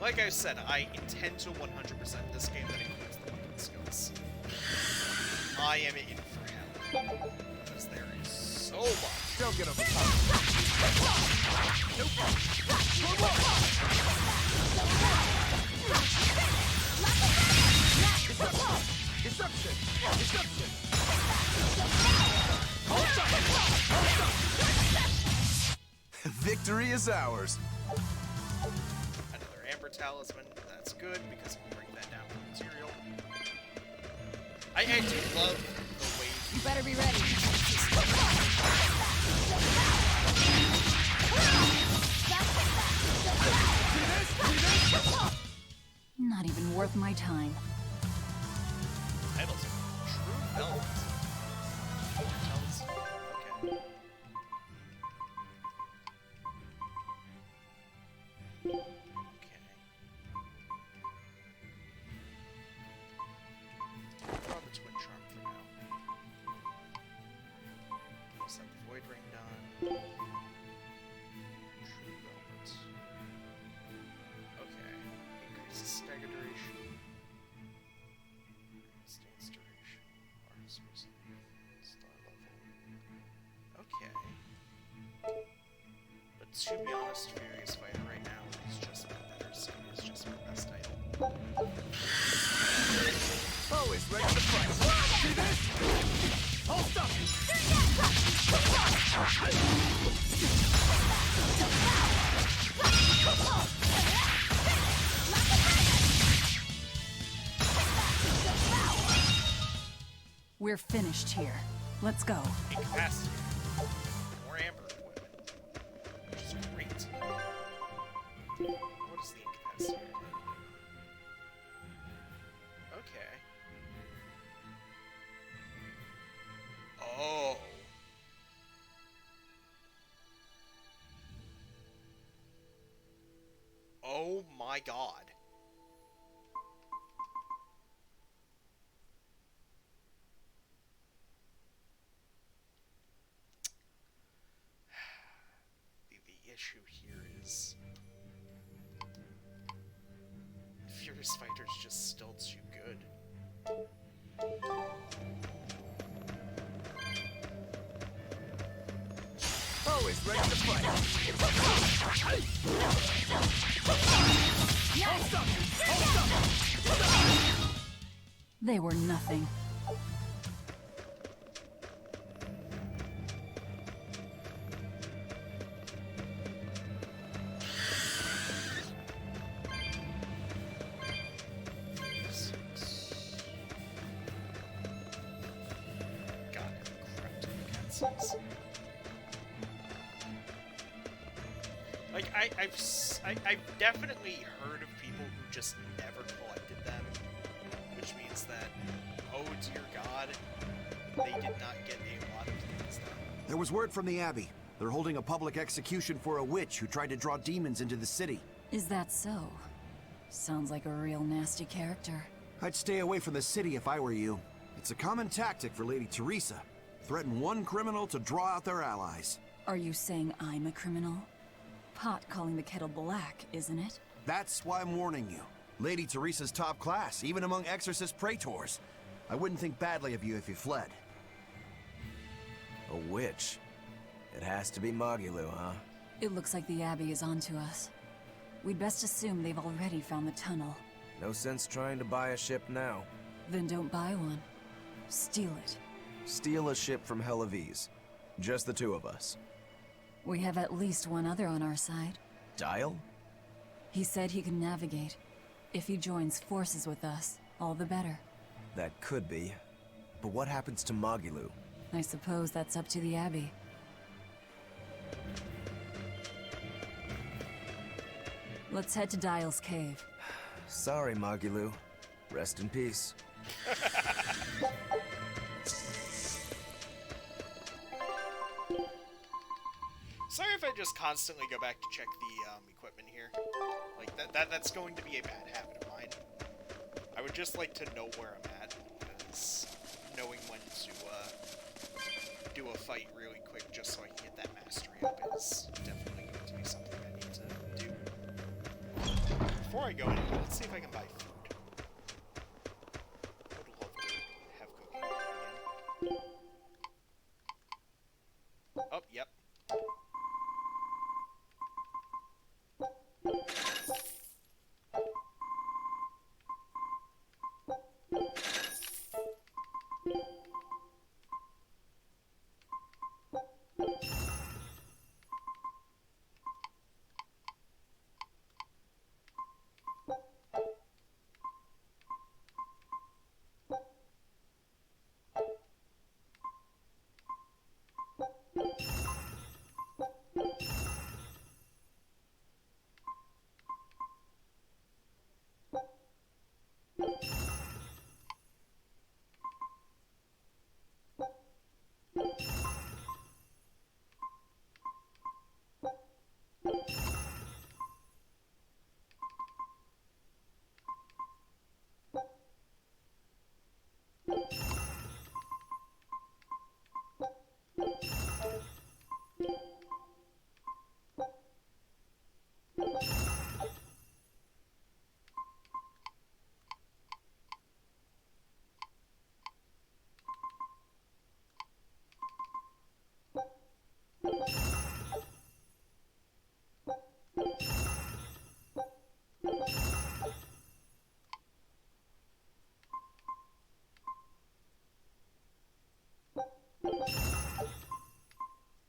Like I said, I intend to 100% this game that includes the weapon skills. I am in for hell. Because there is so much. Don't get up. Victory is ours. Another Amber Talisman, that's good because we'll bring that down with material. I do love the way You better be ready. Not even worth my time. titles are true velvet. Okay. Throw on the twin charm for now. Let's have the void ring done. True velvet. Okay. Increases stagger duration. Stance duration. Arms star level. Okay. But to be honest, Furious Fighter right now is just my better skin, is just my best title. Always ready to fight. See this? Hold up! We're finished here. Let's go. Incapacity. More amber equipment. Which is great. What is the incapacity? Okay. Oh. Oh my god. The issue here is Furious Fighter's just still too good. Always ready to fight. They were nothing. Like, I've definitely heard of people who just never collected them, which means that, oh dear God, they did not get a lot of things done. There was word from the Abbey. They're holding a public execution for a witch who tried to draw demons into the city. Is that so? Sounds like a real nasty character. I'd stay away from the city if I were you. It's a common tactic for Lady Teresa. Threaten one criminal to draw out their allies. Are you saying I'm a criminal? Pot calling the kettle black, isn't it? That's why I'm warning you. Lady Teresa's top class, even among exorcist praetors. I wouldn't think badly of you if you fled. A witch? It has to be Magilu, huh? It looks like the Abbey is onto us. We'd best assume they've already found the tunnel. No sense trying to buy a ship now. Then don't buy one. Steal it. Steal a ship from Helavis. Just the two of us. We have at least one other on our side. Dial? He said he can navigate. If he joins forces with us, all the better. That could be. But what happens to Magilu? I suppose that's up to the Abbey. Let's head to Dial's cave. Sorry, Magilu. Rest in peace. Sorry if I just constantly go back to check the equipment here. Like, that's going to be a bad habit of mine. I would just like to know where I'm at, because knowing when to do a fight really quick just so I can get that mastery up is definitely going to be something I need to do. Before I go in, let's see if I can buy food. I would love to have cooking again. Oh, yep.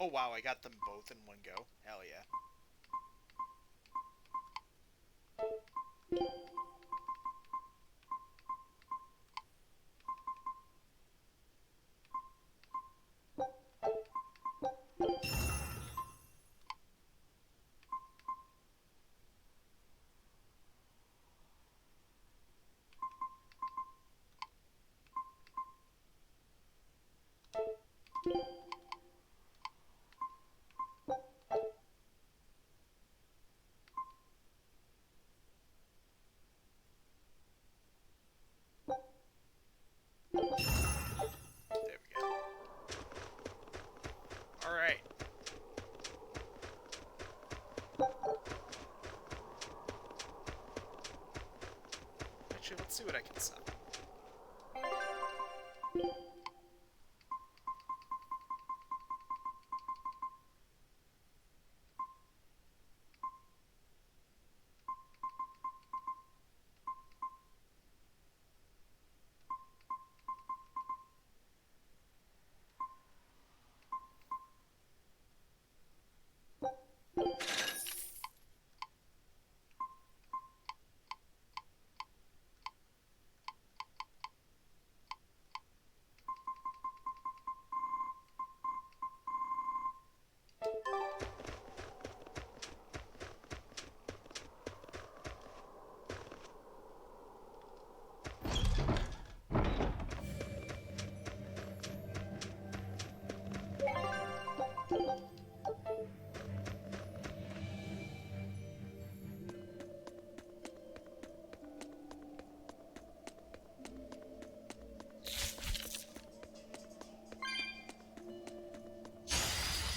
Oh wow, I got them both in one go. Hell yeah. There we go. Alright. Actually, let's see what I can sell.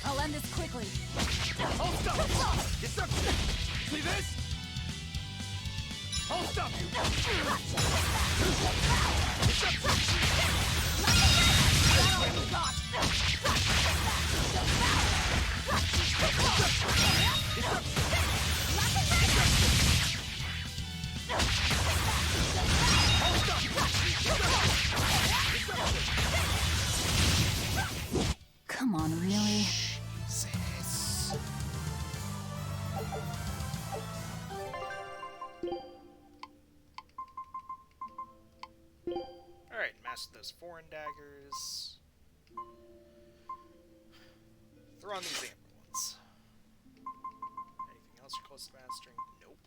I'll end this quickly. I'll stop you! It's up! See this? I'll stop you! Come on, really? Alright, master those foreign daggers. Throw on these amber ones. Anything else you're close to mastering? Nope.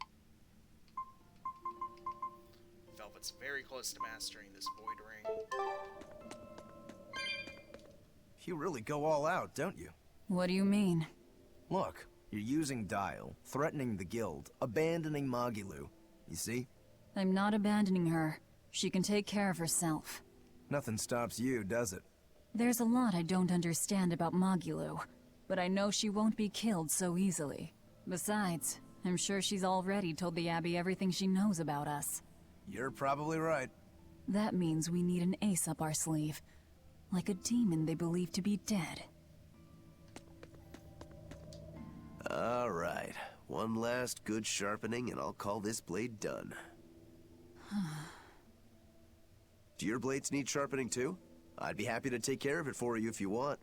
Velvet's very close to mastering this void ring. You really go all out, don't you? What do you mean? Look, you're using Dial, threatening the guild, abandoning Magilu. You see? I'm not abandoning her. She can take care of herself. Nothing stops you, does it? There's a lot I don't understand about Magilu, but I know she won't be killed so easily. Besides, I'm sure she's already told the Abbey everything she knows about us. You're probably right. That means we need an ace up our sleeve. Like a demon they believe to be dead. Alright, one last good sharpening and I'll call this blade done. Do your blades need sharpening too? I'd be happy to take care of it for you if you want.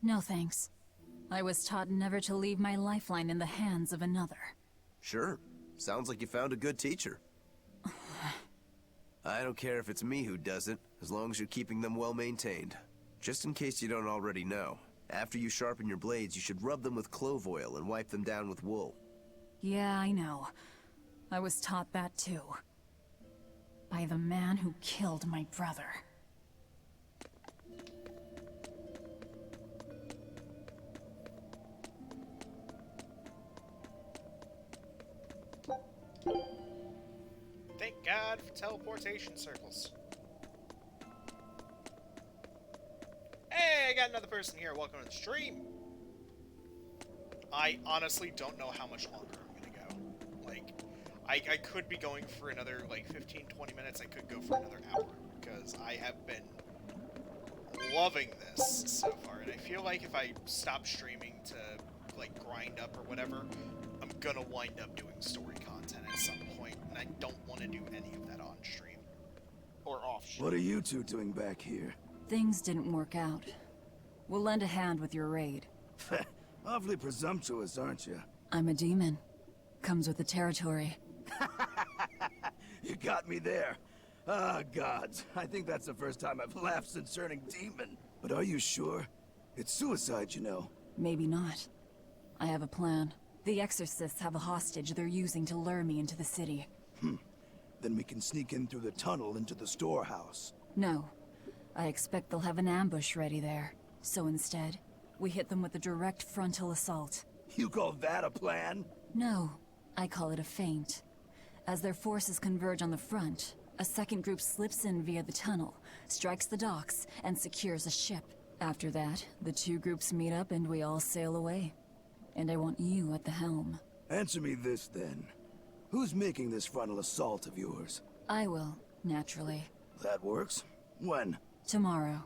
No thanks. I was taught never to leave my lifeline in the hands of another. Sure. Sounds like you found a good teacher. I don't care if it's me who does it, as long as you're keeping them well maintained. Just in case you don't already know, after you sharpen your blades, you should rub them with clove oil and wipe them down with wool. Yeah, I know. I was taught that too. By the man who killed my brother. Thank God for teleportation circles. Hey, I got another person here. Welcome to the stream. I honestly don't know how much longer I'm gonna go. Like, I could be going for another, like, 15-20 minutes. I could go for another hour, because I have been loving this so far. And I feel like if I stop streaming to, like, grind up or whatever, I'm gonna wind up doing story content at some point, and I don't want to do any of that on stream. Or off stream. What are you two doing back here? Things didn't work out. We'll lend a hand with your raid. Awfully presumptuous, aren't you? I'm a demon. Comes with the territory. You got me there. Ah, gods. I think that's the first time I've laughed since turning demon. But are you sure? It's suicide, you know. Maybe not. I have a plan. The exorcists have a hostage they're using to lure me into the city. Then we can sneak in through the tunnel into the storehouse. No. I expect they'll have an ambush ready there. So instead, we hit them with a direct frontal assault. You call that a plan? No. I call it a feint. As their forces converge on the front, a second group slips in via the tunnel, strikes the docks, and secures a ship. After that, the two groups meet up and we all sail away. And I want you at the helm. Answer me this, then. Who's making this frontal assault of yours? I will, naturally. That works. When? Tomorrow.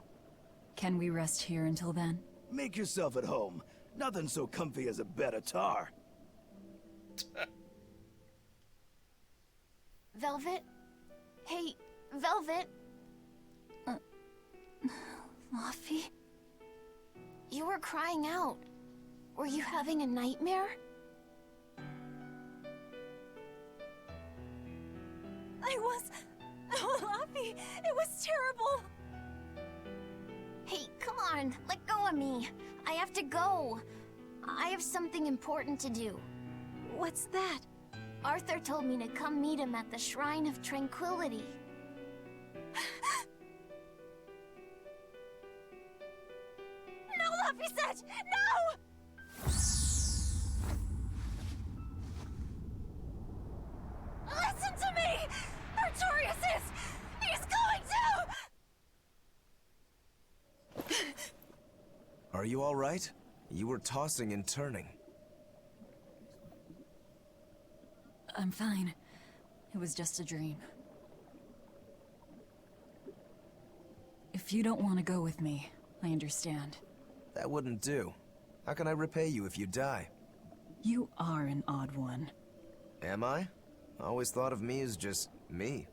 Can we rest here until then? Make yourself at home. Nothing so comfy as a bed of tar. Velvet? Hey, Velvet? Laffy? You were crying out. Were you having a nightmare? I was... Oh, Laffy, it was terrible! Hey, come on, let go of me. I have to go. I have something important to do. What's that? Arthur told me to come meet him at the Shrine of Tranquility. No, Laffy said! No! Listen to me! Artorius is... He's going to... Are you alright? You were tossing and turning. I'm fine. It was just a dream. If you don't want to go with me, I understand. That wouldn't do. How can I repay you if you die? You are an odd one. Am I? I always thought of me as just me.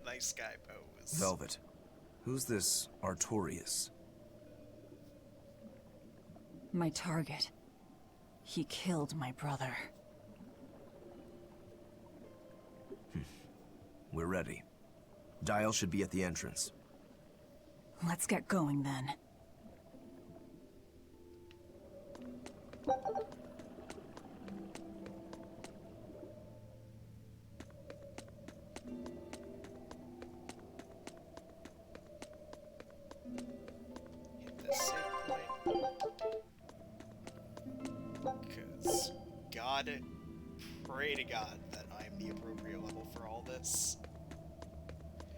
Nice guy pose. Velvet, who's this Artorius? My target. He killed my brother. We're ready. Dial should be at the entrance. Let's get going then. God. Pray to God that I am the appropriate level for all this.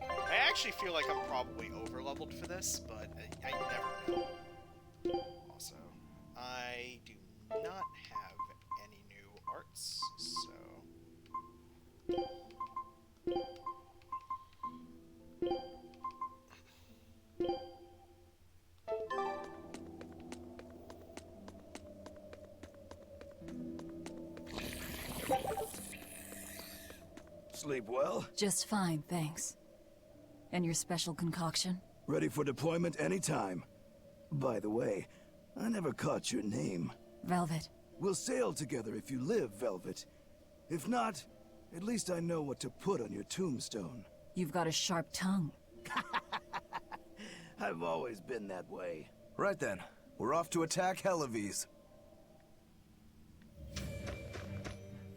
I actually feel like I'm probably over-leveled for this, but I never know. Also, I do not have any new arts, so... Sleep well? Just fine, thanks. And your special concoction? Ready for deployment anytime. By the way, I never caught your name. Velvet. We'll sail together if you live, Velvet. If not, at least I know what to put on your tombstone. You've got a sharp tongue. I've always been that way. Right then, we're off to attack Helives.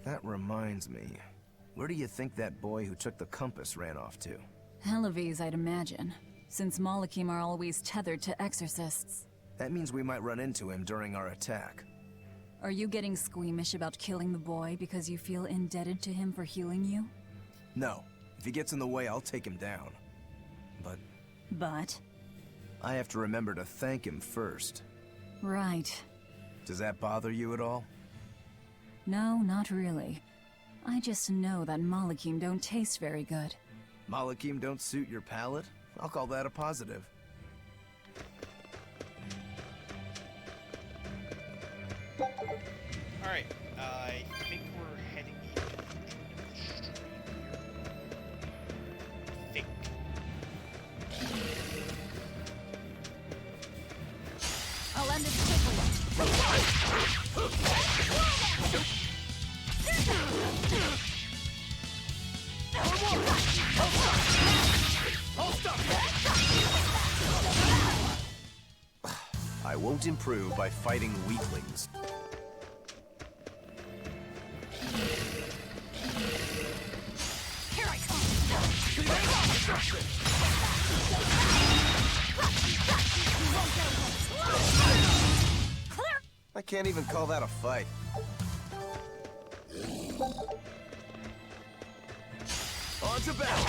That reminds me, where do you think that boy who took the compass ran off to? Helives, I'd imagine, since Malakhim are always tethered to exorcists. That means we might run into him during our attack. Are you getting squeamish about killing the boy because you feel indebted to him for healing you? No. If he gets in the way, I'll take him down. But? I have to remember to thank him first. Right. Does that bother you at all? No, not really. I just know that Malakhim don't taste very good. Malakhim don't suit your palate? I'll call that a positive. Alright, I think we're heading into the stream here. I'll end this quickly. I won't improve by fighting weaklings. Here I come. I can't even call that a fight. On to battle!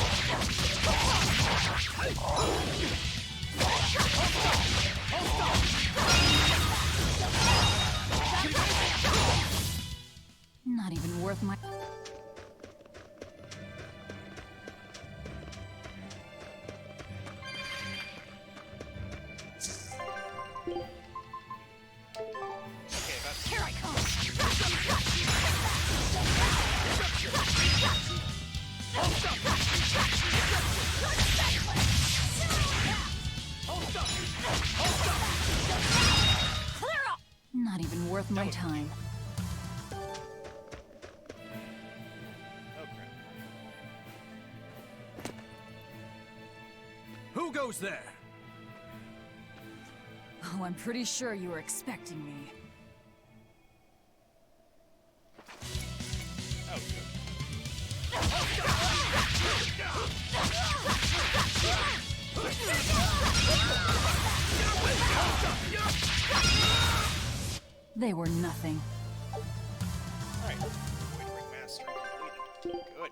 Not even worth my... Here I come. Not even worth my time. Who goes there? Oh, I'm pretty sure you were expecting me. Oh, They were nothing. Alright, Void Ring Mastery completed. Good.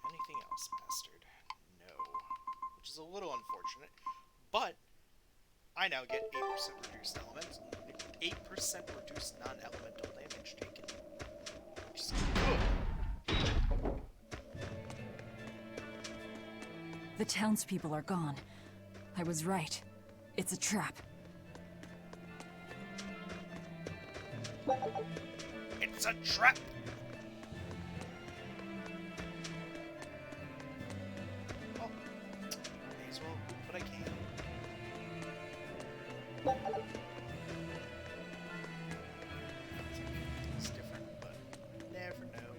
Anything else mastered? No. Which is a little unfortunate, but I now get 8% reduced elemental, 8% reduced non-elemental damage taken. Which is good. The townspeople are gone. I was right. It's a trap. It's a trap! Oh, may as well, but I can. It's different, but never know.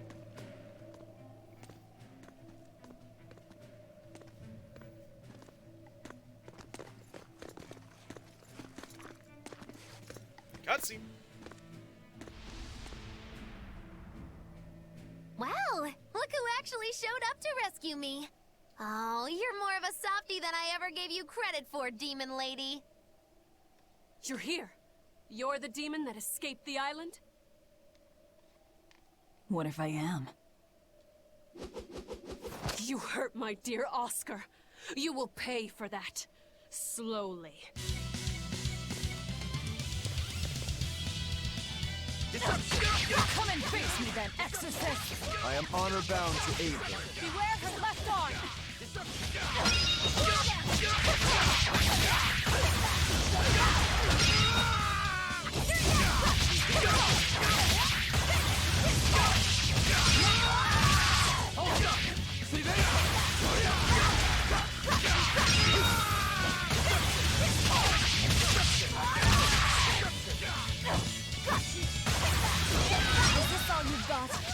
Cutscene. Wow, look who actually showed up to rescue me. Oh, you're more of a softie than I ever gave you credit for, Demon Lady. You're here. You're the demon that escaped the island? What if I am? You hurt my dear Oscar. You will pay for that. Slowly. Come and face me then, Exorcist! I am honor bound to aid them. Beware her left arm!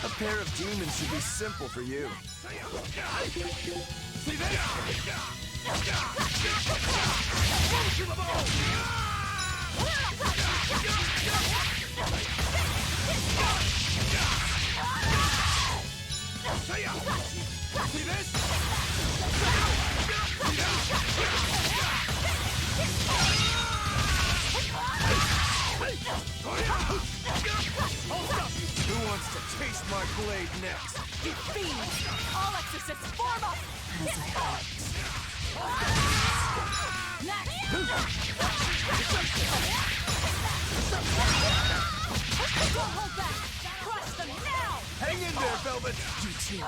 A pair of demons should be simple for you. Who wants to taste my blade next? You fiends! All exorcists form up! As I hoped. Don't hold back! Crush them now! Hang in there, Velvet! You too.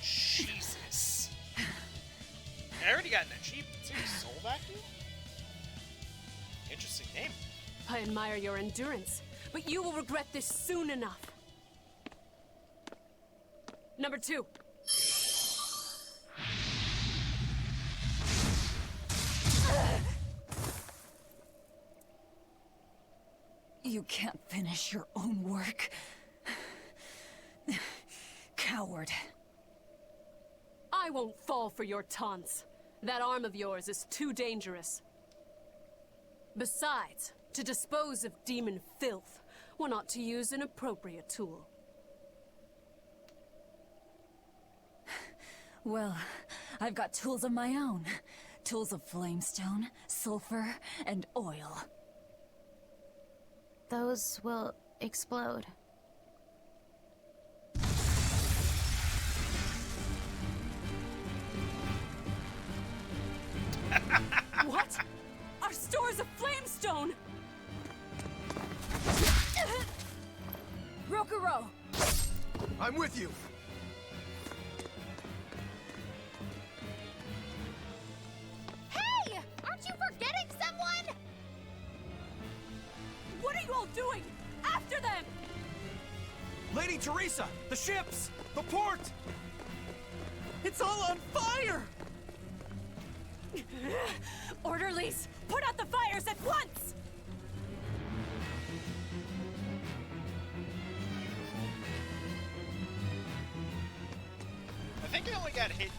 Jesus. I already got an achievement too. Soul Vacuum? Interesting name. I admire your endurance, but you will regret this soon enough. Number 2. You can't finish your own work. Coward. I won't fall for your taunts. That arm of yours is too dangerous. Besides, to dispose of demon filth, one ought to use an appropriate tool. Well, I've got tools of my own. Tools of flamestone, sulfur, and oil. Those will explode. What? Our stores of flamestone! Rokuro! I'm with you! Hey! Aren't you forgetting someone? What are you all doing? After them! Lady Teresa! The ships! The port! It's all on fire! Orderlies, put out the fires at once! I think I only got hit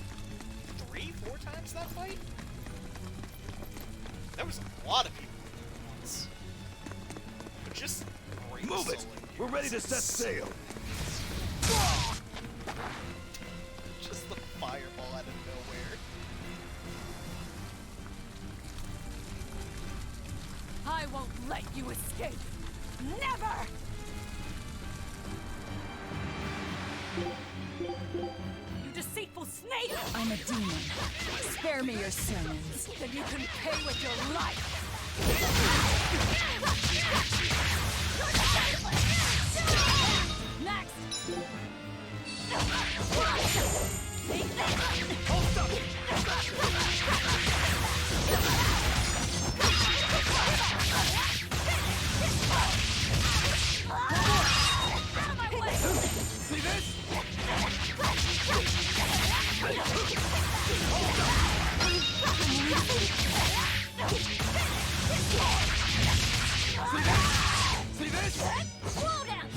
3-4 times that fight. There was a lot of people at once. But just great Move it! solo We're ready to heroes. set sail! Just the fireball out of nowhere. I won't let you escape! Never! You deceitful snake! I'm a demon. Spare me your sermons. Then you can pay with your life! Next! See this? See this? Slow down!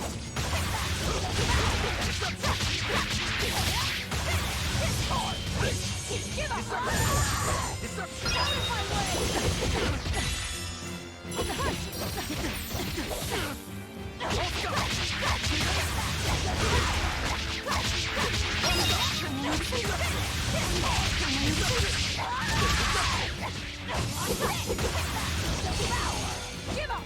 Give up! Out of my Give up!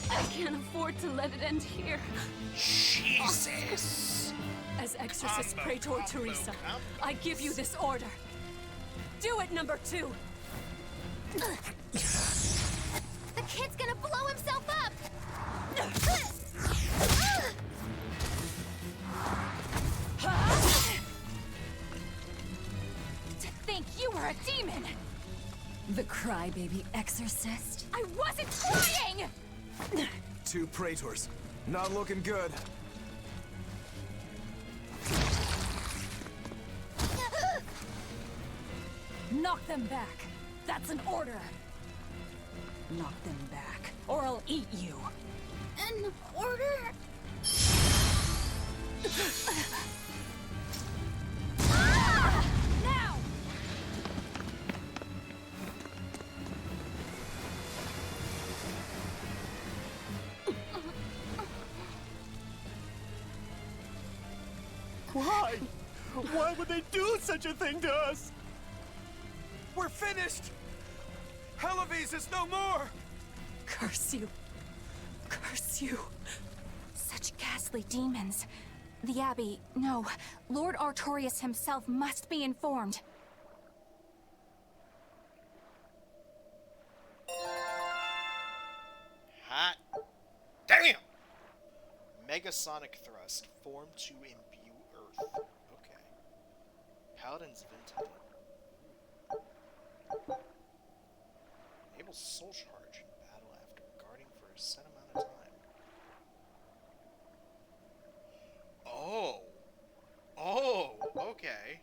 I can't afford to let it end here. Jesus! As Exorcist Praetor Teresa, I give you this order. Do it, number 2! The kid's gonna blow himself up! To think you were a demon! The crybaby exorcist? I wasn't trying! 2 praetors. Not looking good. Knock them back. That's an order. Knock them back, or I'll eat you. An order? Now! Why? Why would they do such a thing to us? We're finished! Helavis is no more! Curse you. Curse you. Such ghastly demons. The Abbey, no. Lord Artorius himself must be informed. Hot damn! Megasonic thrust formed to imbue Earth. Okay. Paladin's Vintage. Enables soul charge in battle after guarding for a set amount of time. Oh! Oh! Okay.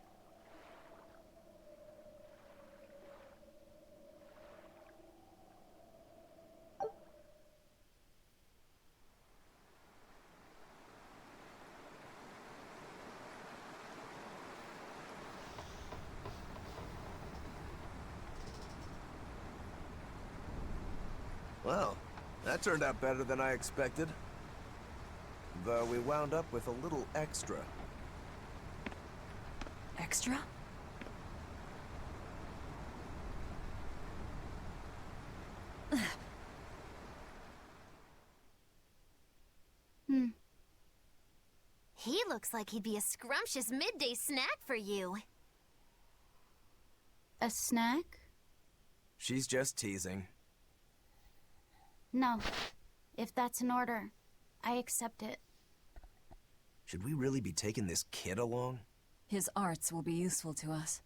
Well, that turned out better than I expected. Though we wound up with a little extra. Extra? He looks like he'd be a scrumptious midday snack for you. A snack? She's just teasing. No. If that's an order, I accept it. Should we really be taking this kid along? His arts will be useful to us.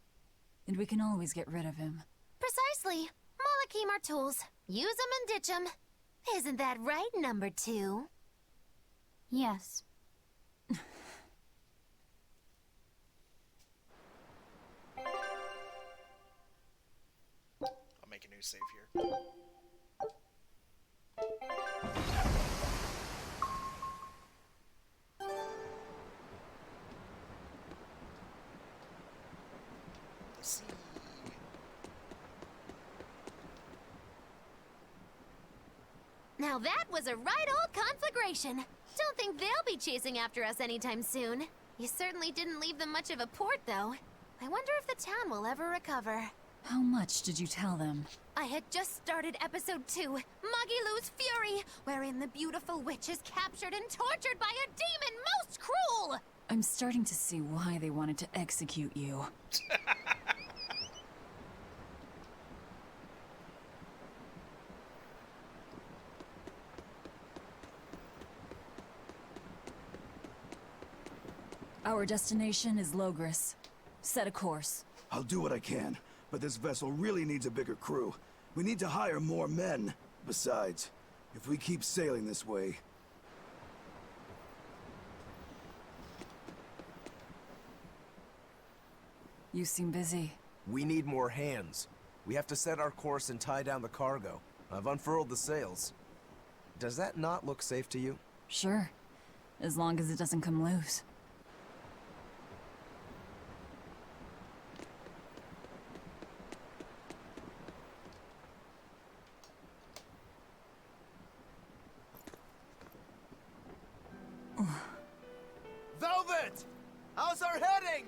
And we can always get rid of him. Precisely. Malakhim are tools. Use them and ditch them. Isn't that right, number 2? Yes. I'll make a new save here. Let's see. Now that was a right old conflagration. Don't think they'll be chasing after us anytime soon. You certainly didn't leave them much of a port, though. I wonder if the town will ever recover. How much did you tell them? I had just started episode 2, Magilu's Fury, wherein the beautiful witch is captured and tortured by a demon most cruel! I'm starting to see why they wanted to execute you. Our destination is Logris. Set a course. I'll do what I can, but this vessel really needs a bigger crew. We need to hire more men. Besides, if we keep sailing this way... You seem busy. We need more hands. We have to set our course and tie down the cargo. I've unfurled the sails. Does that not look safe to you? Sure. As long as it doesn't come loose. Velvet! How's our heading?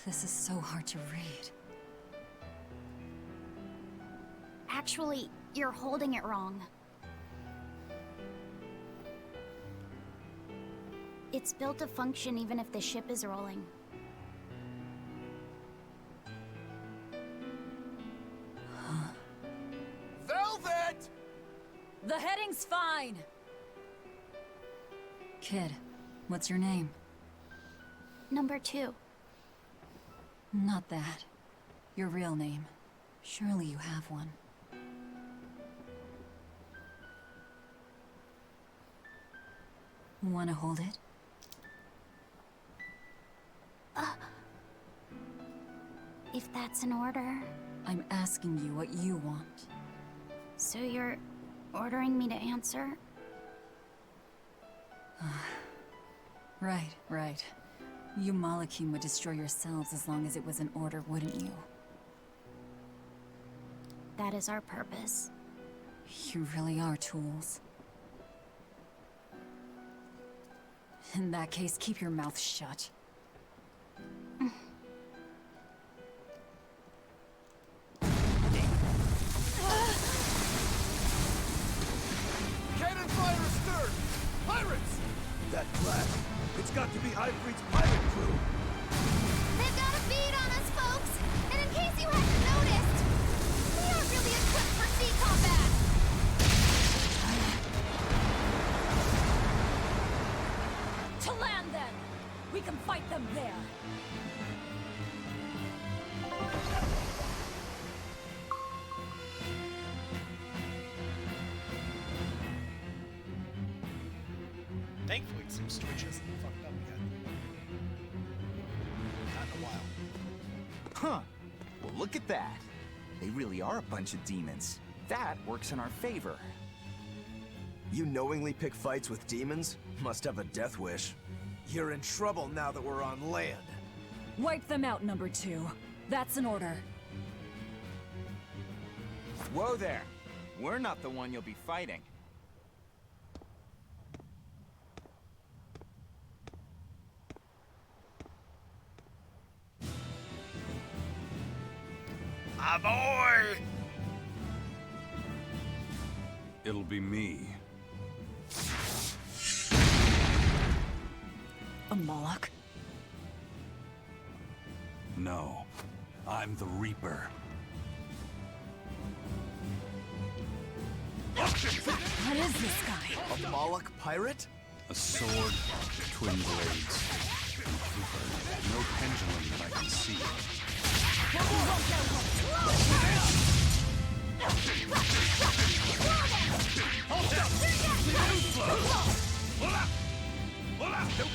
This is so hard to read. Actually, you're holding it wrong. It's built to function even if the ship is rolling. Velvet! The heading's fine! Kid, what's your name? Number 2. Not that. Your real name. Surely you have one. Wanna hold it? If that's an order. I'm asking you what you want. So you're ordering me to answer? Right. You Malakhim would destroy yourselves as long as it was an order, wouldn't you? That is our purpose. You really are tools. In that case, keep your mouth shut. Cannon fire astern! Pirates! That flag, it's got to be Ifrit's pirate crew! They've got a bead on us, folks! And in case you hadn't noticed, we aren't really equipped for sea combat! To land, then! We can fight them there! Thankfully, some Twitch hasn't fucked up yet. Not in a while. Huh. Well, look at that. They really are a bunch of demons. That works in our favor. You knowingly pick fights with demons? Must have a death wish. You're in trouble now that we're on land. Wipe them out, number 2. That's an order. Whoa there. We're not the one you'll be fighting. Aboy! It'll be me. A Moloch? No. I'm the Reaper. What is this guy? A Moloch pirate? A sword, twin blades, and paper. No pendulum that I can see.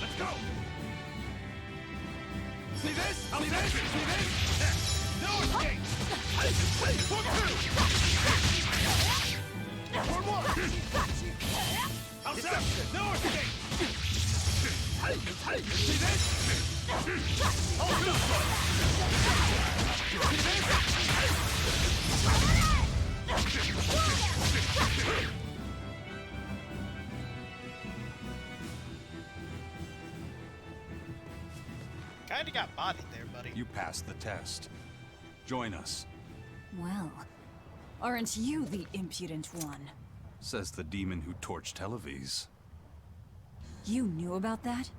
Let's go! See this? See this? See this? No escape! One, outside! No escape! See this? Hold up! See this? Kinda got bodied there, buddy. You passed the test. Join us, Well, aren't you the impudent one? says the demon who torched Televes. You knew about that?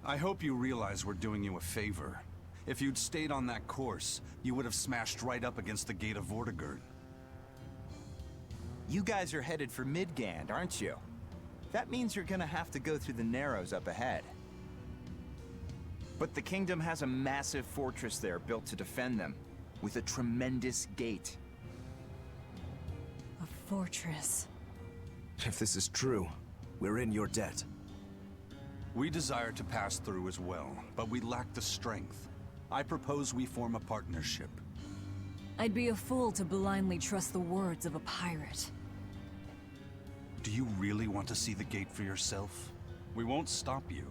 I hope you realize we're doing you a favor. If you'd stayed on that course, you would have smashed right up against the gate of Vortigern. You guys are headed for Midgand, aren't you? That means you're gonna have to go through the Narrows up ahead. But the kingdom has a massive fortress there built to defend them, with a tremendous gate. A fortress. If this is true, we're in your debt. We desire to pass through as well, but we lack the strength. I propose we form a partnership. I'd be a fool to blindly trust the words of a pirate. Do you really want to see the gate for yourself? We won't stop you.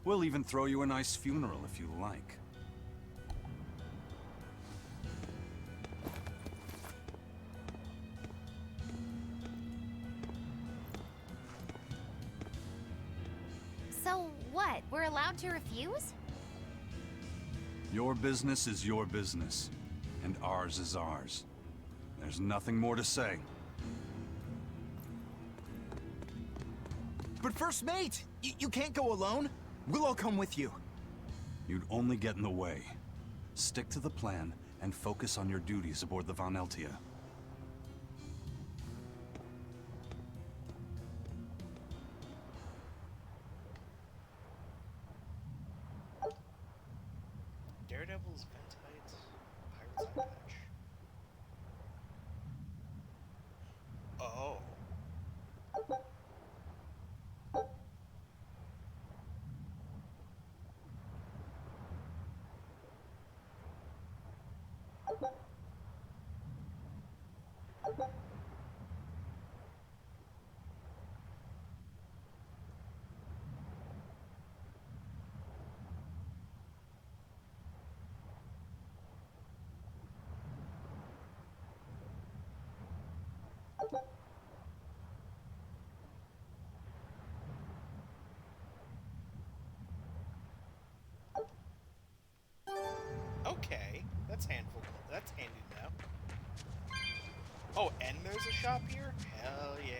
We'll even throw you a nice funeral if you like. So what? We're allowed to refuse? Your business is your business, and ours is ours. There's nothing more to say. But First Mate, you can't go alone. We'll all come with you. You'd only get in the way. Stick to the plan and focus on your duties aboard the Von Eltia. Daredevil's Ventite, Pirate's Eye Patch. Oh. Okay, that's handful. That's handy to know. Oh, and there's a shop here? Hell yeah.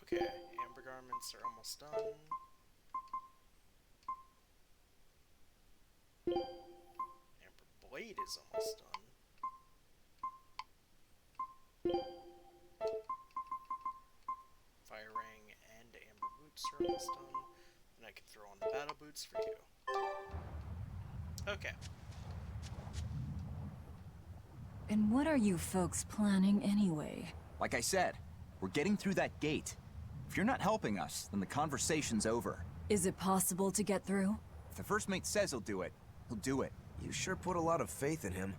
Okay, amber garments are almost done. Amber blade is almost done. Fire ring and amber boots are almost done. And I can throw on the battle boots for you. Okay. And what are you folks planning anyway? Like I said, we're getting through that gate. If you're not helping us, then the conversation's over. Is it possible to get through? If the First Mate says he'll do it, he'll do it. You sure put a lot of faith in him.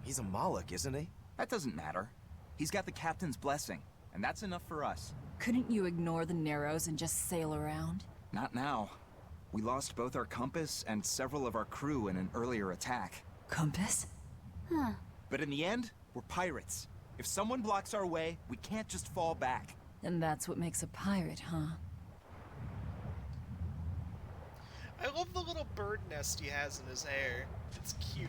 He's a Malak, isn't he? That doesn't matter. He's got the captain's blessing, and that's enough for us. Couldn't you ignore the Narrows and just sail around? Not now. We lost both our compass and several of our crew in an earlier attack. Compass? Huh. But in the end, we're pirates. If someone blocks our way, we can't just fall back. And that's what makes a pirate, huh? I love the little bird nest he has in his hair. It's cute.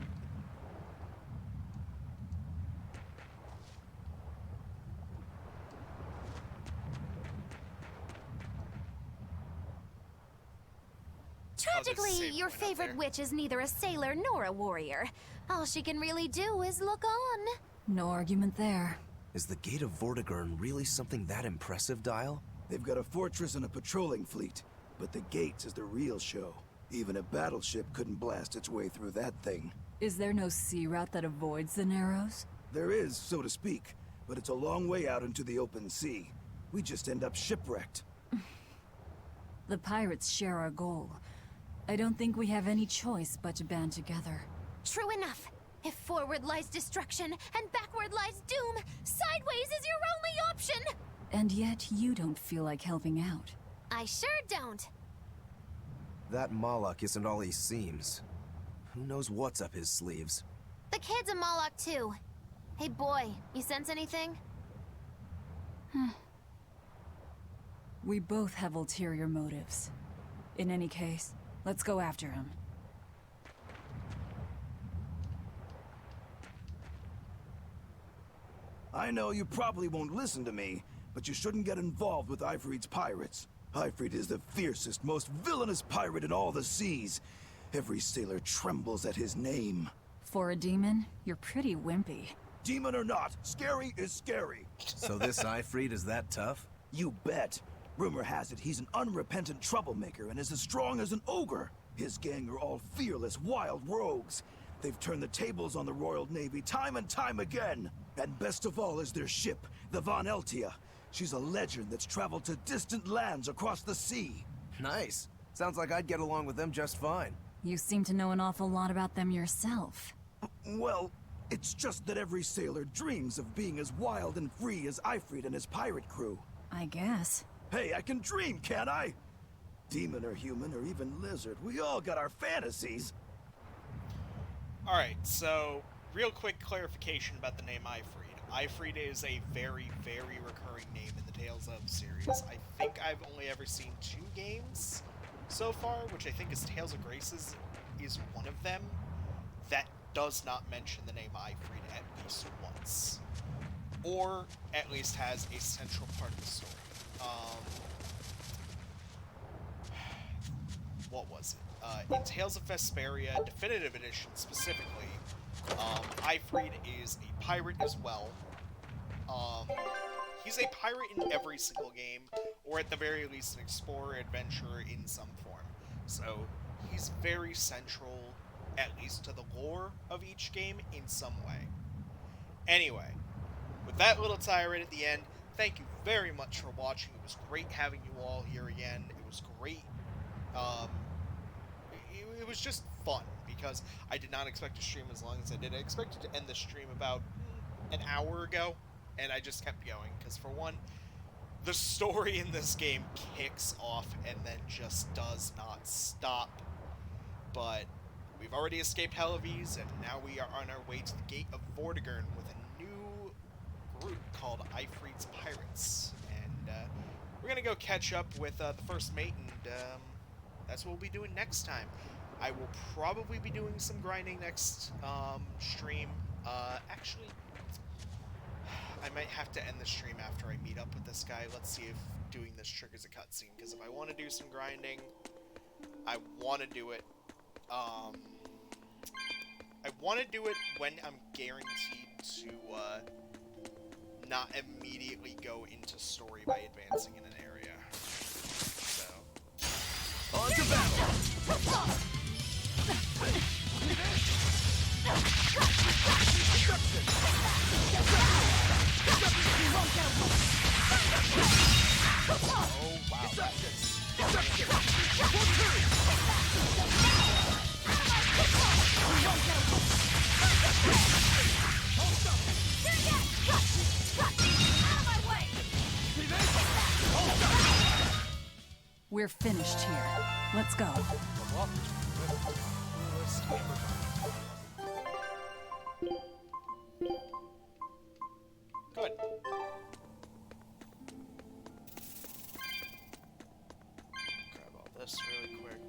Tragically, your favorite witch is neither a sailor nor a warrior. All she can really do is look on. No argument there. Is the Gate of Vortigern really something that impressive, Dial? They've got a fortress and a patrolling fleet, but the gates is the real show. Even a battleship couldn't blast its way through that thing. Is there no sea route that avoids the Narrows? There is, so to speak, but it's a long way out into the open sea. We just end up shipwrecked. The pirates share our goal. I don't think we have any choice but to band together. True enough. If forward lies destruction and backward lies doom, sideways is your only option! And yet you don't feel like helping out. I sure don't. That Malak isn't all he seems. Who knows what's up his sleeves? The kid's a Moloch too. Hey boy, you sense anything? We both have ulterior motives. In any case, let's go after him. I know you probably won't listen to me, but you shouldn't get involved with Ifrit's pirates. Ifrit is the fiercest, most villainous pirate in all the seas. Every sailor trembles at his name. For a demon, you're pretty wimpy. Demon or not, scary is scary. So this Ifrit is that tough? You bet. Rumor has it he's an unrepentant troublemaker and is as strong as an ogre. His gang are all fearless, wild rogues. They've turned the tables on the Royal Navy time and time again. And best of all is their ship, the Von Eltia. She's a legend that's traveled to distant lands across the sea. Nice. Sounds like I'd get along with them just fine. You seem to know an awful lot about them yourself. Well, it's just that every sailor dreams of being as wild and free as Ifrit and his pirate crew. I guess. Hey, I can dream, can't I? Demon or human or even lizard, we all got our fantasies. Alright, so real quick clarification about the name Ifrit. Ifrit is a very, very recurring name in the Tales of series. I think I've only ever seen 2 games so far, which I think is Tales of Graces is one of them, that does not mention the name Ifrit at least once. Or at least has a central part of the story. What was it? In Tales of Berseria, Definitive Edition specifically, Ifrit is a pirate as well. He's a pirate in every single game, or at the very least an explorer, adventurer in some form. So he's very central, at least to the lore of each game in some way. Anyway, with that little tirade at the end, thank you very much for watching. It was great having you all here again. It was great. It was just fun, because I did not expect to stream as long as I did. I expected to end the stream about an hour ago, and I just kept going, because for one, the story in this game kicks off and then just does not stop. But we've already escaped Helavis, and now we are on our way to the Gate of Vortigern with a new group called Ifrit's Pirates. And we're going to go catch up with the first mate, and that's what we'll be doing next time. I will probably be doing some grinding next stream. Actually, I might have to end the stream after I meet up with this guy. Let's see if doing this triggers a cutscene, because if I want to do some grinding, I want to do it. I want to do it when I'm guaranteed to not immediately go into story by advancing in an area. So, on to battle! oh wow. We're finished here. Let's go. Good. Grab all this really quick.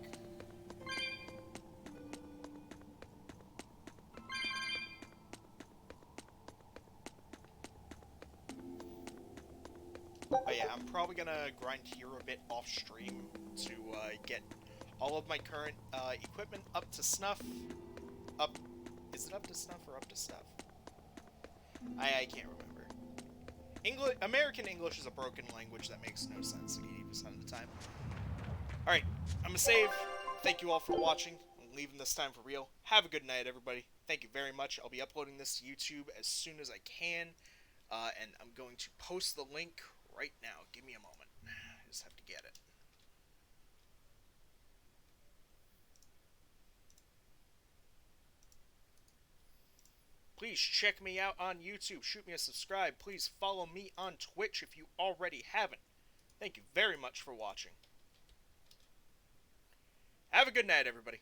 Oh yeah, I'm probably gonna grind here a bit off stream to get all of my current equipment up to snuff. Is it up to snuff or up to stuff? I can't remember. American English is a broken language that makes no sense 80% of the time. Alright, I'm gonna save. Thank you all for watching. I'm leaving this time for real. Have a good night, everybody. Thank you very much. I'll be uploading this to YouTube as soon as I can. And I'm going to post the link right now. Give me a moment. I just have to get it. Please check me out on YouTube. Shoot me a subscribe. Please follow me on Twitch if you already haven't. Thank you very much for watching. Have a good night, everybody.